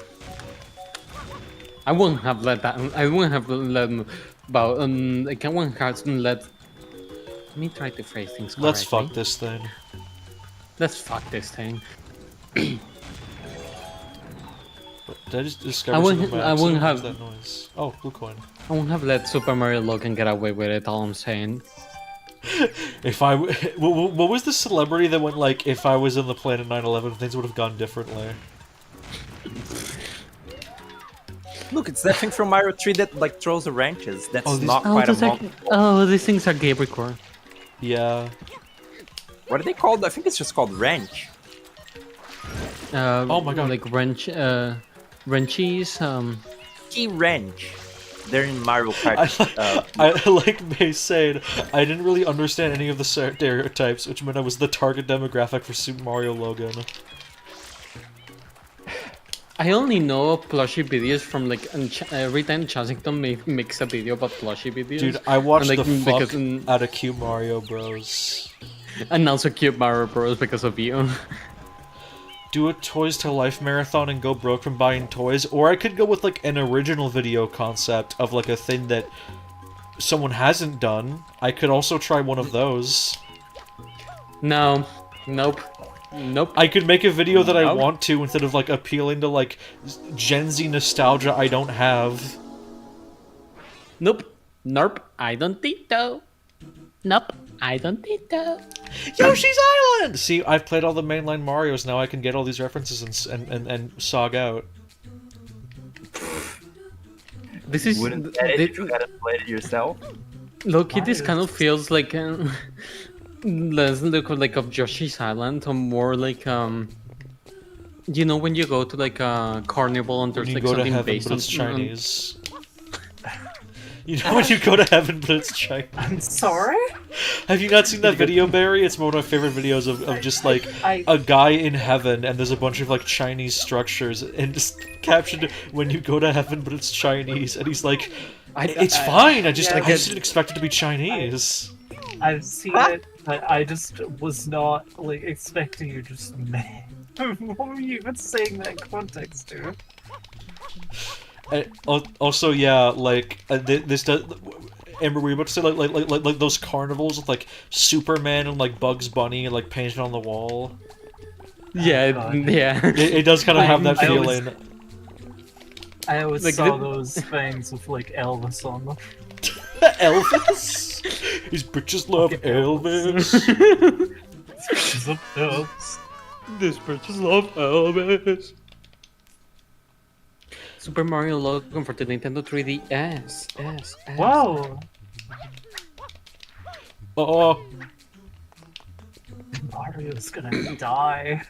F: I wouldn't have let that. I wouldn't have let about. Like I wouldn't have let. Let me try to phrase things correctly.
A: Let's fuck this thing.
F: Let's fuck this thing.
A: Did I just discover
F: I wouldn't-
A: something by
F: I wouldn't
A: accident?
F: have-
A: What was that noise? Oh, blue coin.
F: I won't have let Super Mario Logan get away with it. All I'm saying.
A: If I, what was the celebrity that went like, if I was in the plane at 9/11, things would have gone differently?
E: Look, it's that thing from Mario 3 that like throws the wrenches. That's
A: Oh, these-
E: not
F: Oh,
E: quite a
F: those
E: monkey.
F: these things are Gabricore.
A: Yeah.
E: What are they called? I think it's just called wrench.
A: Oh my God.
F: Like wrenchies.
E: Key wrench. They're in Mario Kart.
A: I like May saying, I didn't really understand any of the stereotypes, which meant I was the target demographic for Super Mario Logan.
F: I only know plushie videos from like every time Chasington makes a video about plushie videos.
A: Dude, I watched
F: and,
A: the
F: like,
A: fuck
F: because,
A: out of Cube Mario Bros.
F: and also Cube Mario Bros because of you.
A: Do a Toys to Life marathon and go broke from buying toys, or I could go with like an original video concept of like a thing that someone hasn't done. I could also try one of those.
F: No, nope. Nope.
A: I could make a video that I
F: Nope.
A: want to instead of like appealing to like Gen Z nostalgia I don't have.
F: Nope. Nope. I don't think so. Nope. I don't think so.
A: Yoshi's Island! See, I've played all the mainline Marios, now I can get all these references and sog out.
F: This is
E: Wouldn't get it if you hadn't played it yourself.
F: Loki. This kind of feels like less like of Yoshi's Island, or more like you know when you go to like a carnival and there's
A: When you
F: like
A: go to
F: something
A: heaven,
F: based
A: but
F: on
A: it's Chinese. You know when you go to heaven, but it's Chinese.
H: I'm sorry?
A: Have you not seen that video, Barry? It's one of my favorite videos of just like a guy in heaven and there's a bunch of like Chinese structures and just captioned when you go to heaven, but it's Chinese, and he's like, it's fine. I just didn't expect it to be Chinese.
H: I've seen it, but I just was not like expecting you just mad. What were you even saying that in context to?
A: Also, yeah, like this does. Amber, were you about to say like those carnivals with like Superman and like Bugs Bunny and like painted on the wall?
F: Yeah, yeah.
A: It does kind of have that feeling.
H: I always
F: Like
H: saw
F: the-
H: those things with like Elvis on them.
A: Elvis? These bitches love Elvis.
F: This bitches love Elvis. Super Mario Logan for the Nintendo 3DS. Yes.
H: Wow!
A: Oh,
H: Mario's gonna die.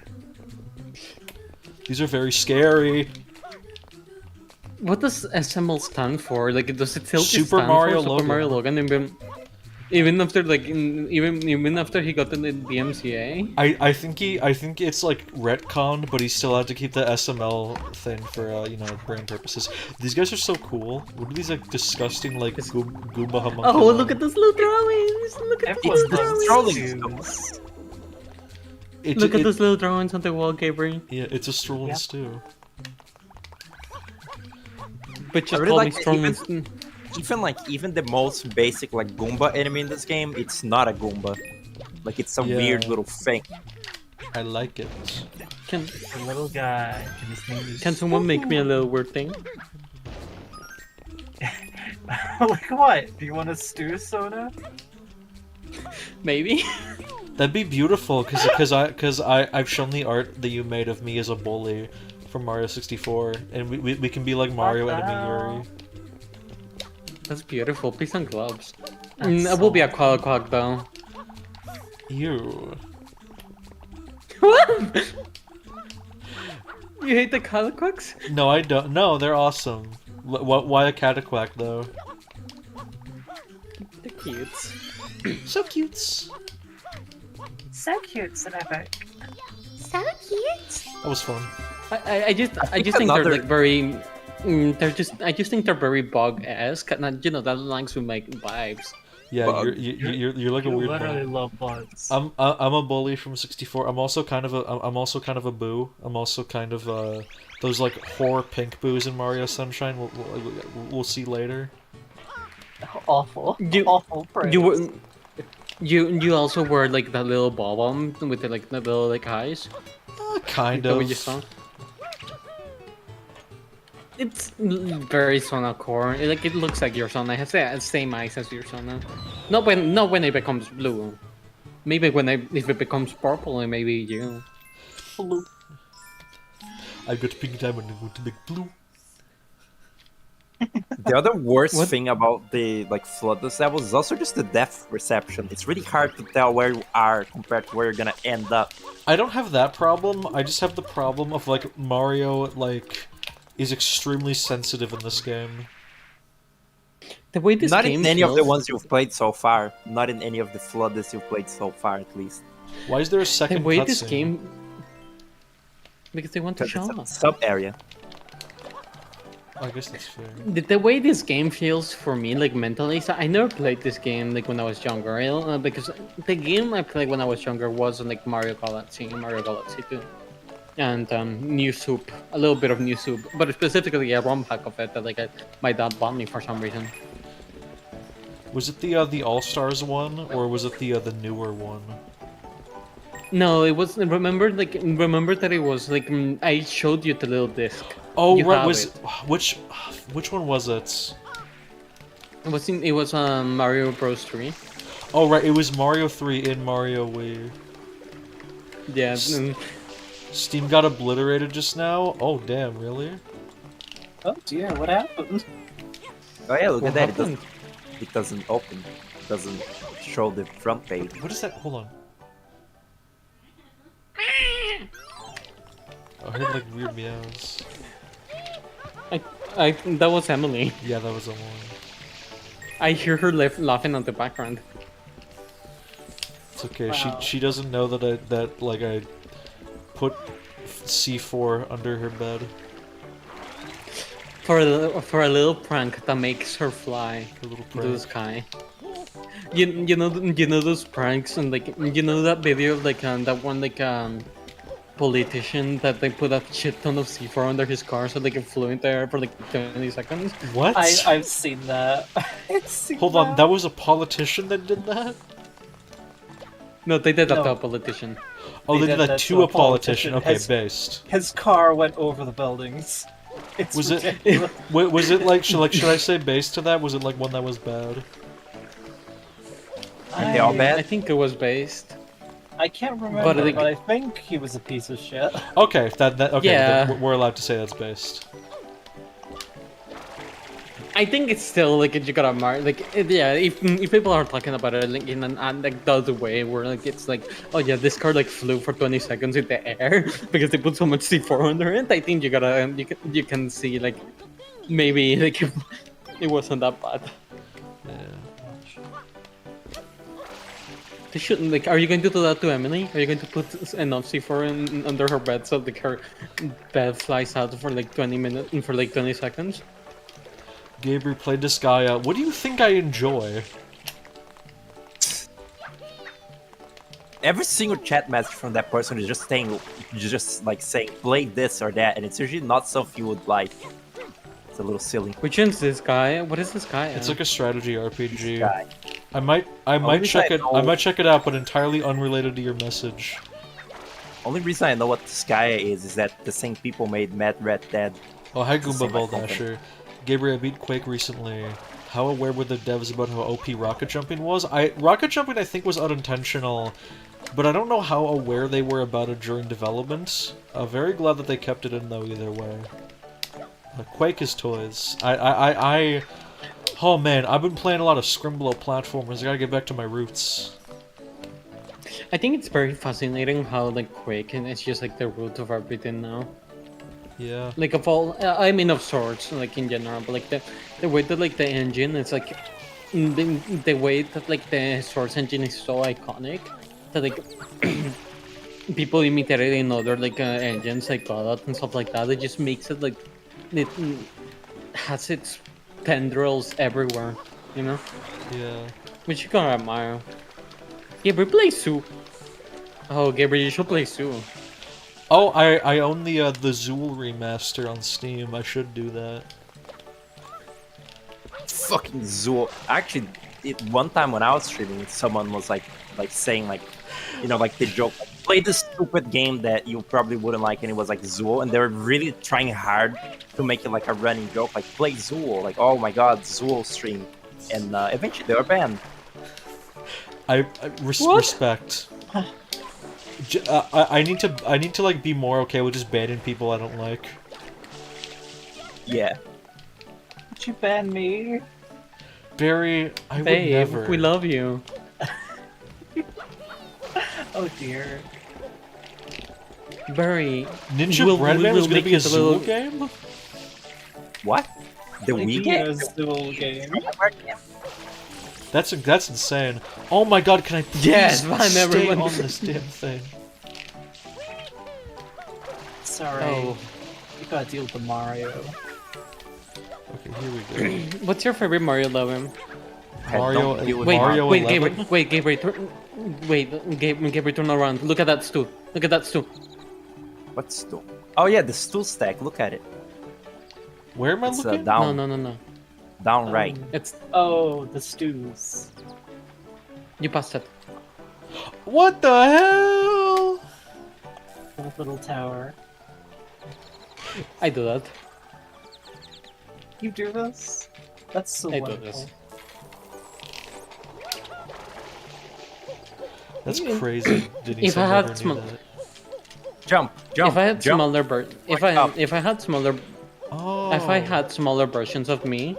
A: these are very scary.
F: What does SML stand for? Like, does it still
A: Super
F: stand
A: Mario
F: for Super
A: Logan.
F: Mario Logan? Even after like, even after he got in the DMCA.
A: I think it's like retconned, but he still had to keep the SML thing for you know, brain purposes. These guys are so cool. What are these like disgusting like Goomba homunculus?
F: Oh, look at those little drawings! Look at
H: Everyone
F: those
H: loves
F: drawings!
H: stews.
F: Look at those little drawings on the wall, Gabriel.
A: Yeah, it's a stroll and
H: Yeah.
A: stew.
F: But just
E: I really
F: call me
E: like
F: strong
E: even the most basic like Goomba enemy in this game, it's not a Goomba. Like it's a
A: Yeah.
E: weird little thing.
A: I like it.
F: Can
H: The little guy, and his name is...
F: can someone make me a little weird thing?
H: Like what? Do you want a stew soda?
F: Maybe.
A: That'd be beautiful, cause I've shown the art that you made of me as a bully from Mario 64, and we can be like Mario
B: What the
A: enemy
B: hell?
A: Yuri.
F: That's beautiful. Peace and gloves.
B: That's
F: It will be a
B: so-
F: Qualicog though.
A: Ew.
F: What? You hate the Qualicogs?
A: No, I don't. No, they're awesome. Why a Cataquack though?
F: They're cute.
A: So cute.
B: So cute, and epic.
G: So cute.
A: That was fun.
F: I just think
E: another-
F: they're like very. I just think they're very bug-esque. Not that aligns with my vibes.
A: Yeah,
E: Bug.
A: you're like a
B: You
A: weird
B: literally
A: one.
B: love bugs.
A: I'm a bully from 64. I'm also kind of a boo. I'm also kind of those like horror pink boos in Mario Sunshine. We'll see later.
B: Awful.
F: You-
B: Awful praise.
F: You were. You also were like that little bomb with the like the little like eyes.
A: Kind
F: That
A: of.
F: we just saw. It's very Sona core. It looks like your Sona. It has the same eyes as your Sona. Not when it becomes blue. Maybe if it becomes purple, it may be you.
B: Blue.
A: I've got pink diamond and going to make blue.
E: The other worst
F: What?
E: thing about the like floodless levels is also just the depth perception. It's really hard to tell where you are compared to where you're gonna end up.
A: I don't have that problem. I just have the problem of like Mario like is extremely sensitive in this game.
F: The way this
E: Not
F: game
E: in any of the
F: feels-
E: ones you've played so far. Not in any of the floodless you've played so far, at least.
A: Why is there a
F: The
A: second
F: way this
A: cutscene?
F: game. Because they want to
E: Because
F: show
E: it's a
F: off.
E: sub area.
A: I guess that's fair.
F: The way this game feels for me, like mentally, so I never played this game like when I was younger, because the game I played when I was younger was like Mario Galaxy 2, and New Soup, a little bit of New Soup, but specifically a ROM hack of it that like my dad bought me for some reason.
A: Was it the All Stars one, or was it the newer one?
F: No, it was. Remember that it was like I showed you the little disc.
A: Oh
F: You
A: right,
F: have
A: was
F: it.
A: which one was it?
F: It was Mario Bros 3.
A: Oh right, it was Mario 3 in Mario Wii.
F: Yeah.
A: Steam got obliterated just now. Oh damn, really?
B: Oh dear, what happened?
E: Oh yeah, look
F: What
E: at that.
F: happened?
E: It doesn't open. It doesn't show the front page.
A: What is that? Hold on. I heard like weird meows.
F: I that was Emily.
A: Yeah, that was a one.
F: I hear her laughing on the background.
A: It's okay.
B: Wow.
A: She doesn't know that I put C4 under her bed.
F: For a little prank that makes her fly
A: Her little
F: into the
A: prank.
F: sky. You know those pranks and like you know that video of like that one like politician that they put a shit ton of C4 under his car so they can flew in there for like 20 seconds.
A: What?
B: I've seen that. I've seen
A: Hold on, that was a politician that did that?
F: No, they did that to
B: No.
F: a politician.
A: Oh, they did that to a politician. Okay,
B: His-
A: based.
B: His car went over the buildings. It's
A: Was it?
B: ridiculous.
A: Was it like should I say based to that? Was it like one that was bad?
E: Are they all
F: I
E: bad?
F: think it was based.
B: I can't remember,
F: But
B: but,
F: I
B: I think he was a piece of shit.
A: Okay, that okay.
F: Yeah.
A: then we're allowed to say that's based.
F: I think it's still like you gotta mark like yeah. If people are talking about it like in an like the other way where like it's like oh yeah this car like flew for 20 seconds in the air because they put so much C4 under it. I think you gotta you can see like maybe like it wasn't that bad.
A: Yeah.
F: They shouldn't like. Are you going to do that to Emily? Are you going to put enough C4 under her bed so like her bed flies out for like 20 minutes for like 20 seconds?
A: Gabriel played Disgaea. What do you think I enjoy?
E: Every single chat message from that person is just saying play this or that, and it's usually not stuff you would like. It's a little silly.
F: Which one's this guy? What is this guy?
A: It's like a strategy RPG.
E: Guy.
A: I might
E: Only
A: check
E: reason
A: it.
E: I
A: I
E: know-
A: might check it out, but entirely unrelated to your message.
E: Only reason I know what Skya is that the same people made Mad Red Dead.
A: Oh, hi
E: It's the
A: Goomba
E: same like
A: Baldasher. Gabriel, I beat Quake recently. How aware were the devs about how OP rocket jumping was? Rocket jumping I think was unintentional. but I don't know how aware they were about it during development. Very glad that they kept it in though either way. Quake is toys. Oh man, I've been playing a lot of Scrimblow platformers. I gotta get back to my roots.
F: I think it's very fascinating how like Quake and it's just like the root of everything now.
A: Yeah.
F: Like of all, I mean of sorts, like in general, but like the way that like the engine, it's like the way that like the Source engine is so iconic that like people imitate it in other like engines like Godot and stuff like that. It just makes it like it has its tendrils everywhere, you know?
A: Yeah.
F: Which you can admire. Gabriel, play Sue. Oh, Gabriel, you should play Sue.
A: Oh, I own the Zool remaster on Steam. I should do that.
E: Fucking Zool. Actually, one time when I was streaming, someone was like saying like, you know, like the joke, like, play this stupid game that you probably wouldn't like, and it was like Zool, and they were really trying hard to make it like a running joke, like play Zool, like oh my god, Zool stream, and eventually they were banned.
A: Respect. I need to like be more okay with just banning people I don't like.
E: Yeah.
B: Would you ban me?
A: Barry, I would
F: Babe,
A: never.
F: we love you.
B: Oh dear.
F: Barry,
A: Ninja
F: we'll
A: Breadman was gonna
F: make
A: be a
F: it a little-
A: Zool game?
E: What? The Wii game?
B: Zool game.
A: That's insane. Oh my god, can I please
F: Yes, fine,
A: stay
F: everyone.
A: on this damn thing?
B: Sorry.
F: Oh.
B: You gotta deal with the Mario.
A: Okay, here we go.
F: What's your favorite Mario level?
A: Mario,
E: don't deal with
F: Wait,
A: Mario
F: wait,
A: 11?
F: Gabriel, wait, Gabriel, turn around. Look at that stool. Look at that stool.
E: What stool? Oh yeah, the stool stack. Look at it.
A: Where am I
E: It's
A: looking?
E: down,
F: No.
E: down right.
F: It's
B: Oh, the stews.
F: you passed it.
A: What the hell?
B: The little tower.
F: I do that.
B: You do this? That's so
F: I do
B: wonderful.
F: this.
A: That's crazy. Denise,
F: If I had
A: never knew
F: small-
A: that.
E: Jump.
F: If I had
E: jump.
F: smaller if I
E: up.
F: had smaller
A: Oh.
F: if I had smaller versions of me,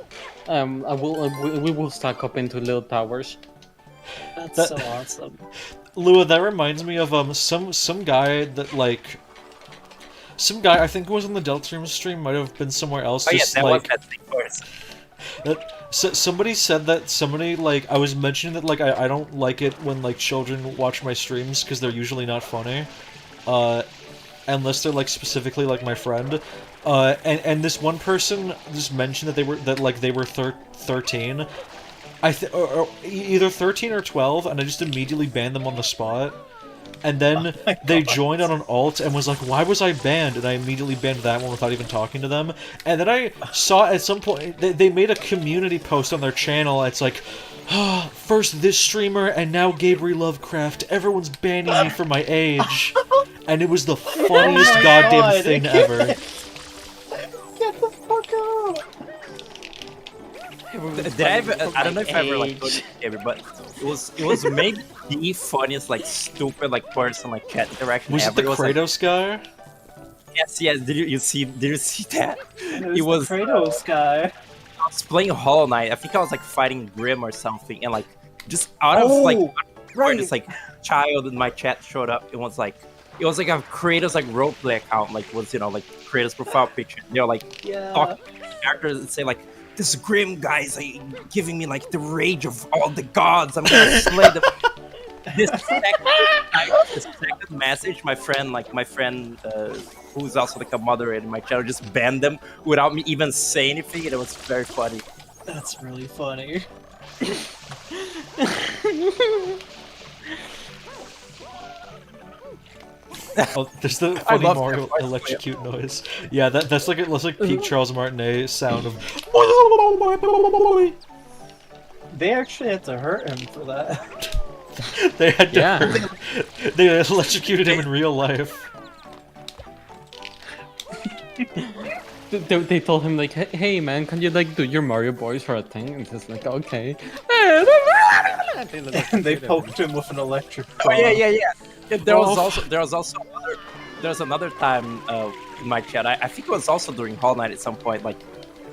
F: we will stack up into little towers.
B: That's
A: That-
B: so awesome.
A: Lua, that reminds me of some guy that like some guy I think it was on the Deltrium stream, might have been somewhere else.
E: Oh yeah,
A: just
E: that
A: like
E: was that thing first.
A: somebody said that somebody like I was mentioning that like I don't like it when like children watch my streams because they're usually not funny, unless they're like specifically like my friend, and this one person just mentioned that they were 13. Or either 13 or 12, and I just immediately banned them on the spot. And then they joined on an alt and was like, why was I banned? And I immediately banned that one without even talking to them. And then I saw at some point, they made a community post on their channel. It's like, first this streamer and now Gabriel Lovecraft. Everyone's banning me for my age. And it was the funniest goddamn
B: God.
A: thing ever.
B: Get the fuck out!
E: Did I ever, I don't know if I ever like told you, Gabriel, but it was maybe the funniest like stupid like person like chat interaction
A: Was it
E: ever.
A: the
E: like,
A: Kratos guy?
E: yes. Did you see that?
B: It was the Kratos guy.
E: I was playing Hollow Knight. I think I was like fighting Grim or something, and like just out of like
B: right.
E: this like child in my chat showed up. It was like a Kratos like roleplay account, like was like Kratos profile picture. Like
B: Yeah.
E: talking to characters and say like, this Grim guy is like, giving me like the rage of all the gods. I'm gonna slay them. This second message, my friend who's also like a moderator in my channel, just banned them without me even saying anything, and it was very funny.
B: That's really funny.
A: Oh, there's the
E: I
A: funny
E: love
A: Mario
E: that.
A: electrocute noise. Yeah, that's like peak Charles Martinet sound of.
B: They actually had to hurt him for that.
A: They had to.
F: Yeah.
A: They electrocuted him in real life.
F: They told him like, hey man, can you like do your Mario voice for a thing? And he's like, okay.
B: And they poked him with an electric
E: Oh
B: claw.
E: yeah. And there was another time in my chat. I think it was also during Hall Night at some point. Like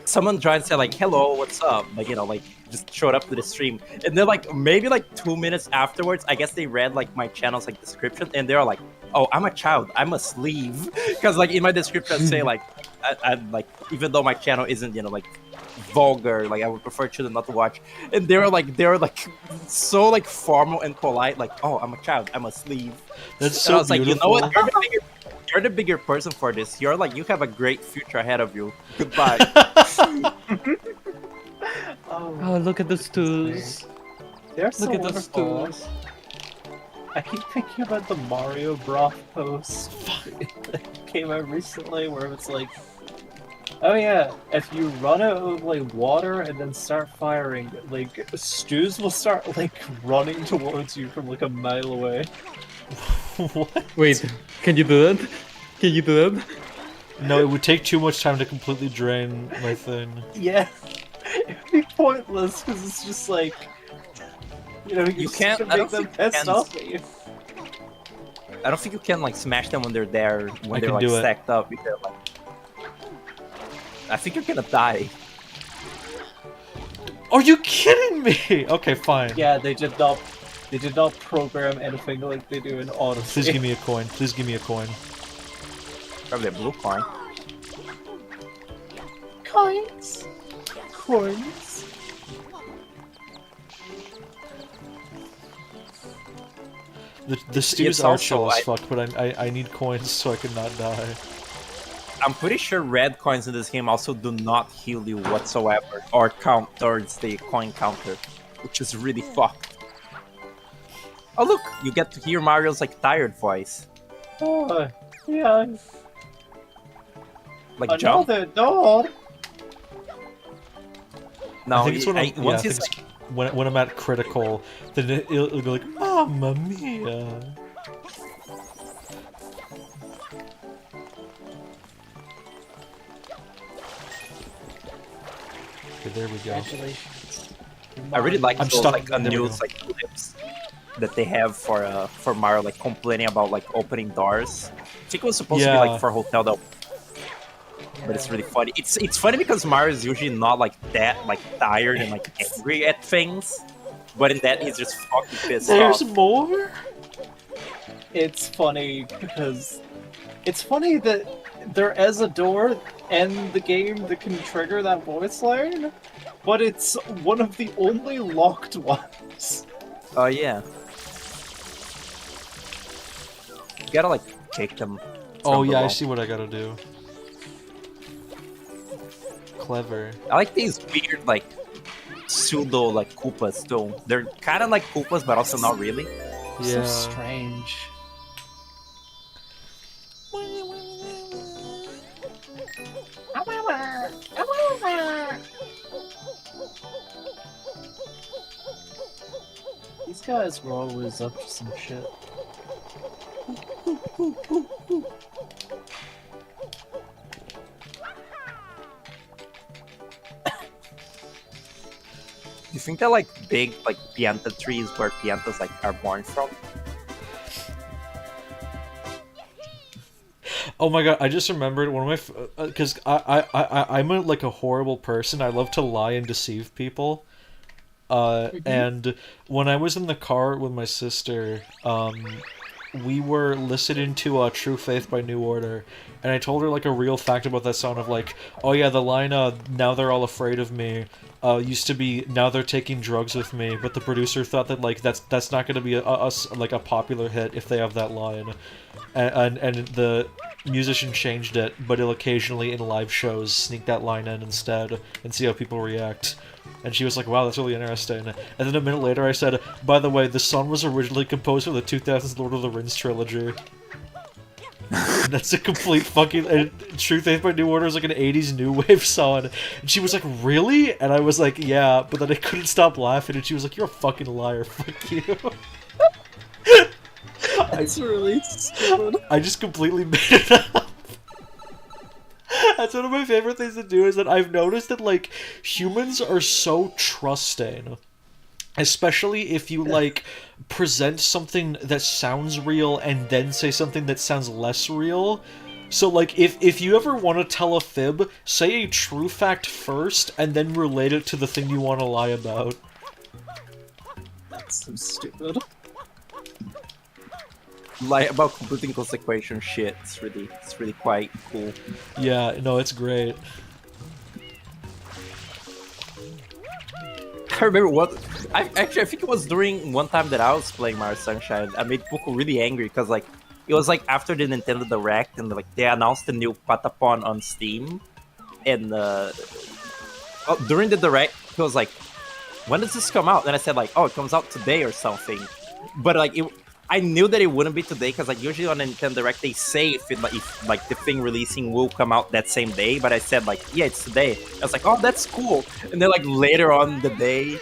E: someone joined and said like, "Hello, what's up?" Like like just showed up to the stream, and then like maybe like 2 minutes afterwards, I guess they read like my channel's like description, and they're like, "Oh, I'm a child. I must leave," because like in my description I say like, I like even though my channel isn't like vulgar, like I would prefer children not to watch, and they were like so like formal and polite, like, "Oh, I'm a child. I must leave."
A: That's
E: And
A: so
E: I was
A: beautiful.
E: like, you know what? You're the bigger person for this. You're like, you have a great future ahead of you. Goodbye.
F: Oh, look at the stews.
B: They're so
F: Look at the
B: wonderful.
F: stews.
B: I keep thinking about the Mario broth post that came out recently, where it's like, oh yeah, if you run out of like water and then start firing, like stews will start like running towards you from like a mile away.
A: What?
F: Wait, can you do that? Can you do that?
A: No, it would take too much time to completely drain my thing.
B: Yeah, it'd be pointless because it's just like, you
E: can't-
B: just
E: I
B: make
E: don't
B: them
E: think you
B: pissed
E: can-
B: off at you.
E: I don't think you can like smash them when they're there, when
A: I
E: they're
A: can
E: like
A: do it.
E: stacked up. They're, like... I think you're gonna die.
A: Are you kidding me? Okay, fine.
B: Yeah, they did not program anything like they do in Odyssey.
A: Please give me a coin. Please give me a coin.
E: Probably a blue coin.
B: Coins. Coins.
A: The stews
E: It's
A: are
E: also-
A: chill as fuck, but I need coins so I can not die.
E: I'm pretty sure red coins in this game also do not heal you whatsoever, or count towards the coin counter, which is really fucked. Oh look, you get to hear Mario's like tired voice.
B: Oh, yeah.
E: Like jump.
B: Another door.
A: I
E: No,
A: think it's when I'm,
E: once
A: I
E: he's
A: think it's when I'm at critical, then it'll go like, Mamma mia. Okay, there we go.
B: Congratulations.
E: I really like
A: I'm
E: those
A: stuck.
E: like
A: There we
E: news
A: go.
E: like clips that they have for Mario like complaining about like opening doors. I think it was supposed to be
A: Yeah.
E: like for Hotel Del, but it's really funny. It's funny because Mario is usually not like that like tired and like angry at things, but in that he's just fucking pissed
A: There's
E: off.
A: more?
B: It's funny because it's funny that there is a door in the game that can trigger that voice line, but it's one of the only locked ones.
E: Oh yeah. You gotta like kick them.
A: Oh
E: from
A: yeah, I
E: below.
A: see what I gotta do. Clever.
E: I like these weird like pseudo like Koopas too. They're kind of like Koopas, but also not really.
B: So
A: Yeah.
B: strange. These guys were always up to some shit.
E: You think that like big like pianta trees where piantas like are born from?
A: Oh my god, I just remembered one of my because I'm like a horrible person. I love to lie and deceive people. And when I was in the car with my sister, we were listening to True Faith by New Order, and I told her like a real fact about that song of like, oh yeah, the line now they're all afraid of me used to be now they're taking drugs with me, but the producer thought that like that's not going to be a popular hit if they have that line, and the musician changed it, but he'll occasionally in live shows sneak that line in instead and see how people react. And she was like, wow, that's really interesting. And then a minute later I said, by the way, the song was originally composed for the 2000s Lord of the Rings trilogy. And that's a complete fucking... True Faith by New Order is like an 80s new wave song. And she was like, really? And I was like, yeah, but then I couldn't stop laughing, and she was like, you're a fucking liar, fuck you.
B: That's really stupid.
A: I just completely made it up. That's one of my favorite things to do, is that I've noticed that, like, humans are so trusting. Especially if you, like, present something that sounds real and then say something that sounds less real. So, like, if you ever want to tell a fib, say a true fact first, and then relate it to the thing you want to lie about.
B: That's so stupid.
E: Like about completing consequential shit. It's really quite cool.
A: Yeah, no, it's great.
E: I remember I think it was during one time that I was playing Mario Sunshine. I made Poco really angry because like it was like after the Nintendo Direct and like they announced the new Patapon on Steam, and during the Direct he was like, "When does this come out?" And I said like, "Oh, it comes out today or something," but like I knew that it wouldn't be today because like usually on a Nintendo Direct they say if the thing releasing will come out that same day, but I said like, yeah, it's today. I was like, oh, that's cool. And then like later on the day,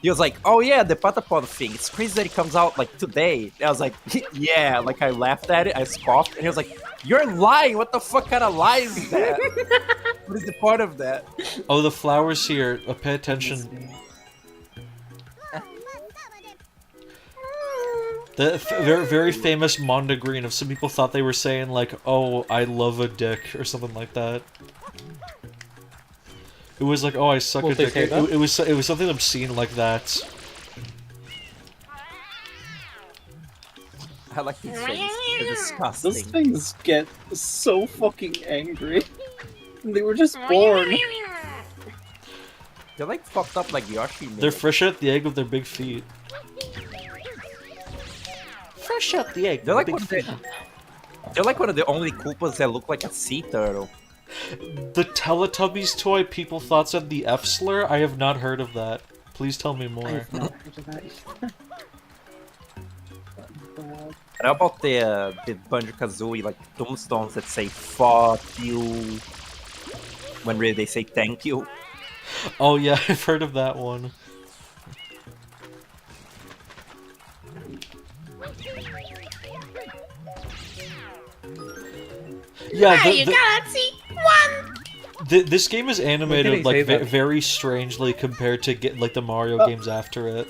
E: he was like, oh yeah, the Patapon thing. It's crazy that it comes out like today. And I was like, yeah. Like I laughed at it, I scoffed, and he was like, you're lying. What the fuck kind of lie is that? What is the point of that?
A: Oh, the flowers here. Pay attention. The very, very famous Monda Green of some people thought they were saying like, "Oh, I love a dick" or something like that. It was like, "Oh, I suck a dick." It was something obscene like that.
E: I like these things. They're disgusting.
B: Those things get so fucking angry. They were just born.
E: They're like fucked up like Yoshi.
A: They're fresh out the egg with their big feet. Fresh out the egg.
E: They're like one of the only Koopas that look like a sea turtle.
A: The Teletubbies toy people thought said the F slur. I have not heard of that. Please tell me more.
B: I've not heard of that either.
E: And how about the Banjo-Kazooie like tombstones that say "fuck you" when really they say "thank you"?
A: Oh yeah, I've heard of that one. Yeah,
G: You gotta see one.
A: This game is animated like very strangely compared to like the Mario games after it.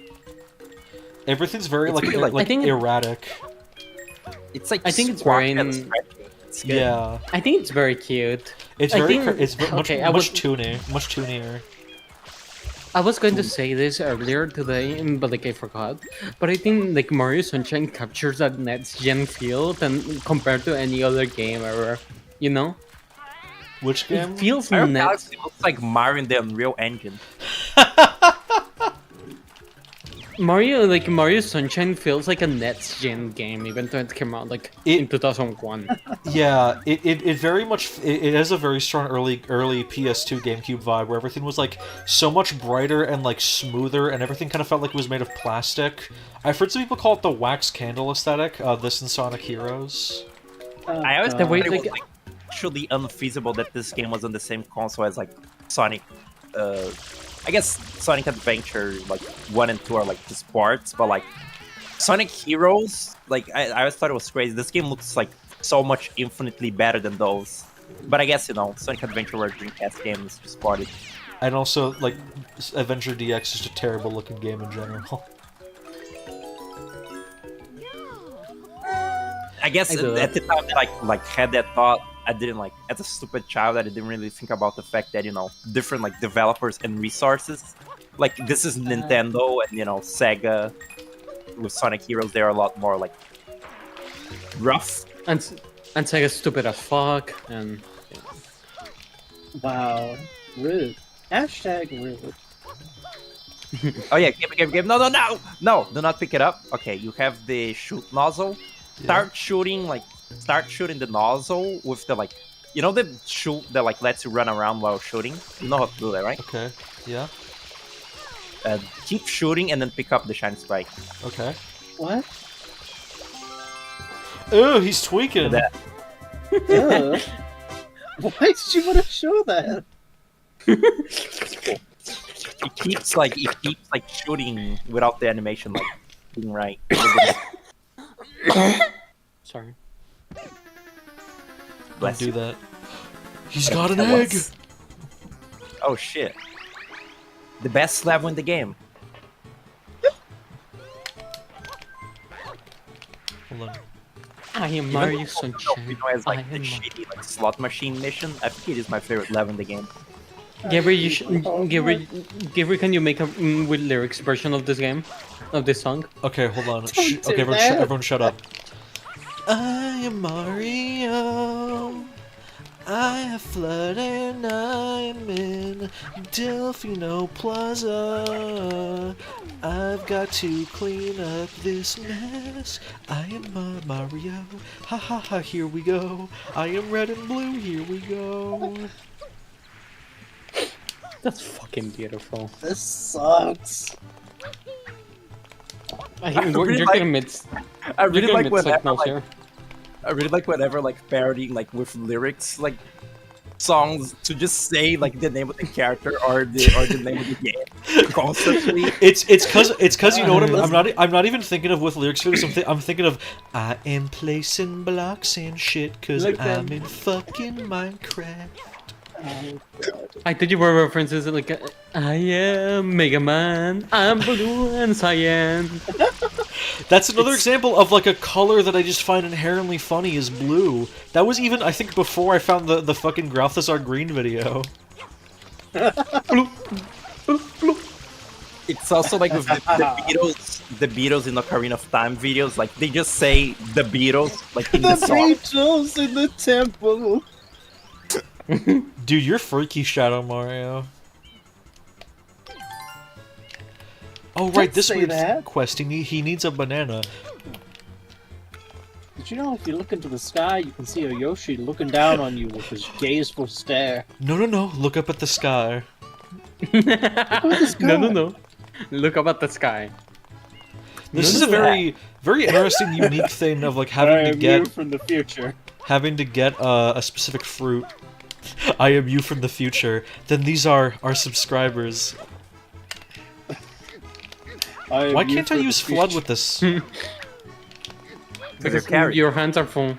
A: Everything's very like erratic.
E: It's like
F: I think it's very.
A: Yeah,
F: I think it's very cute.
A: It's much toonier.
F: I was going to say this earlier today, but like I forgot. But I think like Mario Sunshine captures that next gen feel than compared to any other game ever. You know?
A: Which game?
F: It feels
E: Mario
F: next.
E: Galaxy looks like Mario in the Unreal Engine.
F: Mario Sunshine feels like a next gen game, even though it came out like in 2001.
A: Yeah, it very much it has a very strong early PS2 GameCube vibe where everything was like so much brighter and like smoother, and everything kind of felt like it was made of plastic. I've heard some people call it the wax candle aesthetic. This and Sonic Heroes.
E: I always
F: The way
E: thought it
F: like-
E: was like actually unfeasible that this game was on the same console as like Sonic. I guess Sonic Adventure like 1 and 2 are like just parts, but like Sonic Heroes, like I always thought it was crazy. This game looks like so much infinitely better than those. But I guess Sonic Adventure were a Dreamcast game is just part of it.
A: And also like Adventure DX is just a terrible looking game in general.
E: I guess at the time that I like had that thought, I didn't like as a stupid child I didn't really think about the fact that different like developers and resources. Like this is Nintendo and Sega with Sonic Heroes, they're a lot more like rough.
F: And Sega's stupid as fuck, and
B: Wow. Rude. Hashtag rude.
E: Oh yeah, game. No! Do not pick it up. Okay, you have the shoot nozzle. Start shooting the nozzle with the like, the shoot that like lets you run around while shooting. You know how to do that, right?
A: Okay. Yeah.
E: Keep shooting and then pick up the shiny spike.
A: Okay.
B: What?
A: Oh, he's tweaking.
E: That.
B: Ugh. Why did you want to show that?
E: It keeps shooting without the animation like being right.
F: sorry.
A: Don't do
E: you.
A: that. He's got an egg.
E: Oh shit! The best level in the game.
A: hold on.
F: I am
E: Even
F: Mario
E: though
F: Sunshine.
E: Filipino has like
F: I
E: the
F: am
E: shitty like slot machine mission. I think it is my favorite level in the game.
F: Gabri, can you make a with lyrics version of this game? Of this song?
A: Okay, hold on.
B: Don't do
A: Okay,
B: that.
A: everyone shut up. I am Mario. I have flood and I'm in Delfino Plaza. I've got to clean up this mess. I am Mario. Ha ha ha, here we go. I am red and blue, here we go.
F: That's fucking beautiful.
B: This sucks.
F: I think
E: really
F: you're
E: like-
F: gonna miss.
E: I really
F: you're gonna
E: like
F: miss
E: whenever
F: signals
E: like,
F: here.
E: I really like whenever like parodying like with lyrics like songs to just say like the name of the character or the name of the game constantly.
A: It's cause you know what I'm not even thinking of with lyrics for this. I'm thinking of I am placing blocks and shit cause
B: Like
A: I'm
B: them.
A: in fucking Minecraft.
B: Oh, God.
F: I thought you were references like I am Mega Man, I'm blue and cyan.
A: That's another example of like a color that I just find inherently funny is blue. That was even I think before I found the fucking Growthus Green video.
E: It's also like with the Beatles in Ocarina of Time videos, like they just say the Beatles like in the song.
B: Beatles in the temple.
A: Dude, you're freaky, Shadow Mario. Oh right,
B: Don't
A: this
B: say
A: weird
B: that.
A: quest. He needs a banana.
B: Did you know if you look into the sky, you can see a Yoshi looking down on you with his gazeful stare?
A: No. Look up at the sky.
F: No. Look up at the sky.
A: This is a very interesting, unique thing of like having to
B: you
A: get
B: from the future.
A: a specific fruit. I am you from the future. Then these are our subscribers. Why can't I use flood with this?
E: Because you're carried.
F: Your hands are full.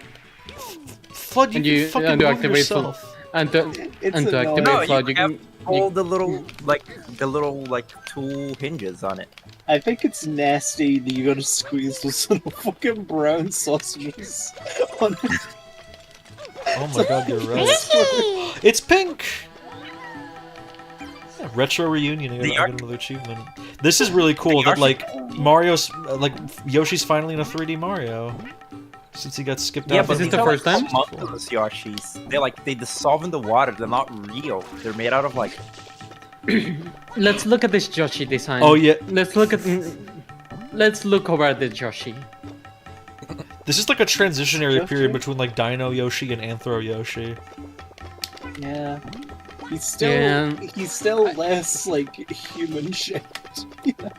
A: Flood, you
F: And
A: can
F: you
A: fucking
F: and to
A: move
F: activate flood.
A: yourself.
F: And to
B: annoying.
F: activate
E: No,
F: flood,
E: you
F: you
E: have
F: can.
E: all the little two hinges on it.
B: I think it's nasty that you gotta squeeze those little fucking brown sausages on it.
A: Oh my god, you're right.
G: Hey!
A: It's pink! Yeah, retro reunion, I
E: The
A: got another achievement. This is really cool that, like, Mario's, like, Yoshi's finally in a 3D Mario. Since he got skipped
E: Yeah,
A: out.
E: but
F: Is
A: from
F: this the first time?
E: Those Yoshis, they dissolve in the water. They're not real. They're made out of like.
F: Let's look at this Yoshi design.
A: Oh, yeah.
F: Let's look over at the Yoshi.
A: This is like a transitionary
B: Yoshi?
A: period between, like, Dino Yoshi and Anthro Yoshi.
B: Yeah. He's
F: Yeah.
B: still less, like, human shaped. You know?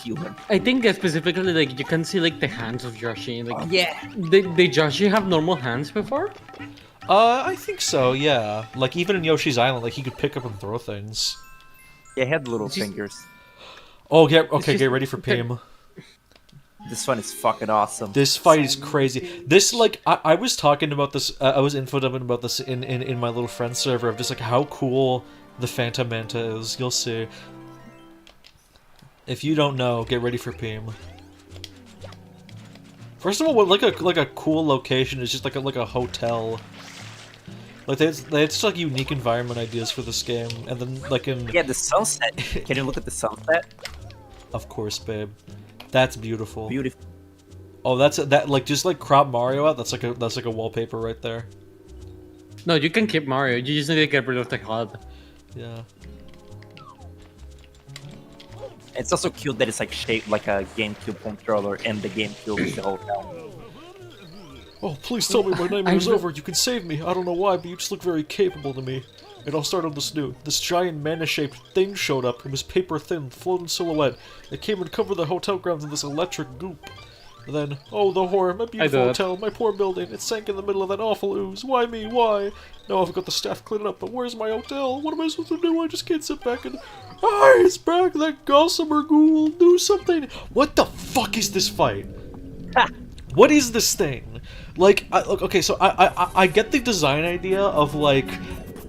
E: Human.
F: I think specifically, like, you can see, like, the hands of Yoshi. Like,
E: Yeah.
F: did Yoshi have normal hands before?
A: I think so, yeah. Like, even in Yoshi's Island, like, he could pick up and throw things.
E: Yeah, he had little
F: Just-
E: fingers.
A: Oh, get
F: just-
A: ready for Pim.
E: This one is fucking awesome.
A: This fight is crazy. This, like, I was talking about this, I was infodumping about this in my little friend server of just, like, how cool the Phantom Manta is. You'll see. If you don't know, get ready for Pim. First of all, what, like a cool location is just like a hotel. Like they had just like unique environment ideas for this game, and then like in
E: Yeah, the sunset. Can you look at the sunset?
A: of course, babe, that's beautiful.
E: Beautiful.
A: Oh, that like just like crop Mario out. That's like a wallpaper right there.
F: No, you can keep Mario. You just need to get rid of the HUD.
A: Yeah.
E: It's also cute that it's like shaped like a GameCube controller, and the GameCube is the hotel.
A: Oh, please tell me my nightmare is over. You can save me. I don't know why, but you just look very capable to me. And I'll start on this new. This giant mana-shaped thing showed up. It was paper thin, floating silhouette. It came and covered the hotel grounds in this electric goop. And then, oh, the horror, my beautiful hotel, my poor building. It sank in the middle of that awful ooze. Why me? Why? Now I've got the staff clean it up, but where's my hotel? What am I supposed to do? I just can't sit back and... Ah, it's back! That gossamer ghoul! Do something! What the fuck is this fight? What is this thing? Like, okay, so I get the design idea of, like,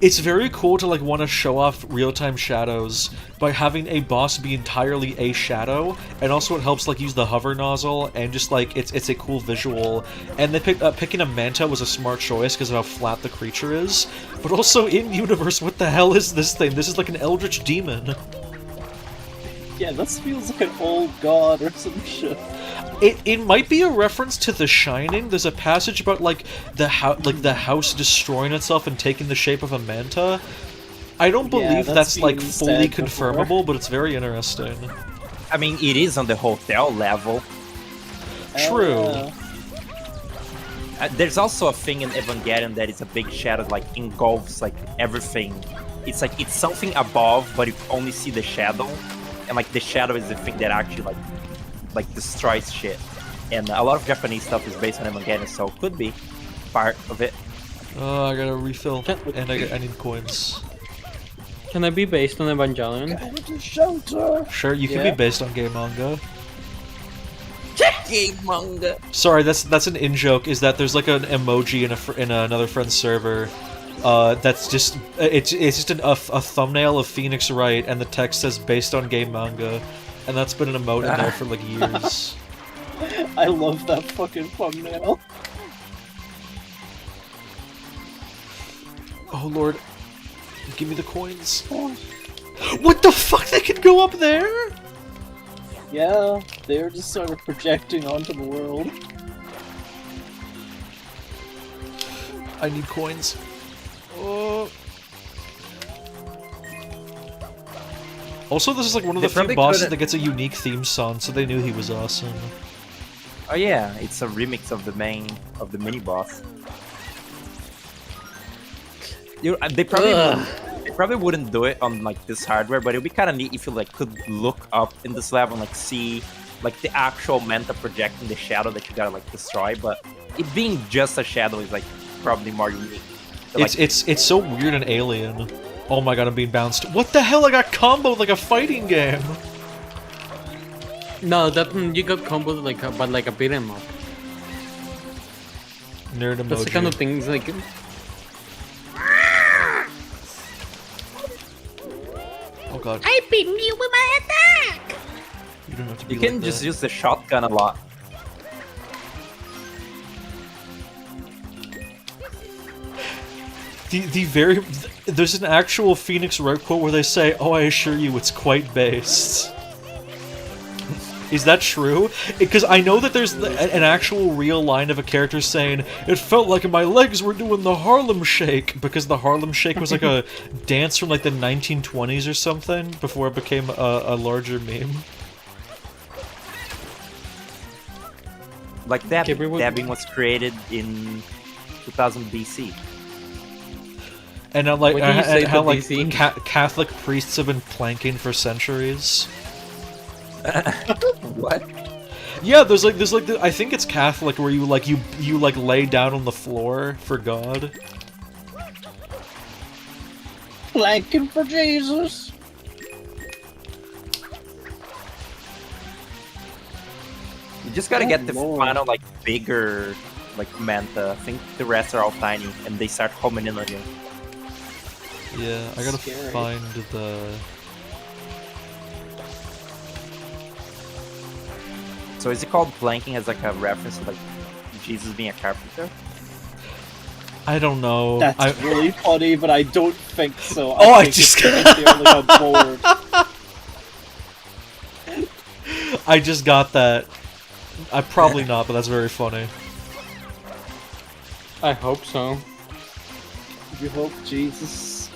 A: It's very cool to like want to show off real-time shadows by having a boss be entirely a shadow, and also it helps like use the hover nozzle, and just like it's a cool visual. And then picking a manta was a smart choice because of how flat the creature is. But also in universe, what the hell is this thing? This is like an eldritch demon.
B: Yeah, this feels like an old god or some shit.
A: It might be a reference to The Shining. There's a passage about like the house destroying itself and taking the shape of a manta. I don't believe that's like fully confirmable, but it's very interesting.
E: I mean, it is on the hotel level.
A: True.
E: There's also a thing in Evangelion that is a big shadow, like engulfs like everything. It's like it's something above, but you only see the shadow, and like the shadow is the thing that actually like destroys shit. And a lot of Japanese stuff is based on Evangelion, so could be part of it.
A: Oh, I gotta refill, and I need coins.
F: Can I be based on Evangelion?
A: Sure, you can be based on game manga.
E: Game manga.
A: Sorry, that's an in-joke, is that there's like an emoji in another friend's server. That's just it's just a thumbnail of Phoenix Wright, and the text says based on game manga, and that's been an emote in there for like years.
B: I love that fucking thumbnail.
A: Oh lord, give me the coins. What the fuck? They could go up there?
B: Yeah, they're just sort of projecting onto the world.
A: I need coins. Oh. Also, this is like one of the few bosses that gets a unique theme song, so they knew he was awesome.
E: Oh yeah, it's a remix of the mini boss. They probably wouldn't do it on like this hardware, but it'd be kind of neat if you like could look up in this level and like see like the actual manta projecting the shadow that you gotta like destroy. But it being just a shadow is like probably more unique. But,
A: It's so weird and alien. Oh my god, I'm being bounced. What the hell? I got comboed like a fighting game.
F: No, that you got comboed like a beat 'em up.
A: Nerd emoji.
F: That's the kind of things like.
A: Oh god.
G: I beat you with my attack!
A: You don't have to be
E: you can
A: like
E: just
A: that.
E: use the shotgun a lot.
A: There's an actual Phoenix Wright quote where they say, "Oh, I assure you, it's quite based." Is that true? Because I know that there's an actual real line of a character saying, "It felt like my legs were doing the Harlem Shake," because the Harlem Shake was like a dance from like the 1920s or something before it became a larger meme.
E: Like dabbing was created in 2000 BC.
A: And I'm like, how like
F: DC?
A: Catholic priests have been planking for centuries.
E: What?
A: Yeah, there's like I think it's Catholic where you lay down on the floor for God.
B: Planking for Jesus.
E: You just gotta get the final like bigger like manta. I think the rest are all tiny and they start homing in on you.
A: Yeah, I gotta find the.
E: So is it called planking as like a reference to like Jesus being a carpenter?
A: I don't know.
B: That's really funny, but I don't think so.
A: I just
B: got bored.
A: I just got that. I probably not, but that's very funny.
F: I hope so.
B: You hope Jesus.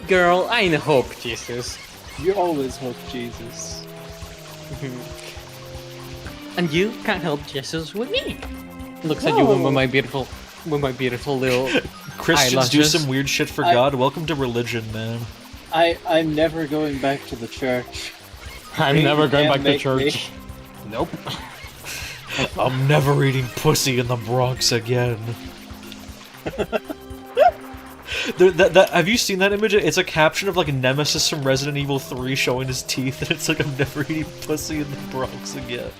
F: Girl, I hope Jesus.
B: You always hope Jesus.
F: And you can't help Jesus with me. Looks at you with my beautiful little
A: Christians
F: eyelashes.
A: do some weird shit for God. Welcome to religion, man.
B: I'm never going back to the church.
F: I'm never going back to
B: make
F: church. Nope.
A: I'm never eating pussy in the Bronx again. Have you seen that image? It's a caption of like Nemesis from Resident Evil 3 showing his teeth, and it's like, "I'm never eating pussy in the Bronx again."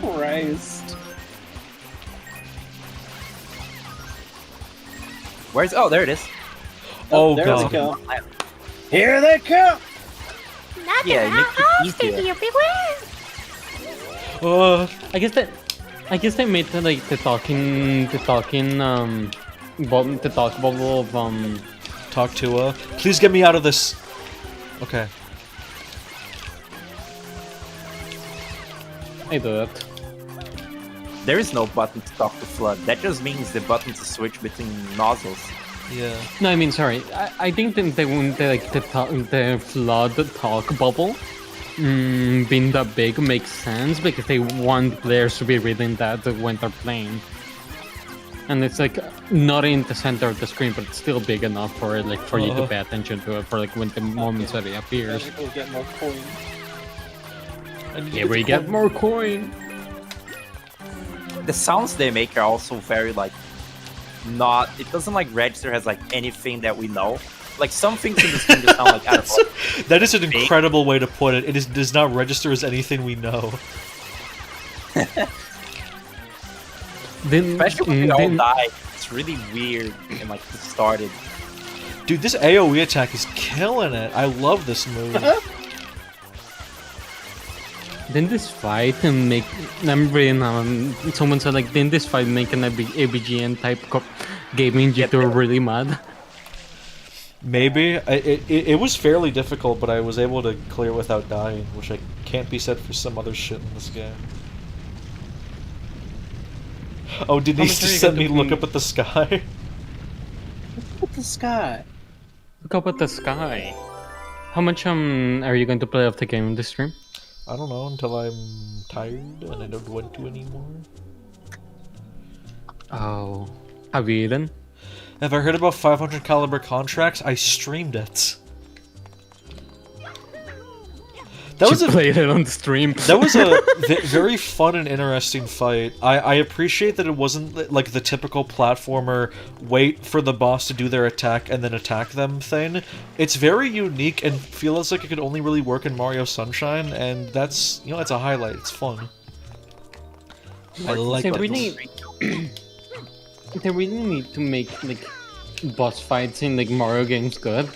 B: Christ.
E: Where's? Oh, there it is.
A: Oh
B: there
A: god.
B: we go. Here they come!
G: Not
E: Yeah,
G: that
E: you make
G: I'll
E: it
G: stay
E: easier.
G: here, beware!
F: I guess they made like the talking the talk bubble of
A: Talk to please get me out of this. Okay.
F: I do it.
E: There is no button to talk to Flood. That just means the button to switch between nozzles.
A: Yeah.
F: No, I mean sorry. I think that the flood talk bubble being that big makes sense because they want players to be reading that when they're playing. And it's like not in the center of the screen, but it's still big enough for you to pay attention to it for like when the moments that it appears.
B: We'll get more coin.
F: Here we get more coin.
E: The sounds they make are also very like not. It doesn't like register as like anything that we know. Like some things in this game just sound like out of place.
A: That is an incredible way to put it. It does not register as anything we know.
E: Especially when we all die. It's really weird and like distorted.
A: Dude, this AoE attack is killing it. I love this move.
F: Didn't this fight and make? I'm reading someone said like, didn't this fight make an ABGN type gaming jitter really mad?
A: Maybe. It was fairly difficult, but I was able to clear without dying, which I can't be said for some other shit in this game. Oh, Denise just sent me look up at the sky.
B: Look at the sky.
F: Look up at the sky. How much are you going to play of the game in this stream?
A: I don't know, until I'm tired and I don't want to anymore.
F: Oh, have you eaten?
A: Have I heard about 500 caliber contracts? I streamed it. That was
F: played it on the stream.
A: That was a very fun and interesting fight. I appreciate that it wasn't like the typical platformer wait for the boss to do their attack and then attack them thing. It's very unique and feels like it could only really work in Mario Sunshine, and that's, you know, it's a highlight. It's fun. I like
F: they
A: it.
F: They really need to make like boss fights in like Mario games good.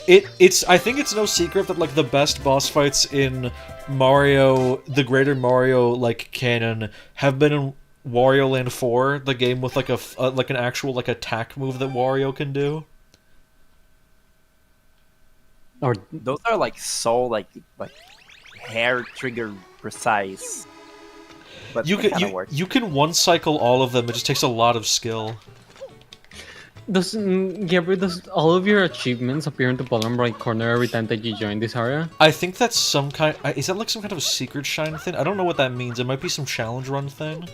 A: It's I think it's no secret that like the best boss fights in Mario, the greater Mario like canon, have been in Wario Land 4, the game with like like an actual like attack move that Wario can do.
F: Or
E: those are like so like hair trigger precise. But
A: you can one cycle all of them. It just takes a lot of skill.
F: Does all of your achievements appear in the bottom right corner every time that you join this area?
A: I think that's some kind. Is that like some kind of a secret shine thing? I don't know what that means. It might be some challenge run thing.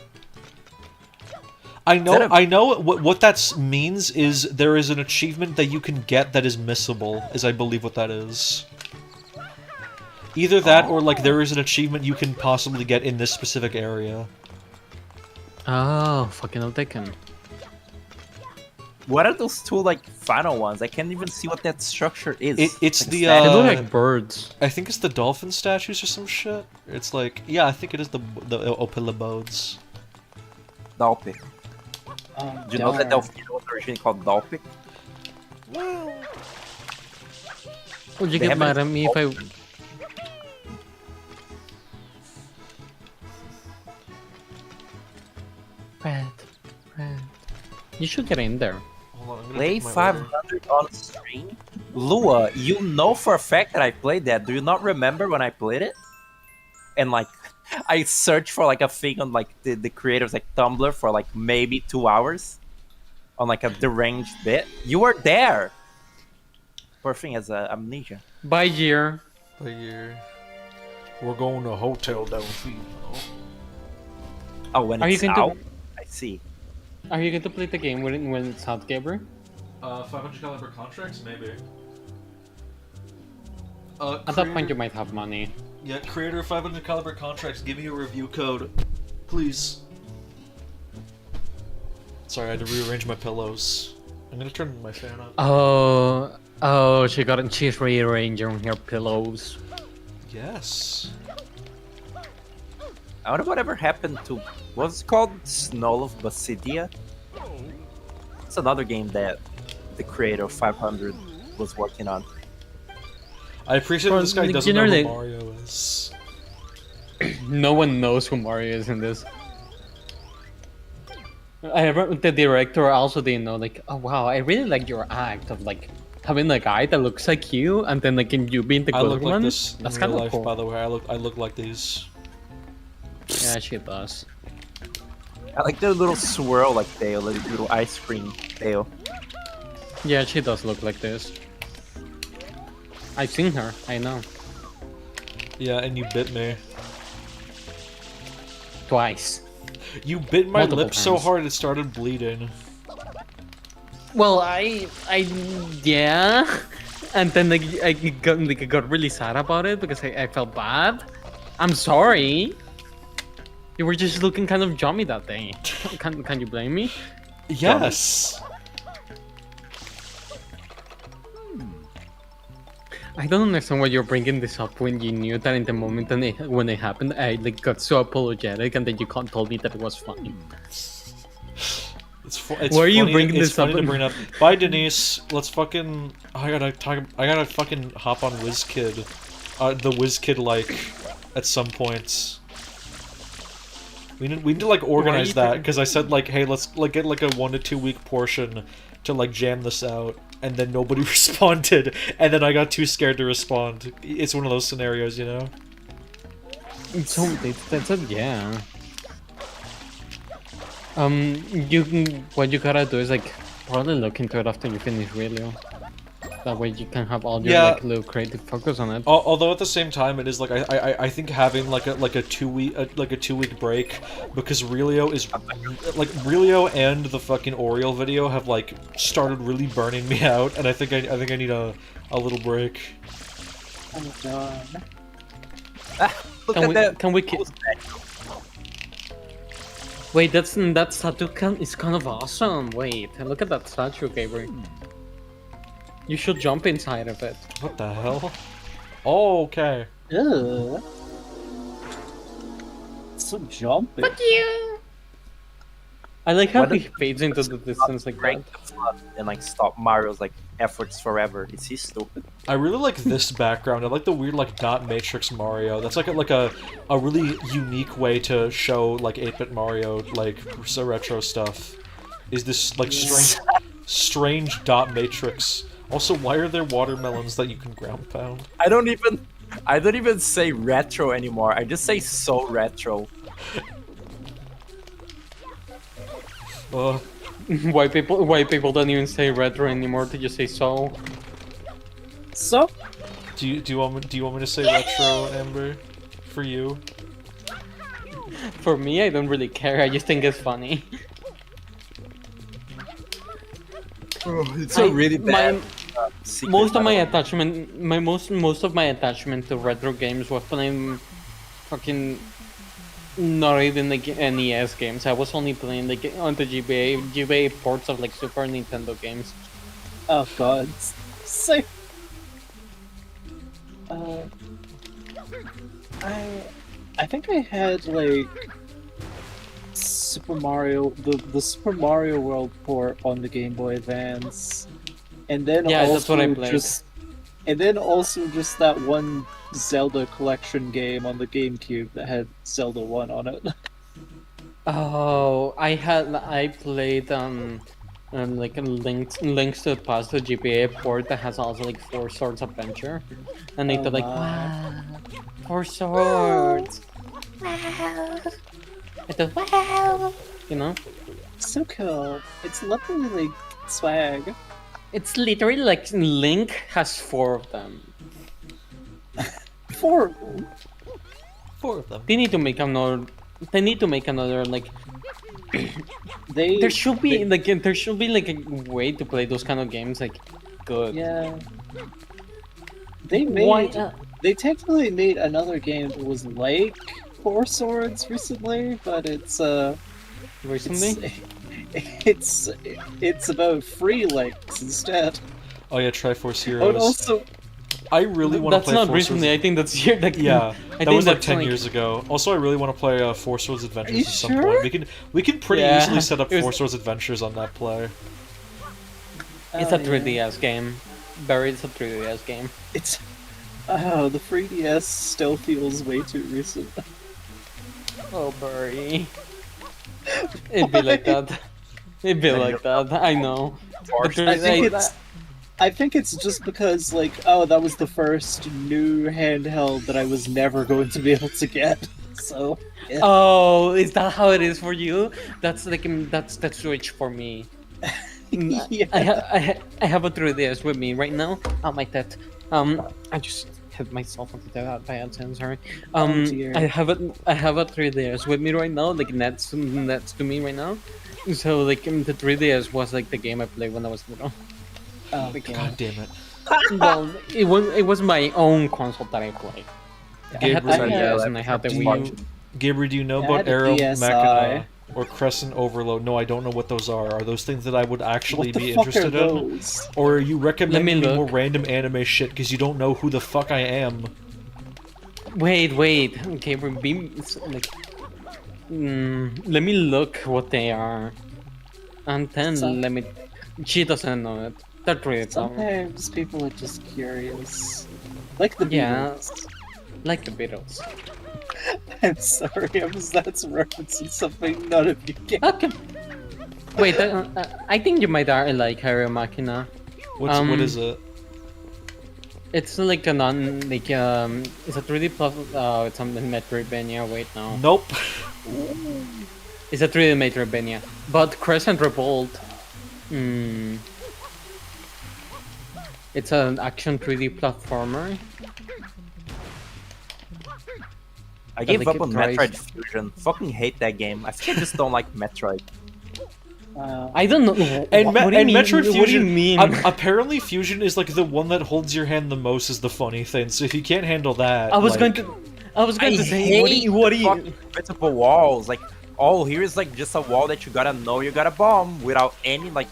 A: I know what that means is there is an achievement that you can get that is missable, is I believe what that is. Either that or like there is an achievement you can possibly get in this specific area.
F: Oh, fucking I'll take him.
E: What are those two like final ones? I can't even see what that structure is.
A: It's
E: like
A: the
F: they look like birds.
A: I think it's the dolphin statues or some shit. It's like, yeah, I think it is the Opilobodes.
E: Dolpic. Do you know that Delphino was originally called Dolpic?
F: Would you get mad at me if I? Red. You should get in there.
E: Play 500 on stream? Lua, you know for a fact that I played that. Do you not remember when I played it? And like, I searched for like a thing on like the creators like Tumblr for like maybe 2 hours on like a deranged bit. You were there. Poor thing has amnesia.
F: By year.
A: We're going to Hotel Delfino.
E: Oh, when it's out? I see.
F: Are you going to play the game when it's out, Gabriel?
A: 500 caliber contracts, maybe.
F: At that point, you might have money.
A: Yeah, creator of 500 caliber contracts, give me a review code, please. Sorry, I had to rearrange my pillows. I'm gonna turn my fan up.
F: Oh, she's rearranging her pillows.
A: Yes.
E: I wonder whatever happened to what's it called Snow of Basidia. It's another game that the creator of 500 was working on.
A: I appreciate that
F: Well,
A: this guy
F: like,
A: doesn't know who
F: generally-
A: Mario is.
F: No one knows who Mario is in this. The director also didn't know, like, oh wow, I really like your act of like having a guy that looks like you, and then like you being the
A: I
F: good
A: look
F: one.
A: like this in
F: That's
A: real
F: kind of
A: life,
F: cool.
A: by the way. I look like these.
F: Yeah, she does.
E: I like the little swirl like tail, like little ice cream tail.
F: Yeah, she does look like this. I've seen her. I know.
A: Yeah, and you bit me.
F: Twice.
A: You bit my
F: Multiple
A: lip so
F: times.
A: hard it started bleeding.
F: Well, yeah, and then like I got really sad about it because I felt bad. I'm sorry. You were just looking kind of jummy that day. Can you blame me?
A: Yes.
F: I don't understand why you're bringing this up when you knew that in the moment when it happened, I like got so apologetic, and then you told me that it was fine.
A: It's
F: Why are you
A: funny
F: bringing
A: it's
F: this
A: funny
F: up?
A: to bring up. Bye, Denise. Let's fucking. I gotta fucking hop on WizKid. The WizKid like at some points. We need to like organize that because I said like, hey, let's like get like a 1 to 2 week portion to like jam this out, and then nobody responded, and then I got too scared to respond. It's one of those scenarios, you know.
F: So that's it, yeah. What you gotta do is like probably look into it after you finish Relio. That way you can have all your
A: Yeah.
F: like little creative focus on it.
A: Although at the same time, it is like I think having like a 2 week like a 2 week break, because Relio is like Relio and the fucking Oriole video have like started really burning me out, and I think I need a little break.
B: Oh my god.
E: Look at that.
F: Can we? Wait, that statue is kind of awesome. Wait, look at that statue, Gabriel. You should jump inside of it.
A: What the hell? Oh, okay.
B: Ugh. So jumpy.
F: I like how
E: Why
F: he
E: don't-
F: fades into the distance like that.
E: Break the flood and like stop Mario's like efforts forever. Is he stupid?
A: I really like this background. I like the weird like dot matrix Mario. That's like a really unique way to show like 8-bit Mario like so retro stuff. Is this like strange dot matrix? Also, why are there watermelons that you can ground pound?
E: I don't even say retro anymore. I just say so retro.
F: Why people don't even say retro anymore? They just say so.
B: So?
A: Do you want me to say retro, Amber? For you?
F: For me, I don't really care. I just think it's funny.
E: It's a really bad. secret
F: Most of my
E: level.
F: attachment, most of my attachment to retro games was playing fucking not even like NES games. I was only playing like on the GBA ports of like Super Nintendo games.
B: Oh god. So... I think I had like Super Mario, the Super Mario World port on the Game Boy Advance, and then
F: Yeah,
B: also
F: that's what I played.
B: just that one Zelda collection game on the GameCube that had Zelda 1 on it.
F: Oh, I played like a links to the past, the GBA port that has also like 4 Swords Adventure, and they
B: Oh
F: thought like,
B: my.
F: wow, 4 swords.
G: Wow.
F: I thought,
G: Wow.
F: you know,
B: So cool. It's lovely like swag.
F: it's literally like Link has 4 of them.
B: 4.
A: 4 of them.
F: They need to make another. They need to make another like.
B: They
F: There should be like a way to play those kind of games like good.
B: yeah. They
F: Why?
B: made they technically made another game that was like 4 Swords recently, but it's
F: Recently.
B: it's about free links instead.
A: Oh yeah, Triforce
B: Oh,
A: Heroes.
B: and also
A: I really want to
F: That's
A: play
F: not
A: Four Swords.
F: recently. I think that's here. Like,
A: Yeah,
F: I
A: that
F: think
A: was like
F: that's
A: 10 years ago. Also, I really want to play 4 Swords Adventures
B: you
A: at some
B: sure?
A: point. We can pretty
F: Yeah,
A: easily set up
F: it was-
A: 4 Swords Adventures on that play.
F: It's a 3DS game. Barry, it's a 3DS game.
B: It's oh, the 3DS still feels way too recent.
F: Oh, Barry. It'd be like that. It'd be like that. I know. But
B: I think it's just because like, oh, that was the first new handheld that I was never going to be able to get. So yeah.
F: Oh, is that how it is for you? That's like that's Switch for me.
B: Yeah.
F: I have a 3DS with me right now. Oh my god. I just hit myself on the by accident. Sorry.
B: Dear.
F: I have a 3DS with me right now. Like that's to me right now. So like the 3DS was like the game I played when I was little.
B: Oh
A: God damn it.
F: Well, it was my own console that I played. I had the
A: Gabriel,
F: 3DS and I had the Wii U.
A: Gabriel, do you know
B: I
A: about
B: had a
A: Arrow
B: DSi.
A: Machina or Crescent Overload? No, I don't know what those are. Are those things that I would actually
B: What the
A: be
B: fuck
A: interested
B: are
A: in?
B: those?
A: Or are you recommending me
F: look.
A: more random anime shit because you don't know who the fuck I am?
F: Wait. Okay, we're being like. Let me look what they are. And then let me. She doesn't know it. That's really dumb.
B: Sometimes people are just curious. Like the
F: Yeah.
B: Beatles.
F: Like the Beatles.
B: I'm sorry, that's referencing something none of you get.
F: Okay. Wait, I think you might like Harry Machina.
A: What is it?
F: It's like a it's a 3D plus. It's something Metroidvania. Wait, no.
A: Nope.
F: It's a 3D Metroidvania, but Crescent Revolt. It's an action 3D platformer.
E: I gave
F: like
E: up on
F: price.
E: Metroid Fusion. Fucking hate that game. I think I just don't like Metroid.
F: I don't know.
A: And,
F: what do you mean?
A: Metroid Fusion,
F: What do you mean?
A: apparently Fusion is like the one that holds your hand the most is the funny thing. So if you can't handle that,
F: I was
A: like,
F: going to say,
E: hate
F: what do you?
E: fucking invisible walls. Like, oh, here's like just a wall that you gotta know you gotta bomb without any like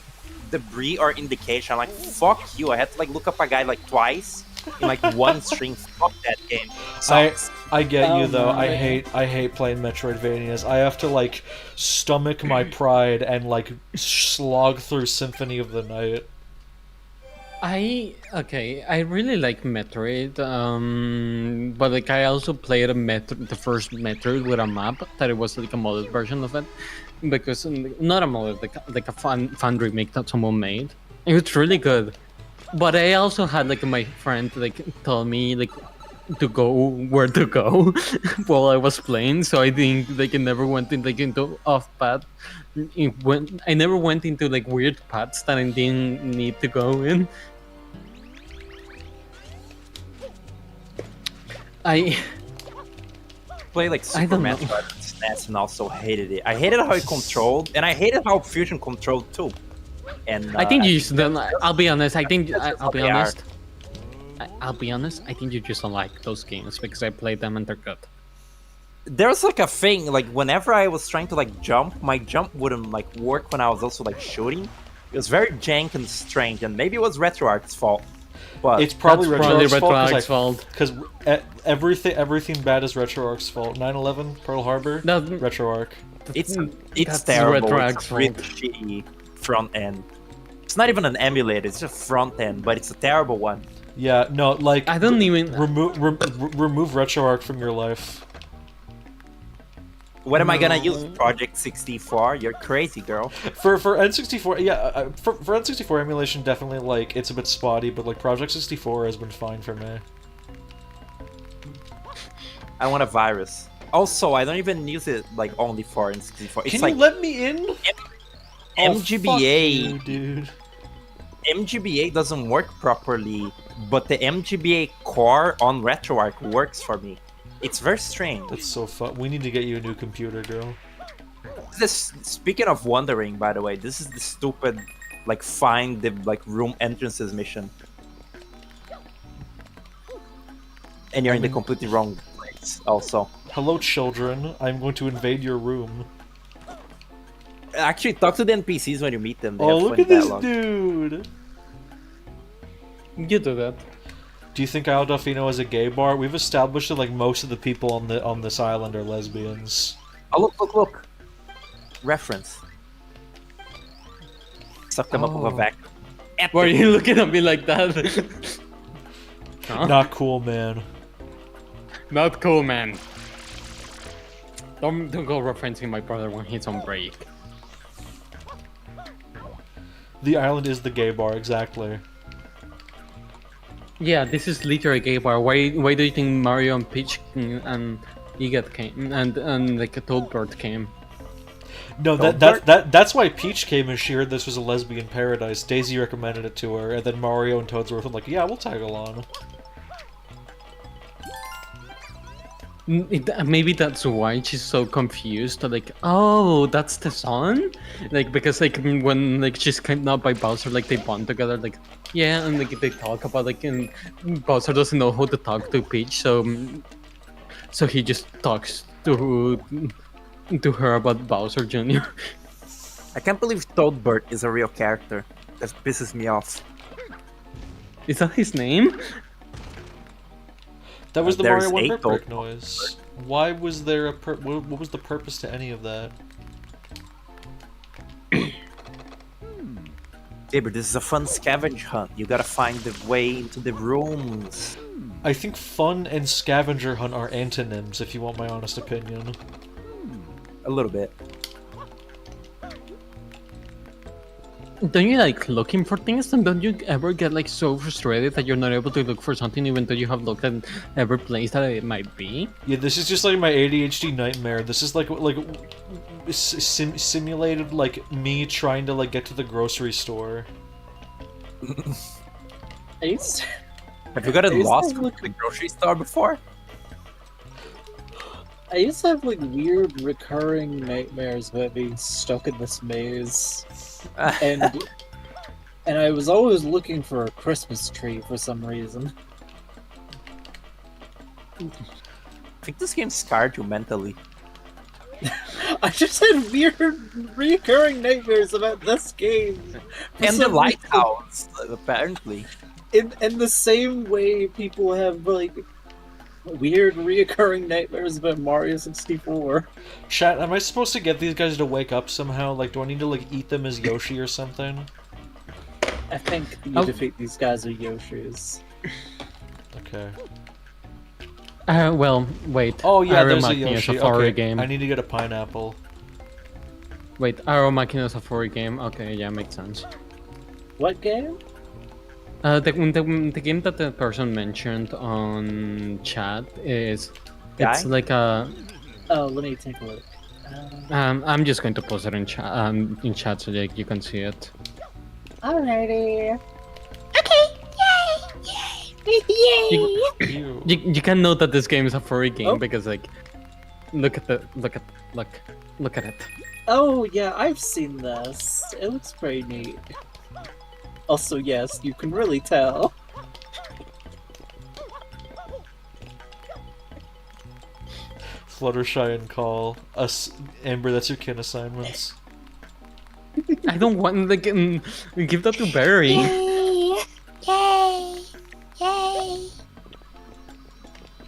E: debris or indication. Like, fuck you. I had to like look up a guy like twice in like one string. Fuck that game. Sucks.
A: I get you though.
B: my.
A: I hate playing Metroidvanias. I have to like stomach my pride and like slog through Symphony of the Night.
F: I really like Metroid. But like I also played the first Metroid with a map that it was like a modded version of it, because not a modded, like a fun remake that someone made. It was really good. But I also had like my friend like tell me like to go where to go while I was playing, so I think like I never went into off path. I never went into like weird paths that I didn't need to go in. I
E: Play like Super
F: don't know.
E: Metroid on SNES and also hated it. I hated how it controlled, and I hated how Fusion controlled too. And
F: I think you just don't. I'll be honest. I'll be
E: they are.
F: honest. I'll be honest. I think you just don't like those games because I played them and they're good.
E: There's like a thing, like whenever I was trying to like jump, my jump wouldn't like work when I was also like shooting. It was very jank and strange, and maybe it was RetroArch's fault. But
A: It's probably
F: That's
A: RetroArch's
F: probably
A: fault
F: RetroArch's fault.
A: because everything bad is RetroArch's fault. 9/11, Pearl Harbor,
F: No,
A: RetroArch.
E: it's
F: That's
E: terrible.
F: RetroArch's
E: It's really shitty front end. It's not even an emulator, it's just front end, but it's a terrible one.
A: Yeah, no, like
F: I don't even.
A: remove RetroArch from your life.
E: What am I gonna use? Project 64? You're crazy, girl.
A: For N64, yeah, for N64 emulation, definitely like it's a bit spotty, but like Project 64 has been fine for me.
E: I want a virus. Also, I don't even use it like only for N64. It's
A: Can
E: like
A: you let me in?
E: MGBA.
A: Oh, fuck you, dude.
E: MGBA doesn't work properly, but the MGBA core on RetroArch works for me. It's very strange.
A: That's so fun. We need to get you a new computer, girl.
E: Speaking of wandering, by the way, this is the stupid, like, find the like room entrances mission, and you're in the completely wrong place. Also,
A: Hello, children. I'm going to invade your room.
E: actually, talk to the NPCs when you meet them. They
A: Oh,
E: have
A: look
E: funny
A: at this
E: dialogue.
A: dude.
F: You do that.
A: Do you think Isle Delfino is a gay bar? We've established that like most of the people on this island are lesbians.
E: Oh, look! Reference. Suck them up with a vacuum.
F: Why are you looking at me like that? Huh?
A: Not cool, man.
F: Not cool, man. Don't go referencing my brother when he's on break.
A: The island is the gay bar, exactly.
F: Yeah, this is literally a gay bar. Why do you think Mario and Peach and Egat came and like a Toadbird came?
A: No, that's why Peach came and she heard this was a lesbian paradise. Daisy recommended it to her, and then Mario and Toads were like, yeah, we'll tag along.
F: Maybe that's why she's so confused. Like, oh, that's the son? Like, because like when like she's kidnapped by Bowser, like they bond together. Like, yeah, and like they talk about like, and Bowser doesn't know how to talk to Peach, so he just talks to her about Bowser Jr.
E: I can't believe Toadbird is a real character. That pisses me off.
F: Is that his name?
A: That was the
E: There's
A: Mario 1
E: a
A: brick break noise. Why was there a what was the purpose to any of that?
E: Gabriel, this is a fun scavenge hunt. You gotta find the way into the rooms.
A: I think fun and scavenger hunt are antonyms, if you want my honest opinion.
E: A little bit.
F: Don't you like looking for things, and don't you ever get like so frustrated that you're not able to look for something even though you have looked at every place that it might be?
A: Yeah, this is just like my ADHD nightmare. This is like simulated like me trying to like get to the grocery store.
E: Have you gotten lost from the grocery store before?
B: I used to have like weird recurring nightmares about being stuck in this maze. And I was always looking for a Christmas tree for some reason.
E: I think this game scarred you mentally.
B: I just had weird recurring nightmares about this game.
E: And the lighthouse, apparently.
B: In the same way people have like weird reoccurring nightmares about Mario 64.
A: Chat, am I supposed to get these guys to wake up somehow? Like, do I need to like eat them as Yoshi or something?
B: I think you defeat these guys with Yoshis.
A: Okay.
F: Well, wait.
A: Oh yeah, there's a
F: Machina
A: Yoshi.
F: Safari
A: Okay,
F: game.
A: I need to get a pineapple.
F: Wait, Arrow Machina Safari game. Okay, yeah, makes sense.
B: What game?
F: The game that the person mentioned on chat is it's
E: Guy?
F: like a.
B: Oh, let me take a look.
F: I'm just going to post it in chat so that you can see it.
B: Alrighty.
F: You, you can note that this game is a furry game because like, look at it.
B: Oh yeah, I've seen this. It looks pretty neat. Also, yes, you can really tell.
A: Fluttershy and call us Amber. That's your kin assignments.
F: I don't want like give that to Barry.
G: Yay! Yay! Yay!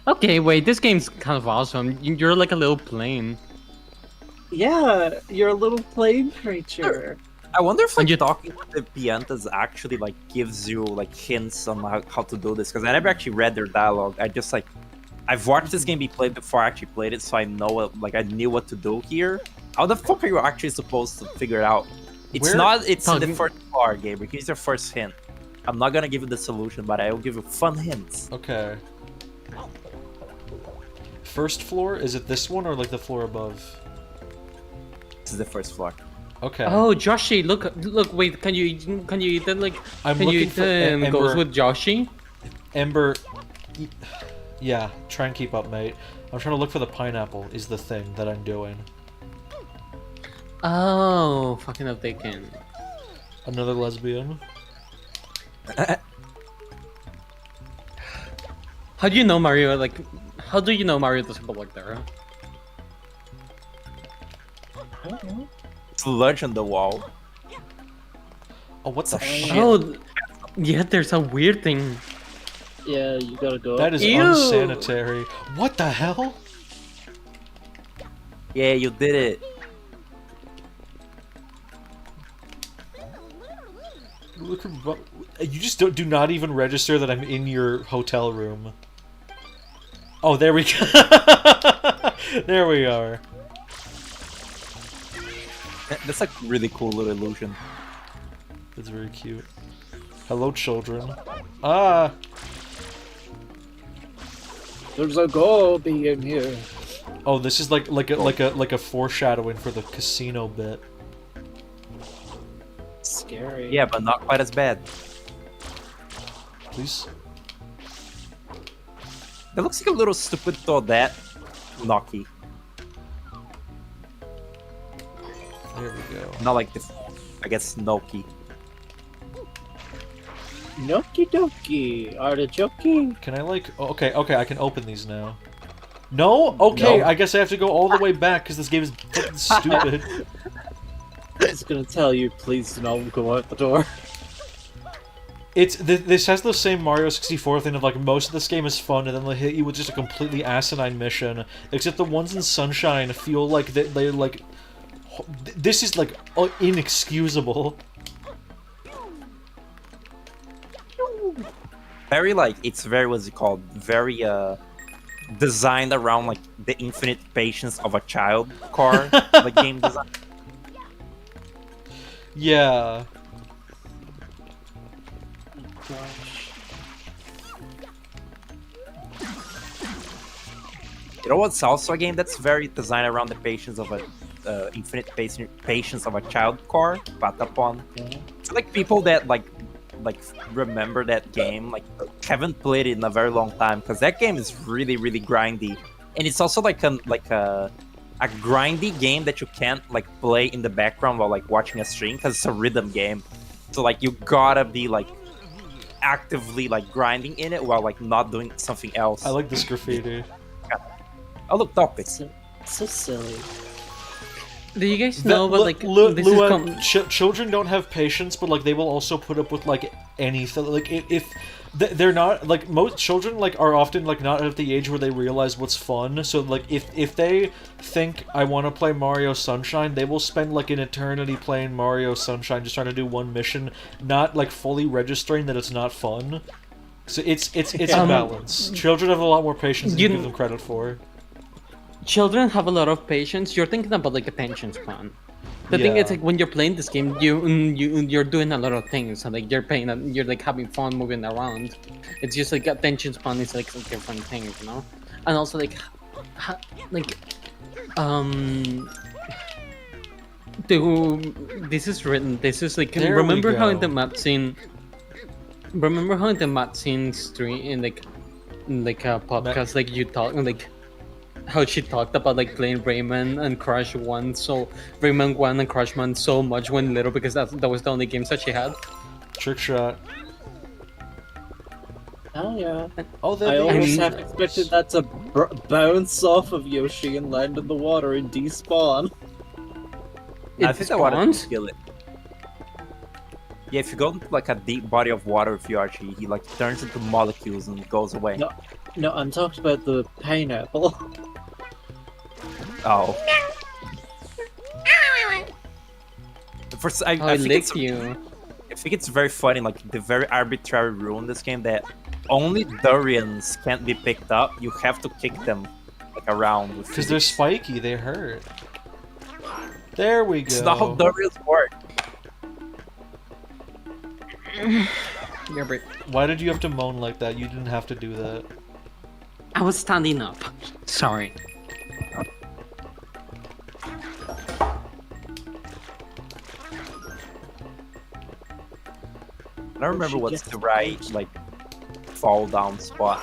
F: Okay, wait, this game's kind of awesome. You're like a little plane.
B: Yeah, you're a little plane creature.
E: I wonder if like talking with the Piantas actually like gives you like hints on how to do this, because I never actually read their dialogue. I just like I've watched this game be played before I actually played it, so I know like I knew what to do here. How the fuck are you actually supposed to figure it out? It's not. It's in the first floor, Gabriel. Here's your first hint. I'm not gonna give you the solution, but I will give you fun hints.
A: Okay. First floor? Is it this one or like the floor above?
E: This is the first floor.
A: Okay.
F: Oh, Joshi, look! Wait, can you eat that? Like,
A: I'm
F: can you
A: looking
F: eat
A: for
F: the goes with Joshi?
A: Ember. Yeah, try and keep up, mate. I'm trying to look for the pineapple. Is the thing that I'm doing.
F: Oh, fucking up they can.
A: Another lesbian.
F: How do you know Mario? Like, how do you know Mario doesn't belong there?
E: Sludge on the wall.
A: Oh, what the shit?
F: Oh, yeah. There's a weird thing.
B: Yeah, you gotta go.
A: That is unsanitary. What the hell?
E: Yeah, you did it.
A: You just do not even register that I'm in your hotel room. Oh, there we go. There we are.
E: That's a really cool little illusion.
A: That's very cute. Hello, children. Ah!
B: There's a goby in here.
A: Oh, this is like a foreshadowing for the casino bit.
B: Scary.
E: Yeah, but not quite as bad.
A: Please.
E: That looks like a little stupid Toadette Noki.
A: There we go.
E: Not like this, I guess, Noki.
B: Noki doki, artichoke.
A: Can I like? Oh, okay, I can open these now. No? Okay,
E: No.
A: I guess I have to go all the way back because this game is fucking stupid.
B: It's gonna tell you, please do not go out the door.
A: This has the same Mario 64 thing of like most of this game is fun and then they hit you with just a completely asinine mission. Except the ones in Sunshine feel like they're like this is like inexcusable.
E: Very like it's very what's it called? Very designed around like the infinite patience of a child car, like game design.
A: Yeah.
B: Gosh.
E: You know what's also a game that's very designed around the patience of a infinite patience of a child car, Patapon. It's like people that like remember that game haven't played it in a very long time because that game is really grindy, and it's also like a grindy game that you can't like play in the background while like watching a stream because it's a rhythm game. So like you gotta be like actively like grinding in it while like not doing something else.
A: I like this graffiti.
E: Oh look, topics.
B: So silly.
F: Do you guys know, but like this
A: Lua,
F: is
A: children don't have patience, but like they will also put up with like anything. Like if they're not like most children like are often like not at the age where they realize what's fun. So like if they think I want to play Mario Sunshine, they will spend like an eternity playing Mario Sunshine just trying to do one mission, not like fully registering that it's not fun. So it's a balance. Children have a lot more patience than you give them credit for.
F: children have a lot of patience. You're thinking about like attention span. The thing is, like, when you're playing this game, you're doing a lot of things, and like you're like having fun moving around. It's just like attention span is like a different thing, you know. And also like, this is written. This is like remember how in the map scene. Remember how in the map scene stream in like a podcast like you talk like. How she talked about like playing Rayman and Crash 1, so Rayman 1 and Crash 1 so much when little because that was the only games that she had.
A: Trick shot.
B: Oh yeah.
A: Oh,
B: I almost have expected that to bounce off of Yoshi and land in the water and despawn.
E: I think I wanted to kill it. Yeah, if you go into like a deep body of water with Yoshi, he like turns into molecules and goes away.
B: No, I'm talking about the pineapple.
E: Oh. First, I think it's
F: you.
E: I think it's very funny, like the very arbitrary rule in this game that only durians can't be picked up. You have to kick them like around.
A: Because they're spiky, they hurt. There we go.
E: It's not how durians work.
A: Why did you have to moan like that? You didn't have to do that.
F: I was standing up. Sorry.
E: I don't remember what's the right like fall down spot.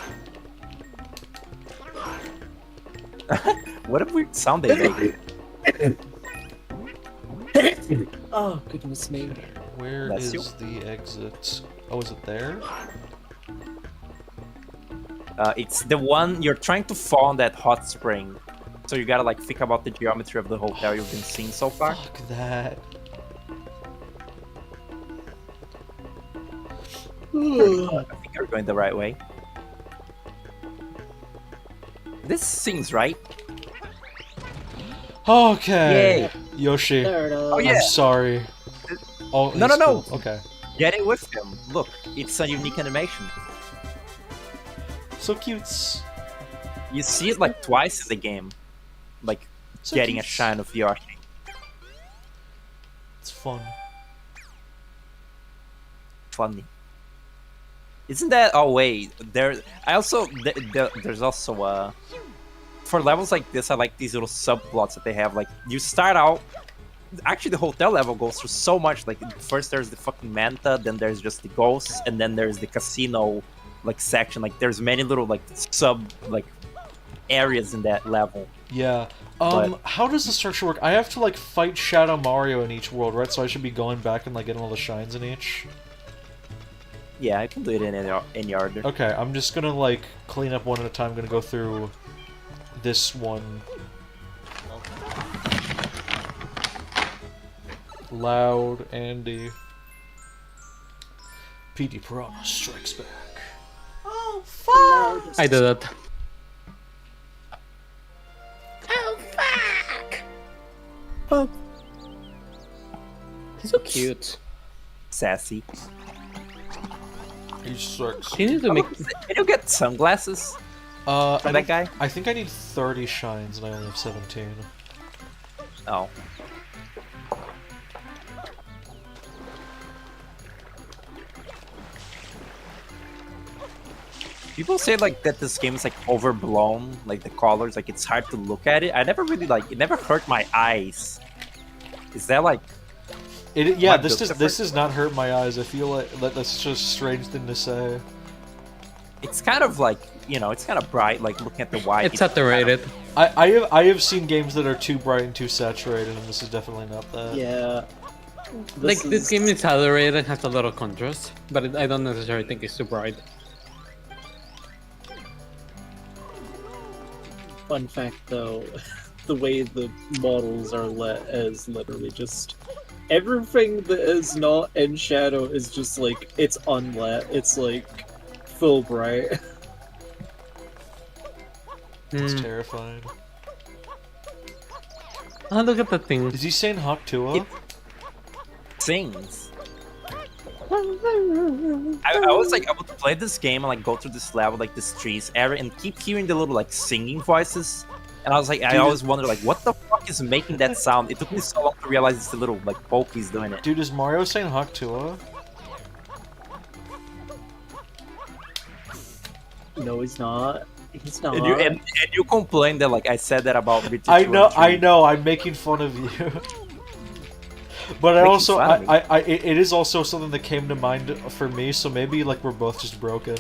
E: What a weird sound they make.
B: Oh goodness me.
A: Where
E: Bless
A: is
E: you.
A: the exit? Oh, is it there?
E: It's the one you're trying to fall in that hot spring. So you gotta like think about the geometry of the hotel you've been seeing so far.
A: Fuck that.
E: I think you're going the right way. This seems right.
A: Okay.
E: Yay.
A: Yoshi.
B: There it is.
E: Oh, yeah.
A: I'm sorry. Oh,
E: No,
A: he's
E: no, no.
A: cool. Okay.
E: Get it with him. Look, it's a unique animation.
A: So cute.
E: You see it like twice in the game, like
A: So
E: getting a
A: cute.
E: shine of Yoshi.
A: It's fun.
E: Funny. Isn't that? Oh wait, there. I also there's also for levels like this, I like these little subplots that they have. Like you start out. Actually, the hotel level goes through so much. Like first there's the fucking manta, then there's just the ghosts, and then there's the casino like section. Like there's many little like sub like areas in that level.
A: Yeah.
E: But-
A: How does the structure work? I have to like fight Shadow Mario in each world, right? So I should be going back and like getting all the shines in each.
E: Yeah, I can do it in any order.
A: Okay, I'm just gonna like clean up one at a time. I'm gonna go through this one. Loud Andy. PD Piranha strikes back.
B: Oh, fuck!
F: I did it.
G: Oh, fuck!
B: Fuck.
F: He's so cute.
E: Sassy.
A: He sucks.
F: He needs to make.
E: Can you get sunglasses
A: I
E: from that guy?
A: I think I need 30 shines and I only have 17.
E: Oh. People say like that this game is like overblown, like the colors, like it's hard to look at it. I never really like it. Never hurt my eyes. Is that like?
A: Yeah,
E: What,
A: this
E: the
A: does not hurt my eyes. I feel like that's just a strange thing to say.
E: It's kind of like it's kind of bright. Like looking at the white.
F: It's saturated.
A: I have seen games that are too bright and too saturated, and this is definitely not that.
B: Yeah.
F: This game is saturated, has a lot of contrast, but I don't necessarily think it's too bright.
B: Fun fact though, the way the models are lit is literally just everything that is not in shadow is just like it's unlit. It's like full bright.
A: It's
F: Mm.
A: terrifying.
F: Oh, look at that thing.
A: Is he saying Haktua?
E: Sings. I was like, I would play this game and like go through this level, like this trees area, and keep hearing the little like singing voices. And I was like, I always wondered like, what the fuck is making that sound? It took me so long to realize it's the little like pokies doing it.
A: Dude, is Mario saying Haktua?
B: No, he's not. He's not.
E: And you complained that like I said that about Virtua
A: I know,
E: 2
A: I know. I'm making fun of you. But I
E: Making
A: also,
E: fun of me.
A: it is also something that came to mind for me. So maybe like we're both just broken.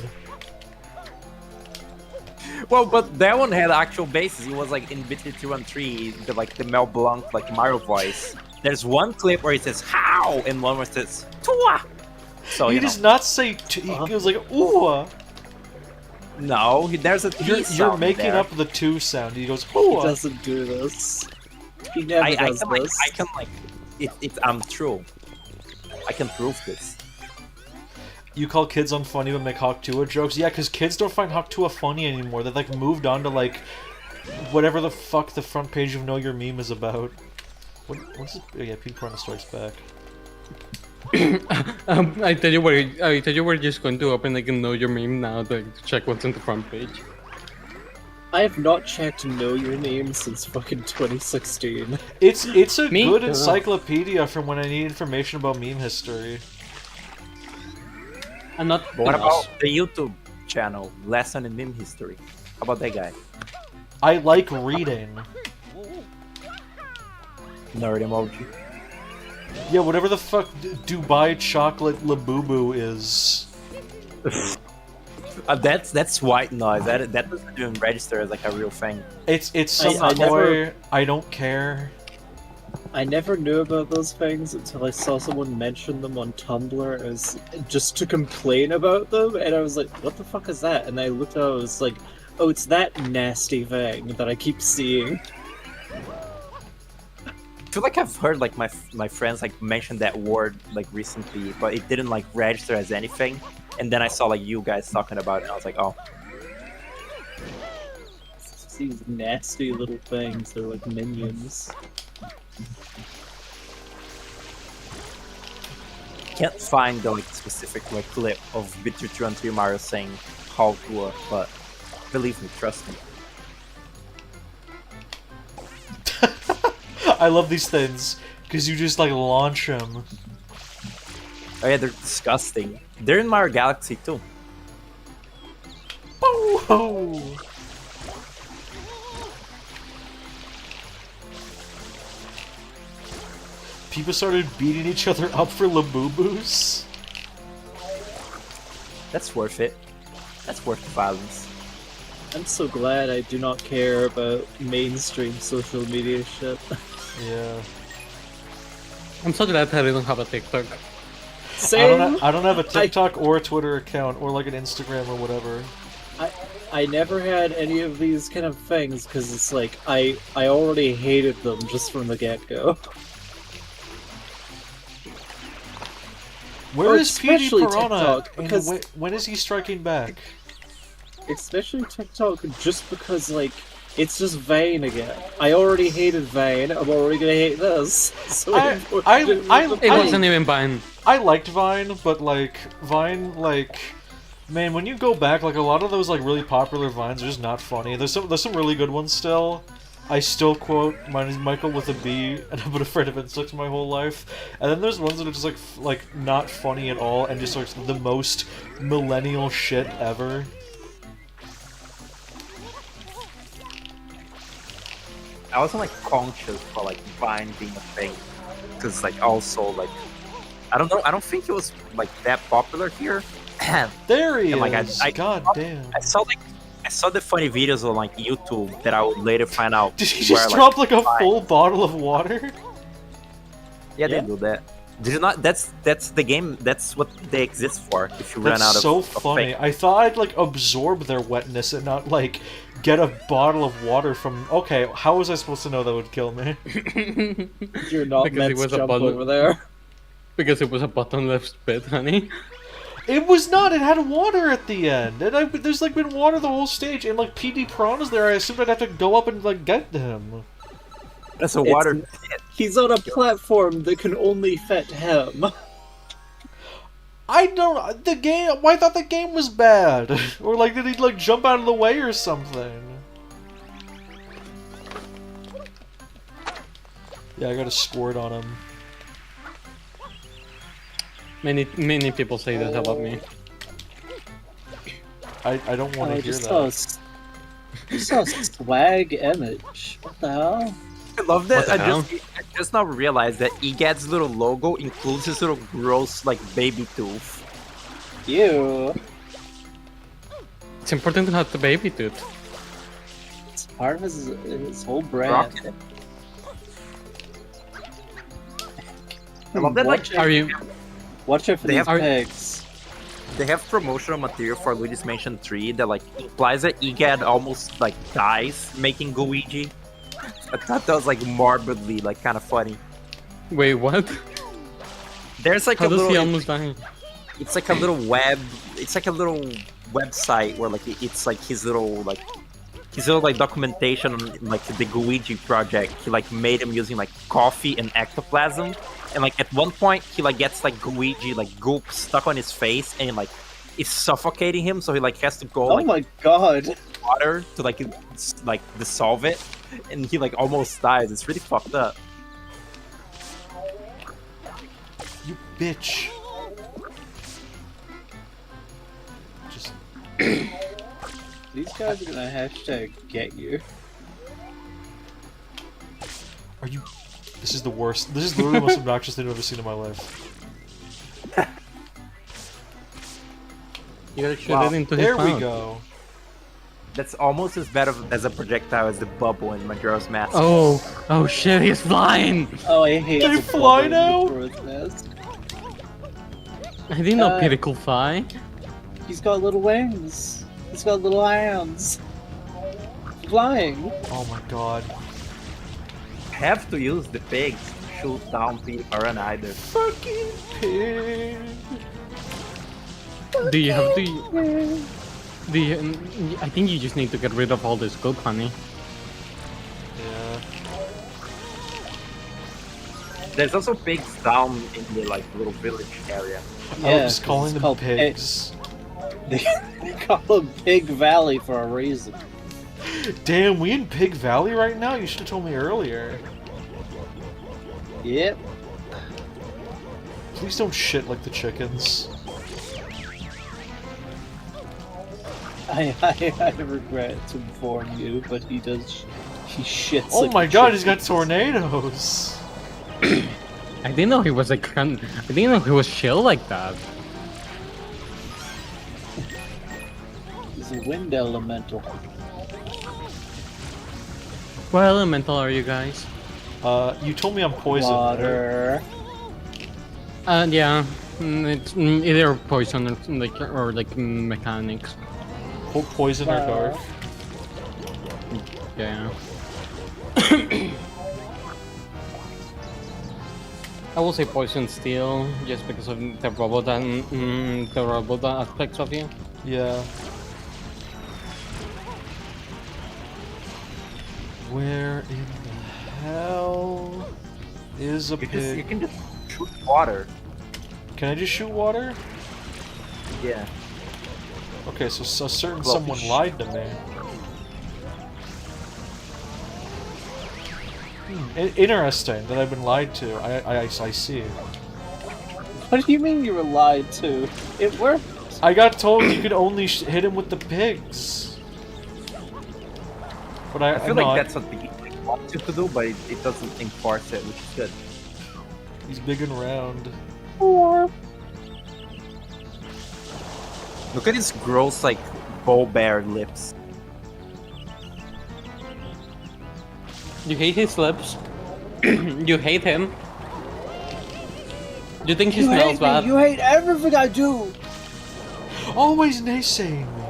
E: Well, but that one had actual basis. It was like in Virtua 2 and 3, the Mel Blanc like Mario voice. There's one clip where he says "how" and one where it says "tua." So
A: He
E: you know.
A: does not say. He goes like ooh.
E: No, there's a T
A: You're
E: sound
A: making
E: there.
A: up the two sound. He goes
B: He
A: ooh.
B: doesn't do this. He never
E: I
B: does
E: can like,
B: this.
E: I can like, I'm true. I can prove this.
A: You call kids unfunny but make Haktua jokes? Yeah, because kids don't find Haktua funny anymore. They've like moved on to like whatever the fuck the front page of Know Your Meme is about. What's it? Oh, yeah, Pete Piranha Strikes Back.
F: I tell you we're just going to open like a Know Your Meme now to check what's on the front page.
B: I have not checked Know Your Name since fucking 2016.
A: It's a
F: Me
A: good
F: too.
A: encyclopedia from when I need information about meme history.
F: I'm not.
E: But what about the YouTube channel, Lesson in Meme History? How about that guy?
A: I like reading.
E: Nerd emoji.
A: Yeah, whatever the fuck Dubai chocolate Labubu is.
E: That's white noise. That doesn't even register as like a real thing.
A: It's some
B: I
A: toy.
B: never-
A: I don't care.
B: I never knew about those things until I saw someone mention them on Tumblr as just to complain about them, and I was like, "What the fuck is that?" And I looked up, I was like, "Oh, it's that nasty thing that I keep seeing."
E: I feel like I've heard like my friends like mention that word like recently, but it didn't like register as anything. And then I saw like you guys talking about it, and I was like, oh.
B: It's these nasty little things. They're like minions.
E: can't find the like specific like clip of Bitter 2 and 3 Mario saying how to, but believe me, trust me.
A: I love these things because you just like launch them.
E: Oh yeah, they're disgusting. They're in Mario Galaxy too.
A: Oh! People started beating each other up for Labubus.
E: That's worth it. That's worth the violence.
B: I'm so glad I do not care about mainstream social media shit.
A: Yeah.
F: I'm so glad that I don't have a TikTok.
B: Same.
A: I don't have a TikTok or a Twitter account or like an Instagram or whatever.
B: I never had any of these kind of things because it's like I already hated them just from the get-go.
A: Where
B: Or
A: is PD
B: especially
A: Piranha?
B: TikTok,
A: And
B: because-
A: when is he striking back?
B: Especially TikTok, just because like it's just Vane again. I already hated Vane. I'm already gonna hate this. So
F: It wasn't even Vine.
A: I liked Vine, but like Vine, like man, when you go back, like a lot of those like really popular Vines are just not funny. There's some really good ones still. I still quote "Mine is Michael with a B," and I've been afraid of insects my whole life. And then there's ones that are just like not funny at all, and just like the most millennial shit ever.
E: I wasn't like conscious for like Vine being a thing, because like also like I don't know. I don't think it was like that popular here.
A: There he
E: And, like,
A: is. God damn.
E: I saw the funny videos on like YouTube that I would later find out.
A: Did he just drop like a full bottle of water?
E: Yeah, they do that. Did you not? That's the game. That's what they exist for. If you run out
A: That's
E: of
A: so
E: of
A: funny.
E: fake-
A: I thought I'd like absorb their wetness and not like get a bottle of water from. Okay, how was I supposed to know that would kill me?
B: You're not
F: Because
B: meant
F: it was
B: to
F: a
B: jump
F: bottle-
B: over there.
F: Because it was a bottomless pit, honey.
A: It was not. It had water at the end, and there's like been water the whole stage, and like PD Piranha's there. I assumed I'd have to go up and like get him.
E: That's a water.
B: He's on a platform that can only fit him.
A: I don't. The game. I thought the game was bad, or like did he like jump out of the way or something? Yeah, I got a squirt on him.
F: Many people say that about me.
A: I don't want to
B: I
A: hear
B: just
A: that.
B: saw a swag image. What the hell?
E: I love that.
F: What the hell?
E: I just now realized that EGAD's little logo includes his little gross like baby tooth.
B: Ew.
F: It's important to have the baby tooth.
B: It's part of his whole brand.
E: Rocket. I love that. Like,
F: Are you?
B: Watch out for
E: They
B: these
E: have-
B: pigs.
E: they have promotional material for Luigi's Mansion 3 that like implies that EGAD almost like dies making Luigi. I thought that was like morbidly like kind of funny.
F: Wait, what?
E: There's like
F: How
E: a
F: does
E: little.
F: he almost die?
E: It's like a little web. It's like a little website where like it's like his little like documentation on like the Luigi project. He like made him using like coffee and ectoplasm, and like at one point he like gets like Luigi like goop stuck on his face and like it's suffocating him, so he like has to go
B: Oh
E: like
B: my god.
E: water to like dissolve it, and he like almost dies. It's really fucked up.
A: You bitch. Just
B: These guys are gonna hashtag get you.
A: are you? This is the worst. This is literally the most obnoxious thing I've ever seen in my life.
F: You gotta shoot
E: Wow.
F: it into his
A: There we
F: mouth.
A: go.
E: That's almost as bad as a projectile as the bubble in Majora's Mask.
F: Oh shit, he's flying!
B: Oh, I hate
A: Can he
B: the
A: fly
B: bubble
A: now?
B: Majora's Mask.
F: I didn't know
B: Uh,
F: Peter could fly.
B: He's got little wings. He's got little hands. Flying.
A: Oh my god.
E: Have to use the pigs to shoot down people and either.
A: Fucking pig.
F: Do you have to? Do you? I think you just need to get rid of all this goop, honey.
A: Yeah.
E: There's also pigs down in the like little village area.
A: I was
B: 'cause
A: calling
B: it's
A: them
B: called
A: pigs.
B: They call them Pig Valley for a reason.
A: Damn, we in Pig Valley right now? You should have told me earlier.
B: Yep.
A: Please don't shit like the chickens.
B: I regret to inform you, but he does. He shits.
A: Oh
B: like
A: my
B: a
A: god, he's
B: chicken.
A: got tornadoes!
F: I didn't know he was like. I didn't know he was chill like that.
B: He's a wind elemental.
F: What elemental are you guys?
A: You told me I'm poisoned. right?
B: Water.
F: Yeah, it's either poison or like mechanics.
A: Poison or dark?
F: Yeah. I will say poison steel, just because of the robot and the robot aspects of you.
A: Yeah. Where in the hell is a
E: You
A: pig?
E: can just shoot water.
A: Can I just shoot water?
E: Yeah.
A: Okay, so a certain
E: Well,
A: someone lied to me. Interesting that I've been lied to. I see.
B: What do you mean you were lied to? It worked.
A: I got told you could only hit him with the pigs. But
E: I feel
A: no,
E: like that's what the game wants you to do, but it doesn't enforce it, which is good.
A: He's big and round.
B: Or
E: Look at his gross, like, bow bear lips.
F: You hate his lips. You hate him. Do you think he
B: you
F: smells
B: hate
F: bad?
B: me. You hate everything I do.
A: Always naysaying me.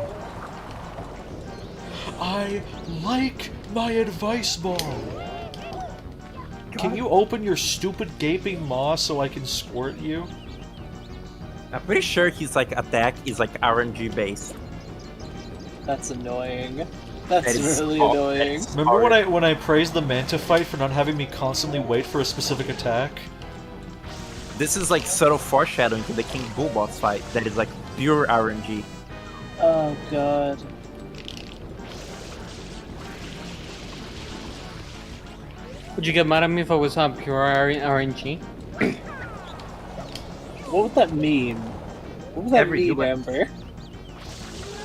A: I like my advice ball. Can you open your stupid gaping maw so I can squirt you?
E: I'm pretty sure his, like, attack is, like, RNG based.
B: That's annoying. That's
E: That is
B: really
E: so-
B: annoying.
E: that's
A: Remember
E: hard.
A: when I praised the Manta fight for not having me constantly wait for a specific attack?
E: This is, like, subtle foreshadowing to the King Bull boss fight that is, like, pure RNG.
B: Oh god.
F: Would you get mad at me if I was on pure RNG?
B: What would that mean? What would that
E: Every
B: mean,
E: human.
B: Amber?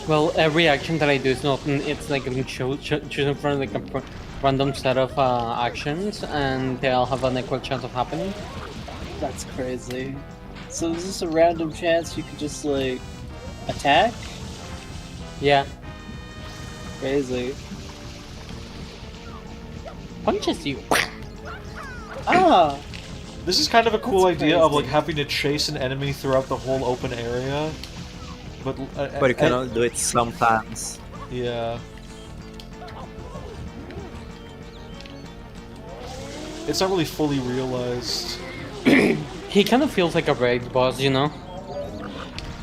F: Well, every action that I do is not. It's like I'm choosing from like a random set of actions, and they all have an equal chance of happening.
B: That's crazy. So is this a random chance you could just like attack?
F: Yeah.
B: Crazy.
F: Punches you.
B: Ah!
A: This is kind of a cool
B: That's
A: idea of like
B: crazy.
A: having to chase an enemy throughout the whole open area. But
E: But you can only do it sometimes.
A: yeah. It's not really fully realized.
F: He kind of feels like a raid boss, you know?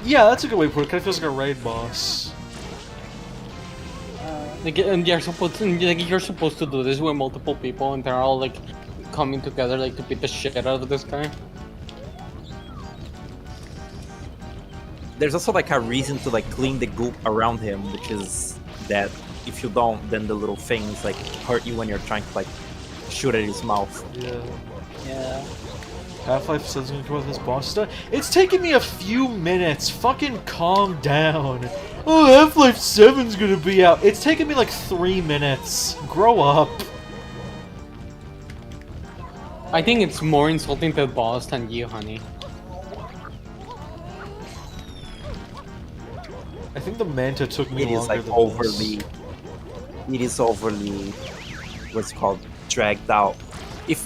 A: Yeah, that's a good way to put it. Kind of feels like a raid boss.
F: Like, and you're supposed to do this with multiple people, and they're all like coming together like to beat the shit out of this guy.
E: There's also like a reason to like clean the goop around him, which is that if you don't, then the little things like hurt you when you're trying to like shoot at his mouth.
A: Yeah.
B: Yeah.
A: Half-Life says it's gonna come out with this boss stuff. It's taking me a few minutes. Fucking calm down. Oh, Half-Life 7's gonna be out. It's taking me like 3 minutes. Grow up.
F: I think it's more insulting to the boss than you, honey.
A: I think the Manta took me
E: It is
A: longer
E: like
A: than
E: overly.
A: this.
E: It is overly. What's it called dragged out. If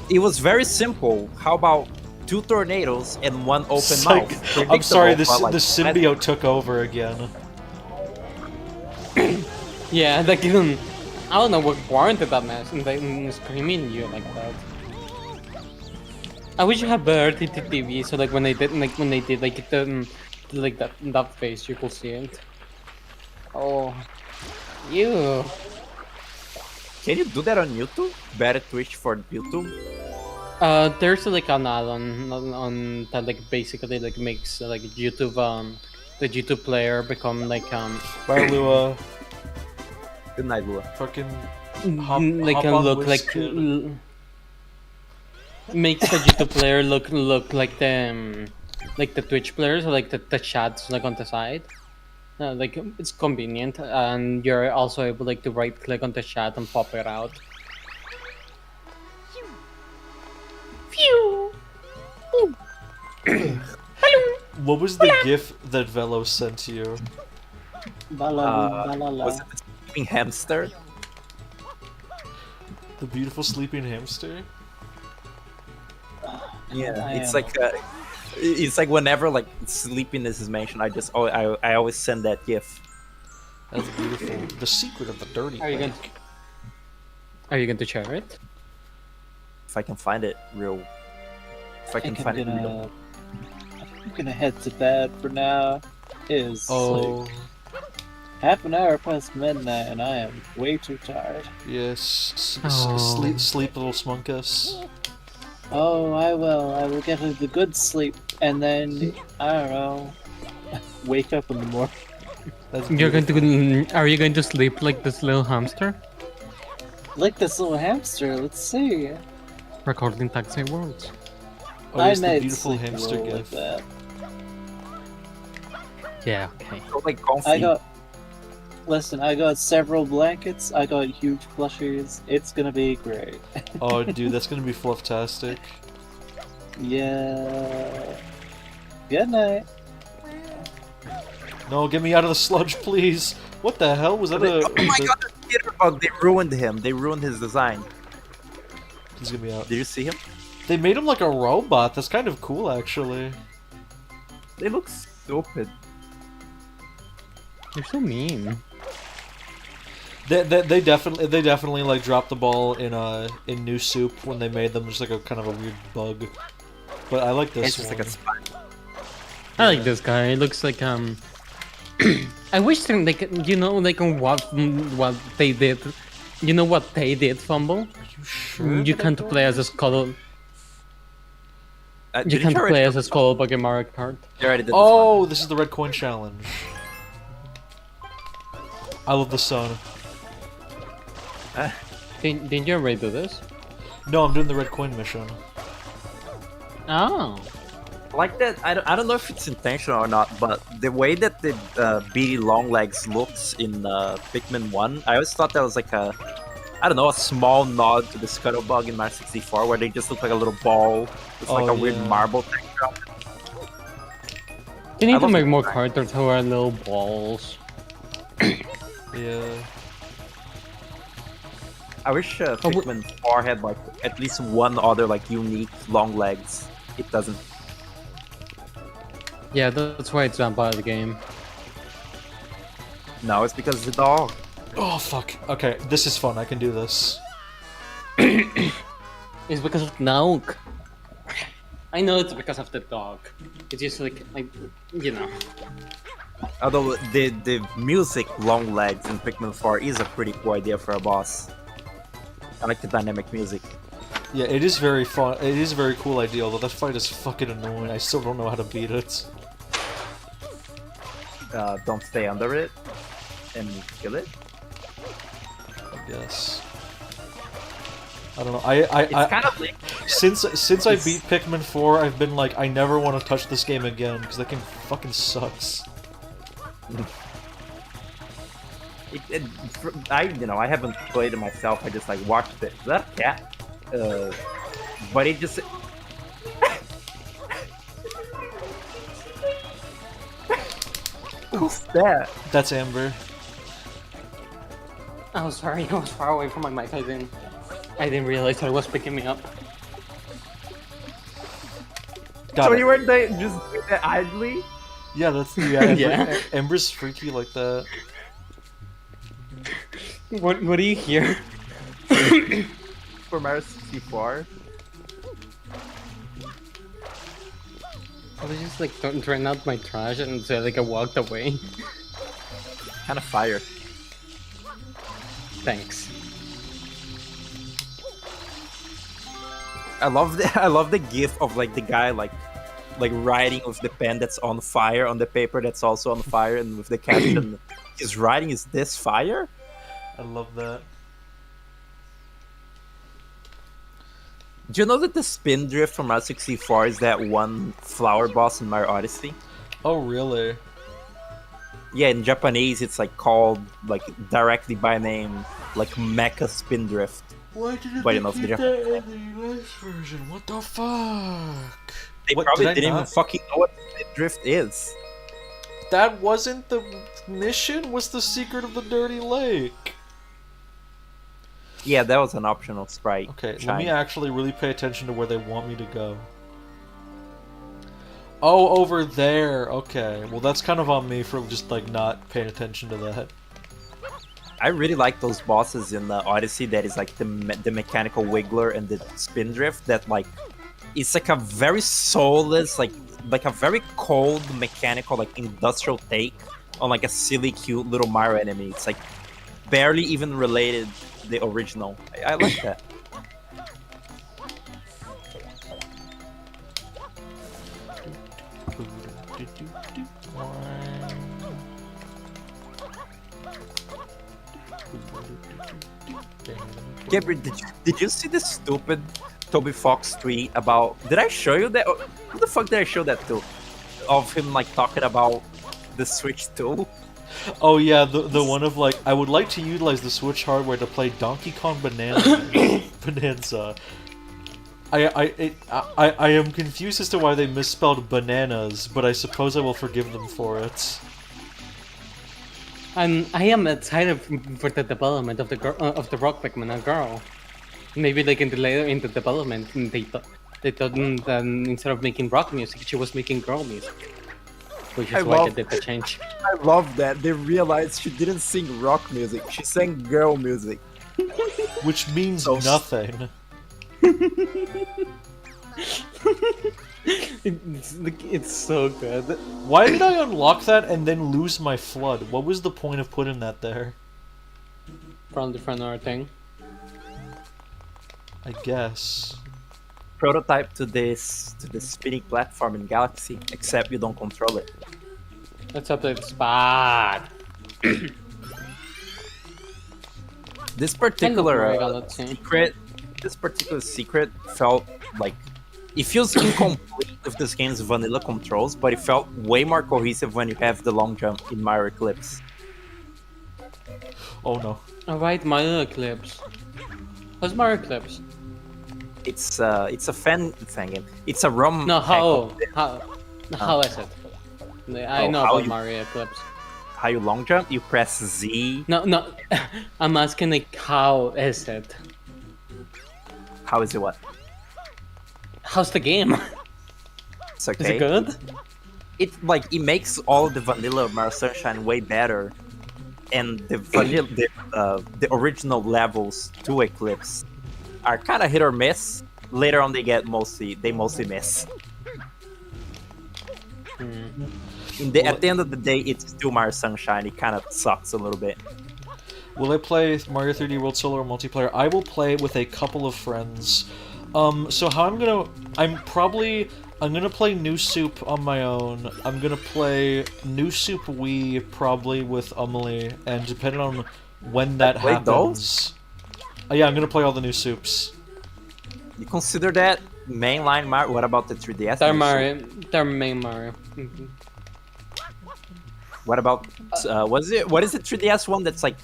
E: it was very simple, how about 2 tornadoes and 1 open
A: Psych.
E: mouth?
A: I'm sorry,
E: Predictable, but, like,
A: the symbiote took over again.
F: Yeah, like even I don't know what warranted that mess and they screaming at you like that. I wish you had better TTV so like when they did like the like that face you could see it. Oh, you.
E: Can you do that on YouTube? Better Twitch for YouTube?
F: There's like an add-on on that like basically like makes like YouTube the YouTube player become like
A: Bye, Lua.
E: Good night, Lua.
A: Fucking
F: like
A: hop
F: a
A: on
F: look
A: Wiz
F: like
A: Kid.
F: makes the YouTube player look like the Twitch players, or like the chats like on the side. Like it's convenient, and you're also able like to right click on the chat and pop it out.
G: Phew.
A: What was the GIF that Velo sent to you?
E: Was it the sleeping hamster?
A: The beautiful sleeping hamster?
E: Yeah,
B: I
E: it's
B: am.
E: like whenever like sleepiness is mentioned, I always send that GIF.
A: That's beautiful. The secret of the dirty
F: Are you going
A: lake.
F: Are you going to share it?
E: If I can find it real. If I
B: I
E: can
B: think
E: find
B: I'm
E: it real.
B: gonna head to bed for now. It is
A: Oh,
B: like half an hour past midnight, and I am way too tired.
A: yes.
F: Oh.
A: Sleep, little smunkus.
B: Oh, I will. I will get the good sleep, and then I don't know, wake up in the morning.
A: That's
F: You're going
A: beautiful.
F: to. Are you going to sleep like this little hamster?
B: Like this little hamster. Let's see.
F: Recording taxi words.
A: Oh,
B: I
A: yes, the
B: might
A: beautiful
B: sleep a
A: hamster
B: little
A: GIF.
B: like that.
F: Yeah. Okay.
E: So, like comfy.
B: I got. Listen, I got several blankets. I got huge plushies. It's gonna be great.
A: Oh, dude, that's gonna be flufftastic.
B: Yeah. Good night.
A: No, get me out of the sludge, please. What the hell was that?
E: Oh my god, the theater bug! They ruined him. They ruined his design.
A: Please get me out.
E: Did you see him?
A: They made him like a robot. That's kind of cool, actually.
E: They look stupid.
F: You're so mean.
A: They definitely like dropped the ball in New Soup when they made them just like a kind of a weird bug. But I like
E: It's
A: this
E: just
A: one.
E: like a spine.
F: I like this guy. He looks like I wish they like you know like what they did. You know what they did, Fumble?
A: Are you sure?
F: You
A: that I
F: can't
A: don't?
F: play as a Skull. You
E: Didn't
F: can't
E: already
F: play
E: do
F: as a Skullbug in Mario Kart.
E: You already did this
A: Oh, this is the red coin challenge. I love the sun.
F: Didn't you already do this?
A: No, I'm doing the red coin mission.
F: Oh.
E: like that. I don't know if it's intentional or not, but the way that the beady long legs looks in Pikmin 1, I always thought that was like a, I don't know, a small nod to the Scuttlebug in Mario 64, where they just look like a little ball with like
A: Oh,
E: a weird
A: yeah.
E: marble texture on it.
F: You need
E: I
F: to
E: love
F: make
E: the
F: more
E: design.
F: characters who are little balls.
A: Yeah.
E: I wish
F: Oh,
E: Pikmin 4 had like at least one other like unique long legs. It doesn't.
F: Yeah, that's why it's not part of the game.
E: No, it's because the dog.
A: Oh fuck. Okay, this is fun. I can do this.
F: It's because of Nauk. I know it's because of the dog. It's just like you know.
E: Although the music long legs in Pikmin 4 is a pretty cool idea for a boss. I like the dynamic music.
A: Yeah, it is very fun. It is a very cool idea, although that fight is fucking annoying. I still don't know how to beat it.
E: Don't stay under it and kill it.
A: I guess. I don't know. I
E: It's kind of like
A: since I beat Pikmin 4, I've been like, I never want to touch this game again because that game fucking sucks.
E: I haven't played it myself. I just like watched it. Is that a cat? But it just. Who's that?
A: That's Amber.
F: Oh, sorry, I was far away from my mic. I didn't realize that it was picking me up.
A: Got
E: So
A: it.
E: you were just doing that idly?
A: Yeah, that's Amber,
F: Yeah.
A: Amber's freaky like that.
F: What do you hear?
E: For Mario 64?
F: I was just like throwing out my trash and so like I walked away.
E: Kind of fire.
F: Thanks.
E: I love the gif of like the guy like writing with the pen that's on fire on the paper that's also on fire, and with the caption, his writing is this fire.
A: I love that.
E: Do you know that the Spindrift from Mario 64 is that one flower boss in Mario Odyssey?
A: Oh, really?
E: Yeah, in Japanese it's like called like directly by name, like Mecha Spindrift.
A: Why didn't
E: But
A: they
E: you know,
A: keep that in the English version? What the fuck?
E: They
A: What,
E: probably
A: did I
E: didn't even
A: not?
E: fucking know what Spindrift is.
A: That wasn't the mission? Was the secret of the dirty lake?
E: Yeah, that was an optional sprite.
A: Okay, let
E: shine.
A: me actually really pay attention to where they want me to go. Oh, over there. Okay. Well, that's kind of on me for just, like, not paying attention to that.
E: I really like those bosses in the Odyssey. That is like the mechanical wiggler and the Spindrift. That like, it's like a very soulless, like a very cold mechanical, like industrial take on like a silly, cute little Mario enemy. It's like barely even related to the original. I like that. Gabriel, did you see the stupid Toby Fox tweet about? Did I show you that? Who the fuck did I show that to? Of him like talking about the Switch 2?
A: Oh yeah, the one of like, I would like to utilize the Switch hardware to play Donkey Kong Bonanza. I am confused as to why they misspelled bananas, but I suppose I will forgive them for it.
F: And I am excited for the development of the Rock Pikmin girl. Maybe like in the later in the development, they thought that instead of making rock music, she was making girl music, which is why they did the change.
E: I love that they realized she didn't sing rock music; she sang girl music,
A: which means nothing.
F: It's so good.
A: Why did I unlock that and then lose my flood? What was the point of putting that there?
F: From the front or thing.
A: I guess.
E: Prototype to this spinning platform in Galaxy, except you don't control it.
F: Let's update the spot.
E: This particular
F: secret.
E: This particular secret felt like it feels incomplete with this game's vanilla controls, but it felt way more cohesive when you have the long jump in Mario Eclipse.
A: Oh no!
F: Alright, Mario Eclipse. What's Mario Eclipse?
E: It's a fan game. It's a ROM.
F: No, how is it? I know
E: how
F: about
E: you-
F: Mario Eclipse.
E: How you long jump? You press Z.
F: No. I'm asking like how is it?
E: How is it? What?
F: How's the game?
E: It's okay.
F: Is it good?
E: It makes all the vanilla Mario Sunshine way better, and the original levels to Eclipse are kind of hit or miss. Later on, they mostly miss. At the end of the day, it's still Mario Sunshine. It kind of sucks a little bit.
A: Will I play Mario 3D World Solo or multiplayer? I will play with a couple of friends. So how I'm gonna play New Soup on my own. I'm gonna play New Soup Wii probably with Amelie, and depending on when that happens. Yeah, I'm gonna play all the New Soups.
E: You consider that mainline Mario? What about the 3DS?
F: They're main Mario.
E: What about what is the 3DS one that's like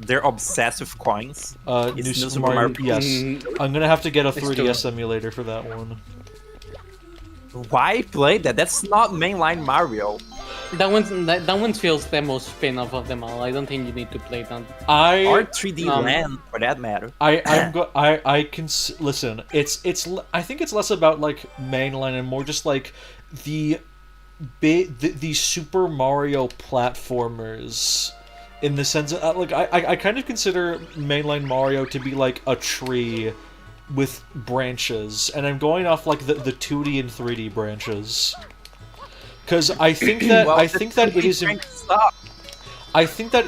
E: they're obsessed with coins?
A: New Super Mario. Yes, I'm gonna have to get a 3DS
F: true.
A: emulator for that one.
E: Why play that? That's not mainline Mario.
F: That one feels the most spin-off of them all. I don't think you need to play that.
E: Or 3D Land, for that matter.
A: I can listen. I think it's less about like mainline and more just like the Super Mario platformers, in the sense of, like I kind of consider mainline Mario to be like a tree with branches, and I'm going off like the 2D and 3D branches. Because I think that I think that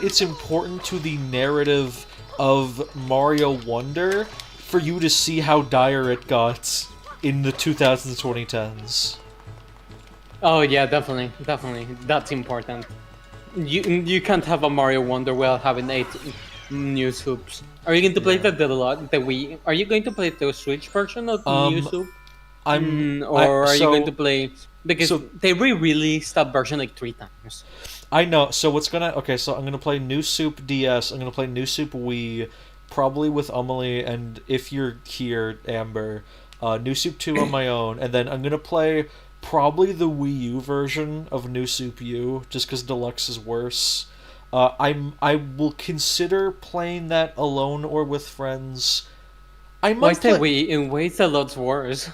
A: it's important to the narrative of Mario Wonder for you to see how dire it got. in the 2000s, 2010s.
F: Oh yeah, definitely. That's important. You can't have a Mario Wonder without having 8 new soups. Are you going to play the Wii? Are you going to play the Switch version of New Soup? Or are you going to play because they re-released that version like 3 times?
A: I know. So what's gonna so I'm gonna play New Soup DS. I'm gonna play New Soup Wii, probably with Amelie, and if you're here, Amber, New Soup 2 on my own, and then I'm gonna play probably the Wii U version of New Soup U, just because Deluxe is worse. I will consider playing that alone or with friends. I might
F: say Wii in ways a lot worse.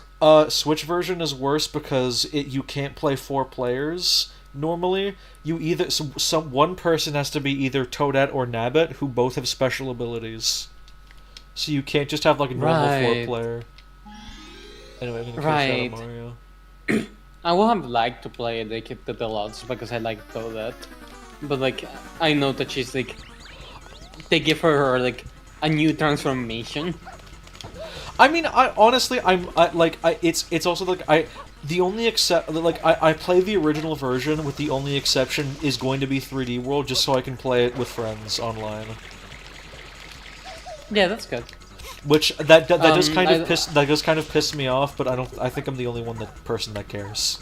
A: Switch version is worse because you can't play 4 players normally. You either one person has to be either Toadette or Nabbit, who both have special abilities. So you can't just have like a normal 4 player. Anyway, I'm gonna kill Shadow Mario.
F: I would have liked to play the Deluxe because I like Toadette, but like I know that she's like they give her like a new transformation.
A: I mean, it's also like the only I play the original version with the only exception is going to be 3D World, just so I can play it with friends online.
F: Yeah, that's good.
A: Which that does kind of piss me off, but I think I'm the only person that cares.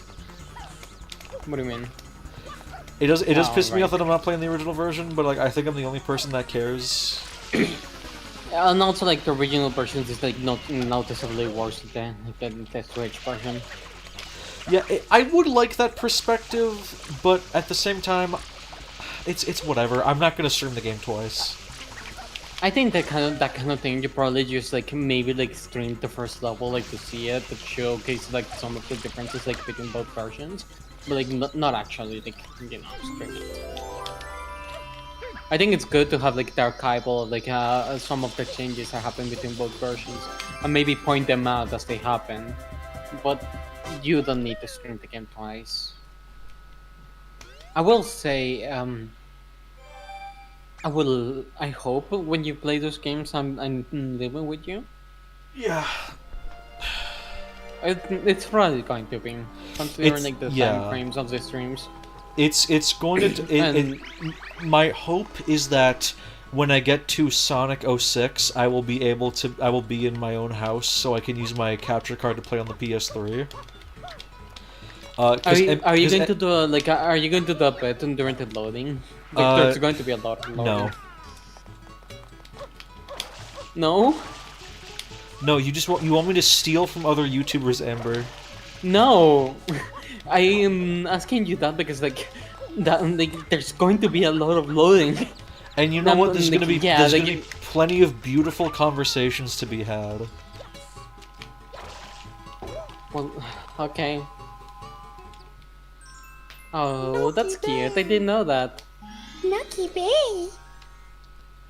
F: What do you mean?
A: It does piss me off that I'm not playing the original version, but like I think I'm the only person that cares.
F: And also like the original version is like not noticeably worse than the Switch version.
A: Yeah, I would like that perspective, but at the same time, it's whatever. I'm not gonna stream the game twice.
F: I think that kind of thing you probably just like maybe like stream the first level like to see it, to showcase like some of the differences like between both versions, but like not actually like stream it. I think it's good to have like the archival like some of the changes that happen between both versions and maybe point them out as they happen, but you don't need to stream the game twice. I will say I hope when you play those games I'm living with you.
A: Yeah.
F: It's probably going to be considering like the time frames of the streams.
A: It's going to my hope is that when I get to Sonic 06, I will be in my own house so I can use my capture card to play on the PS3.
F: Are you going to do a bit during the loading? Like, there's going to be a lot of loading. No?
A: No, you want me to steal from other YouTubers, Amber?
F: No, I am asking you that because there's going to be a lot of loading.
A: And you know what? There's gonna be plenty of beautiful conversations to be had.
F: Well, okay. Oh, that's cute. I didn't know that.
G: Lucky Bay.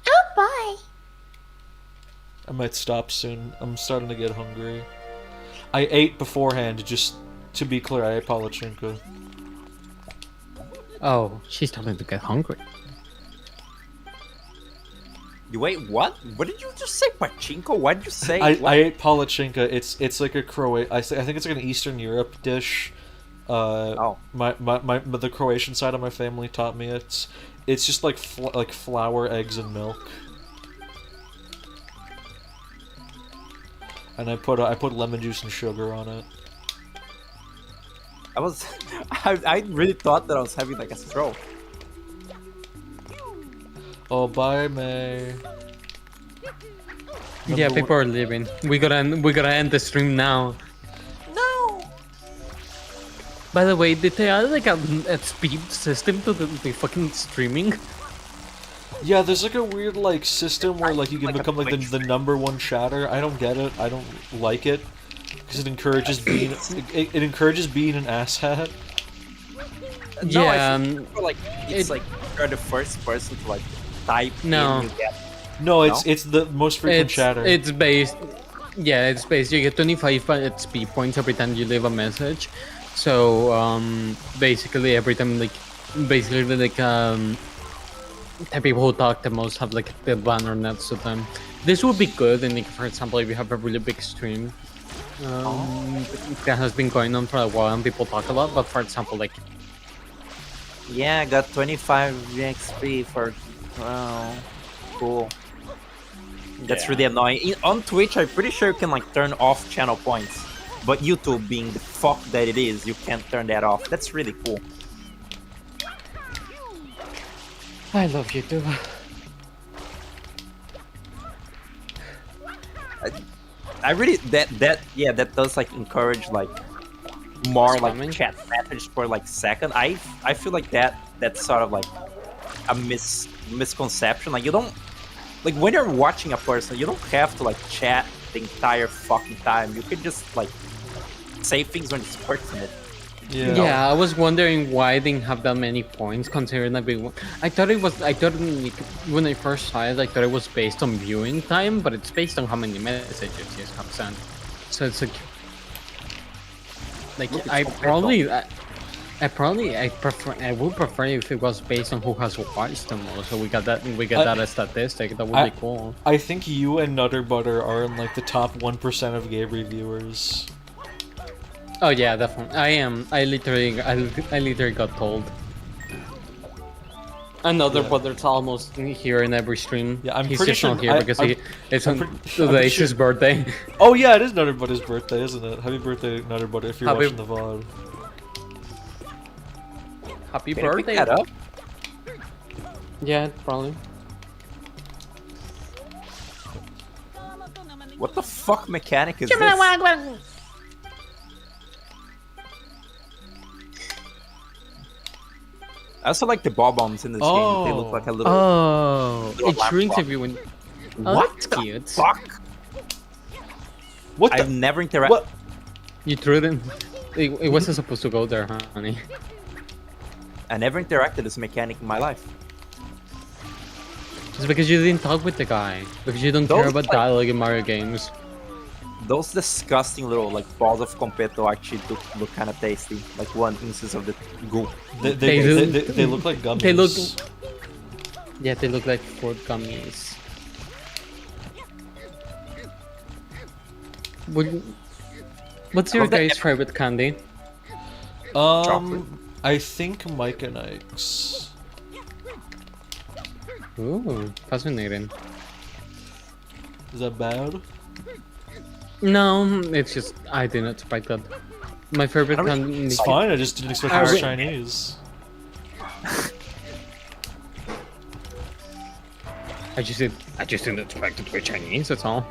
G: Oh boy.
A: I might stop soon. I'm starting to get hungry. I ate beforehand, just to be clear, I ate Palachinko.
F: Oh, she's starting to get hungry.
E: You ate what? What did you just say, pachinko? What did you say?
A: I ate Palachinka. It's like a I think it's like an Eastern Europe dish. The Croatian side of my family taught me it. It's just like flour, eggs, and milk. And I put lemon juice and sugar on it.
E: I really thought that I was having like a stroke.
A: Oh, bye, May.
F: Yeah, people are leaving. We gotta end the stream now.
G: No.
F: By the way, did they add like a speed system to the fucking streaming?
A: Yeah, there's like a weird like system where like you can become like the #1 chatter. I don't get it. I don't like it because it encourages being an asshat.
E: No,
F: yeah,
E: it's like you're the first person to like type
F: no.
E: in.
A: No, it's the most frequent chatter.
F: It's based. Yeah, it's based. You get 25 speed points every time you leave a message. So basically every time the people who talk the most have like the banner next to them. This would be good, and like, for example, if you have a really big stream, That has been going on for a while and people talk about. But for example, like
E: Yeah, I got 25 XP for. Wow, cool. That's really annoying. On Twitch, I'm pretty sure you can like turn off channel points, but YouTube, being the fuck that it is, you can't turn that off. That's really cool.
F: I love YouTube.
E: I really that does like encourage like more
F: Spamming?
E: like chat message per like second. I feel like that's sort of like a misconception. Like you don't like when you're watching a person, you don't have to like chat the entire fucking time. You can just like say things when it's pertinent.
F: Yeah, I was wondering why I didn't have that many points considering I thought when I first saw it, I thought it was based on viewing time, but it's based on how many messages you have sent. So it's like I would prefer if it was based on who has watched the most. So we got that as statistic. That would be cool.
A: I think you and Nutter Butter are in like the top 1% of game reviewers.
F: Oh yeah, definitely. I am. I literally got told. Another brother's almost here in every stream.
A: Yeah, I'm
F: He's
A: pretty
F: just
A: sure
F: not here because it's on
A: pretty
F: his birthday.
A: Oh yeah, it is Nutter Butter's birthday, isn't it? Happy birthday, Nutter Butter, if you're
F: Happy-
A: watching the VOD.
F: Happy
E: Can you pick
F: birthday!
E: that up?
F: Yeah, probably.
E: What the fuck mechanic is this? I also like the bob-ombs in this game. They look like a little.
F: Oh,
E: little
F: it
E: lamp
F: shrinks
E: clock.
F: if you win.
E: What
F: That's
E: the
F: cute.
E: fuck?
A: What the?
E: I've never interacted.
A: What?
F: You threw them. It wasn't supposed to go there, honey.
E: I never interacted this mechanic in my life.
F: It's because you didn't talk with the guy. Because you don't
E: Those,
F: care about
E: like-
F: dialogue in Mario games.
E: Those disgusting little like balls of competo actually look kind of tasty. Like one instance of the goo.
A: They look like gummies.
F: They look. Yeah, they look like fruit gummies. What's your
E: love that
F: guys' favorite candy?
E: Chocolate.
A: I think Mike and Ike's.
F: Ooh, fascinating.
A: Is that bad?
F: No, it's just I didn't expect that. My favorite candy.
A: It's fine. I just didn't expect it was Chinese.
F: I just didn't expect it to be Chinese. That's all.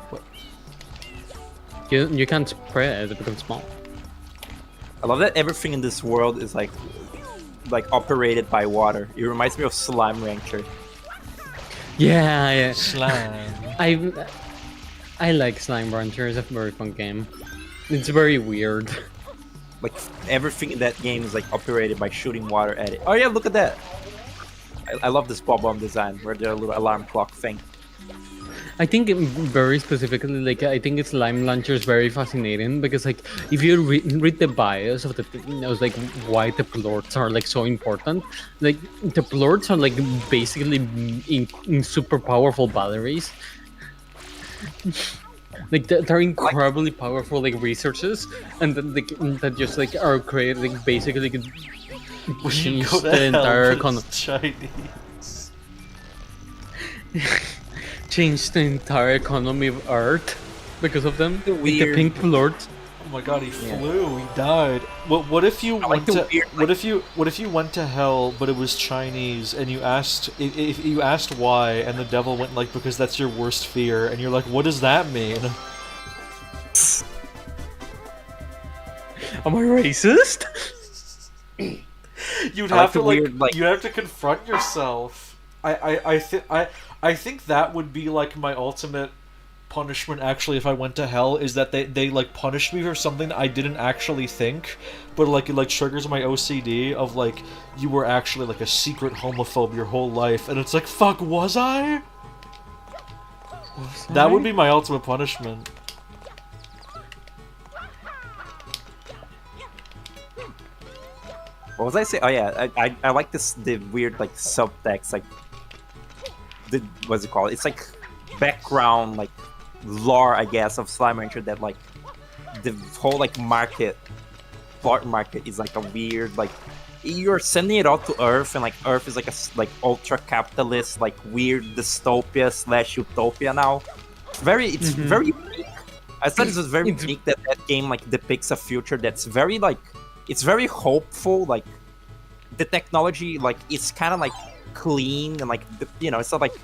F: You can't spread it; it becomes small.
E: I love that everything in this world is like operated by water. It reminds me of Slime Rancher.
F: Yeah, yeah.
A: Slime.
F: I like Slime Rancher. It's a very fun game. It's very weird.
E: Like everything in that game is like operated by shooting water at it. Oh yeah, look at that. I love this bob-omb design where there's a little alarm clock thing.
F: I think very specifically, like I think Slime Launcher is very fascinating because, like, if you read the bios of the knows like why the plorts are like so important. Like the plorts are like basically in super powerful batteries. Like they're incredibly powerful like resources, and then that just like are created like basically like, change the entire economy.
A: Chinese.
F: Change the entire economy of Earth because of them. Like, the
E: Weird.
F: pink plort.
A: Oh my god, he flew. He died. What if you
E: like
A: went
E: the
A: to
E: weird,
A: what if you went to hell, but it was Chinese, and you asked if you asked why, and the devil went like because that's your worst fear, and you're like, what does that mean?
F: Am I racist?
A: You'd
E: I
A: have
E: like
A: to
E: the
A: like
E: weird, like-
A: you have to confront yourself. I think that would be like my ultimate punishment actually if I went to hell, is that they like punish me for something I didn't actually think, but like it like triggers my OCD of like you were actually like a secret homophobe your whole life, and it's like fuck, was I? That would be my ultimate punishment.
E: What was I saying? Oh yeah, I like the weird like subtext, like what's it called? It's like background like lore, I guess, of Slime Rancher that like the whole like plot market is like a weird like you're sending it all to Earth, and like Earth is like a like ultra capitalist like weird dystopia / utopia now. It's very unique. I thought it was very unique that game like depicts a future that's very like it's very hopeful. Like the technology like it's kind of like clean and like it's not like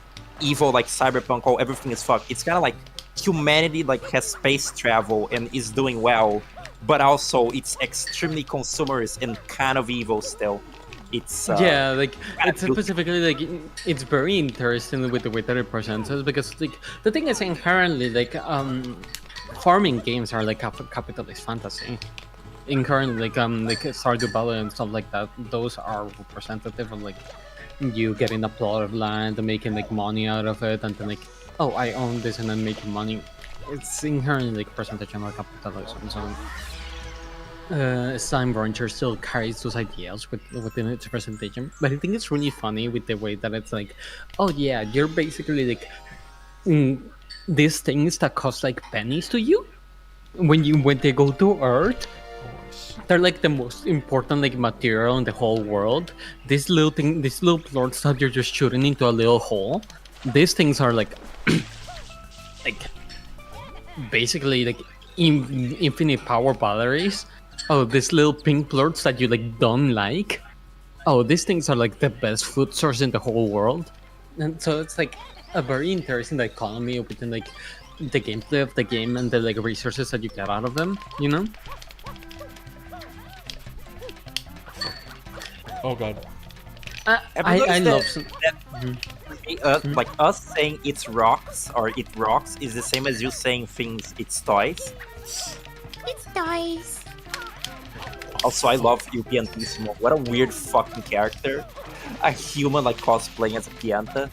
E: evil like cyberpunk. Oh, everything is fucked. It's kind of like humanity like has space travel and is doing well, but also it's extremely consumerist and kind of evil still. It's
F: like it's specifically like it's very interesting with the way that it presents us, because like the thing is inherently like farming games are like capitalist fantasy. Inherently like Stardew Valley and stuff like that, those are representative of like you getting a plot of land and making like money out of it, and then like, oh, I own this and then making money. It's inherently like percentage of capitalism. So Slime Rancher still carries those ideas within its presentation, but I think it's really funny with the way that it's like, oh yeah, you're basically like these things that cost like pennies to you when they go to Earth. They're like the most important like material in the whole world. These little plorts that you're just shooting into a little hole. These things are like, like basically like infinite power batteries. Oh, these little pink plorts that you like don't like. Oh, these things are like the best food source in the whole world. And so it's like a very interesting dichotomy within like the gameplay of the game and the like resources that you get out of them. You know.
A: Oh god.
F: I love
E: that, like us saying it's rocks or it rocks is the same as you saying things it's toys.
G: It's toys.
E: Also, I love you, Piantissimo. What a weird fucking character. A human like cosplaying as a Pianta.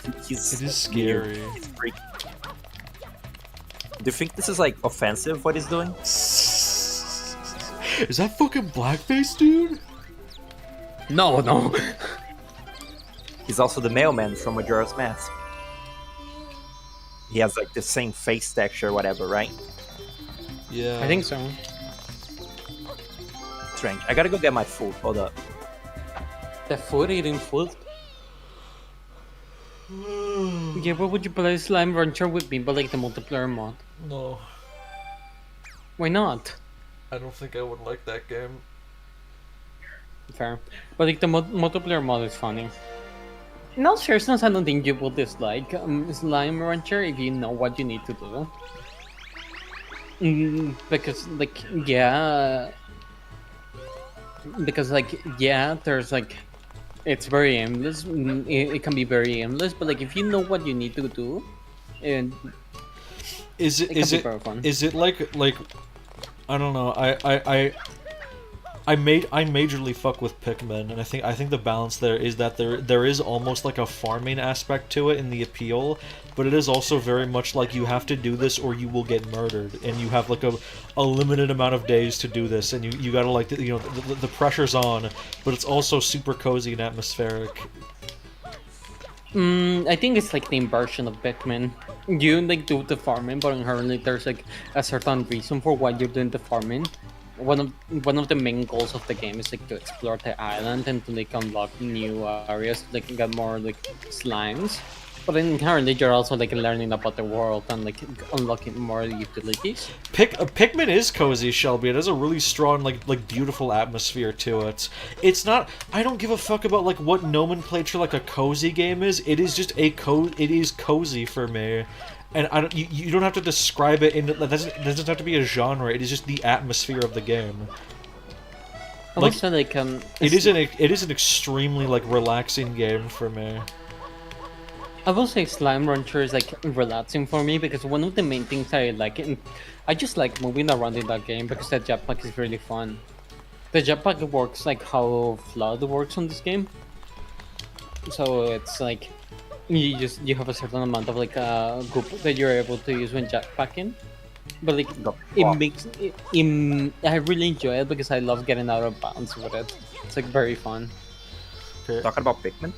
A: It is scary.
E: It's freaky. Do you think this is like offensive what he's doing?
A: Is that fucking blackface, dude?
F: No.
E: He's also the mailman from Majora's Mask. He has like the same face texture, whatever, right?
A: Yeah.
F: I think so.
E: Strange. I gotta go get my food. Hold up.
F: The food eating food. Yeah, what would you play Slime Rancher with me, but like the multiplayer mod?
A: No.
F: Why not?
A: I don't think I would like that game.
F: Fair. But like the multiplayer mod is funny. In all seriousness, I don't think you will dislike Slime Rancher if you know what you need to do. Because like, yeah... Because like, yeah, there's like... It's very aimless. It can be very aimless, but like if you know what you need to do, and
A: is it like I don't know. I majorly fuck with Pikmin, and I think the balance there is that there is almost like a farming aspect to it in the appeal, but it is also very much like you have to do this or you will get murdered, and you have like a limited amount of days to do this, and you gotta like the pressure's on, but it's also super cozy and atmospheric.
F: I think it's like the inversion of Pikmin. You like do the farming, but inherently there's like a certain reason for why you're doing the farming. One of the main goals of the game is like to explore the island and to like unlock new areas, like get more like slimes. But inherently you're also like learning about the world and like unlocking more utilities.
A: Pikmin is cozy, Shelby. It has a really strong like beautiful atmosphere to it. It's not. I don't give a fuck about like what nomenclature like a cozy game is. It is just it is cozy for me. And you don't have to describe it that doesn't have to be a genre. It is just the atmosphere of the game.
F: Like,
A: it is an extremely like relaxing game for me.
F: I will say Slime Rancher is like relaxing for me because one of the main things I like, and I just like moving around in that game because the jetpack is really fun. The jetpack works like how Flood works on this game. So it's like you have a certain amount of like group that you're able to use when jetpacking, but like it makes I really enjoy it because I love getting out of bounds with it. It's like very fun.
E: Talking about Pikmin?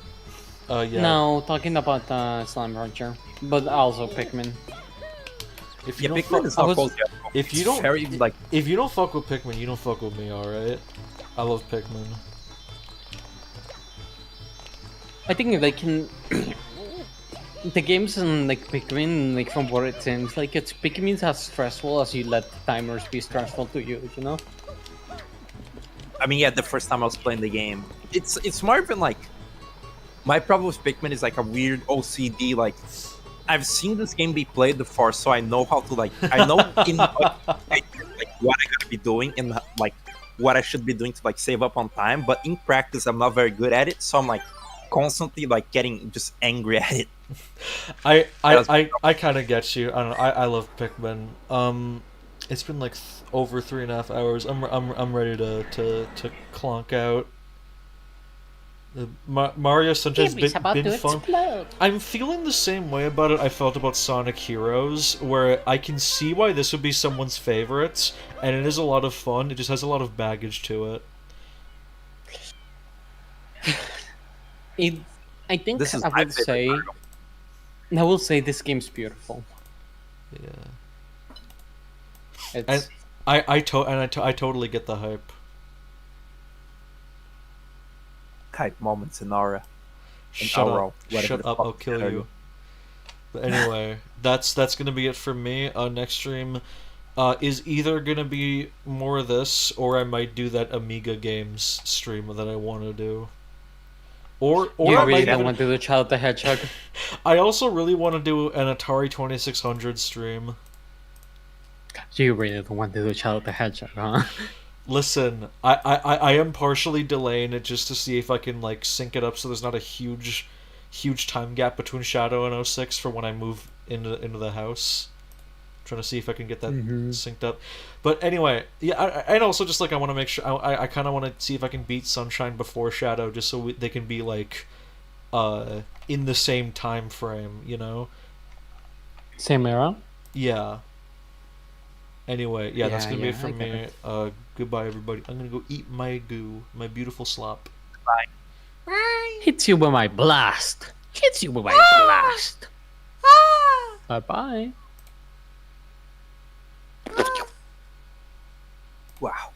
A: Yeah.
F: No, talking about Slime Rancher, but also Pikmin.
A: If you
E: Yeah,
A: don't
E: Pikmin
A: fu-
E: is not cold yet.
A: if you
E: It's
A: don't
E: very like
A: if you don't fuck with Pikmin, you don't fuck with me, alright? I love Pikmin.
F: I think they can. The games and like Pikmin, like from what it seems, like it's Pikmin's as stressful as you let the timers be stressful to you, you know?
E: I mean, yeah, the first time I was playing the game, it's more even like my problem with Pikmin is like a weird OCD. Like I've seen this game be played before, so I know how to I know in like what I gotta be doing and like what I should be doing to like save up on time. But in practice, I'm not very good at it, so I'm like constantly like getting just angry at it.
A: I kind of get you. I don't know. I love Pikmin. It's been like over 3.5 hours. I'm ready to clonk out. Mario Sunshine's been fun.
G: Explode.
A: I'm feeling the same way about it I felt about Sonic Heroes, where I can see why this would be someone's favorite, and it is a lot of fun. It just has a lot of baggage to it.
F: I think
E: This is
F: I
E: my
F: would
E: favorite
F: say.
E: Mario.
F: I will say this game's beautiful.
A: Yeah.
F: It's
A: And I totally get the hype.
E: Hype moments in Aura.
A: Shut
E: Auro,
A: up!
E: whatever
A: Shut
E: the
A: up!
E: fuck
A: I'll kill
E: that
A: you.
E: is.
A: But anyway, that's gonna be it for me. Next stream is either gonna be more of this, or I might do that Amiga games stream that I want to do. Or
F: you
A: I
F: really
A: might
F: don't
A: even.
F: want to do Child the Hedgehog.
A: I also really want to do an Atari 2600 stream.
F: You really don't want to do Child the Hedgehog, huh?
A: Listen, I am partially delaying it just to see if I can like sync it up so there's not a huge time gap between Shadow and 06 for when I move into the house. Trying to see if I can get that synced up. But anyway, yeah, and also just like I want to make sure I kind of want to see if I can beat Sunshine before Shadow, just so they can be like in the same time frame, you know?
F: Same era?
A: Yeah. Anyway, yeah, that's
F: Yeah,
A: gonna be it
F: yeah, I
A: from
F: get
A: me.
F: it.
A: Goodbye, everybody. I'm gonna go eat my goo, my beautiful slop.
F: Hits you with my blast. Hits you with my blast. Bye bye.
E: Wow.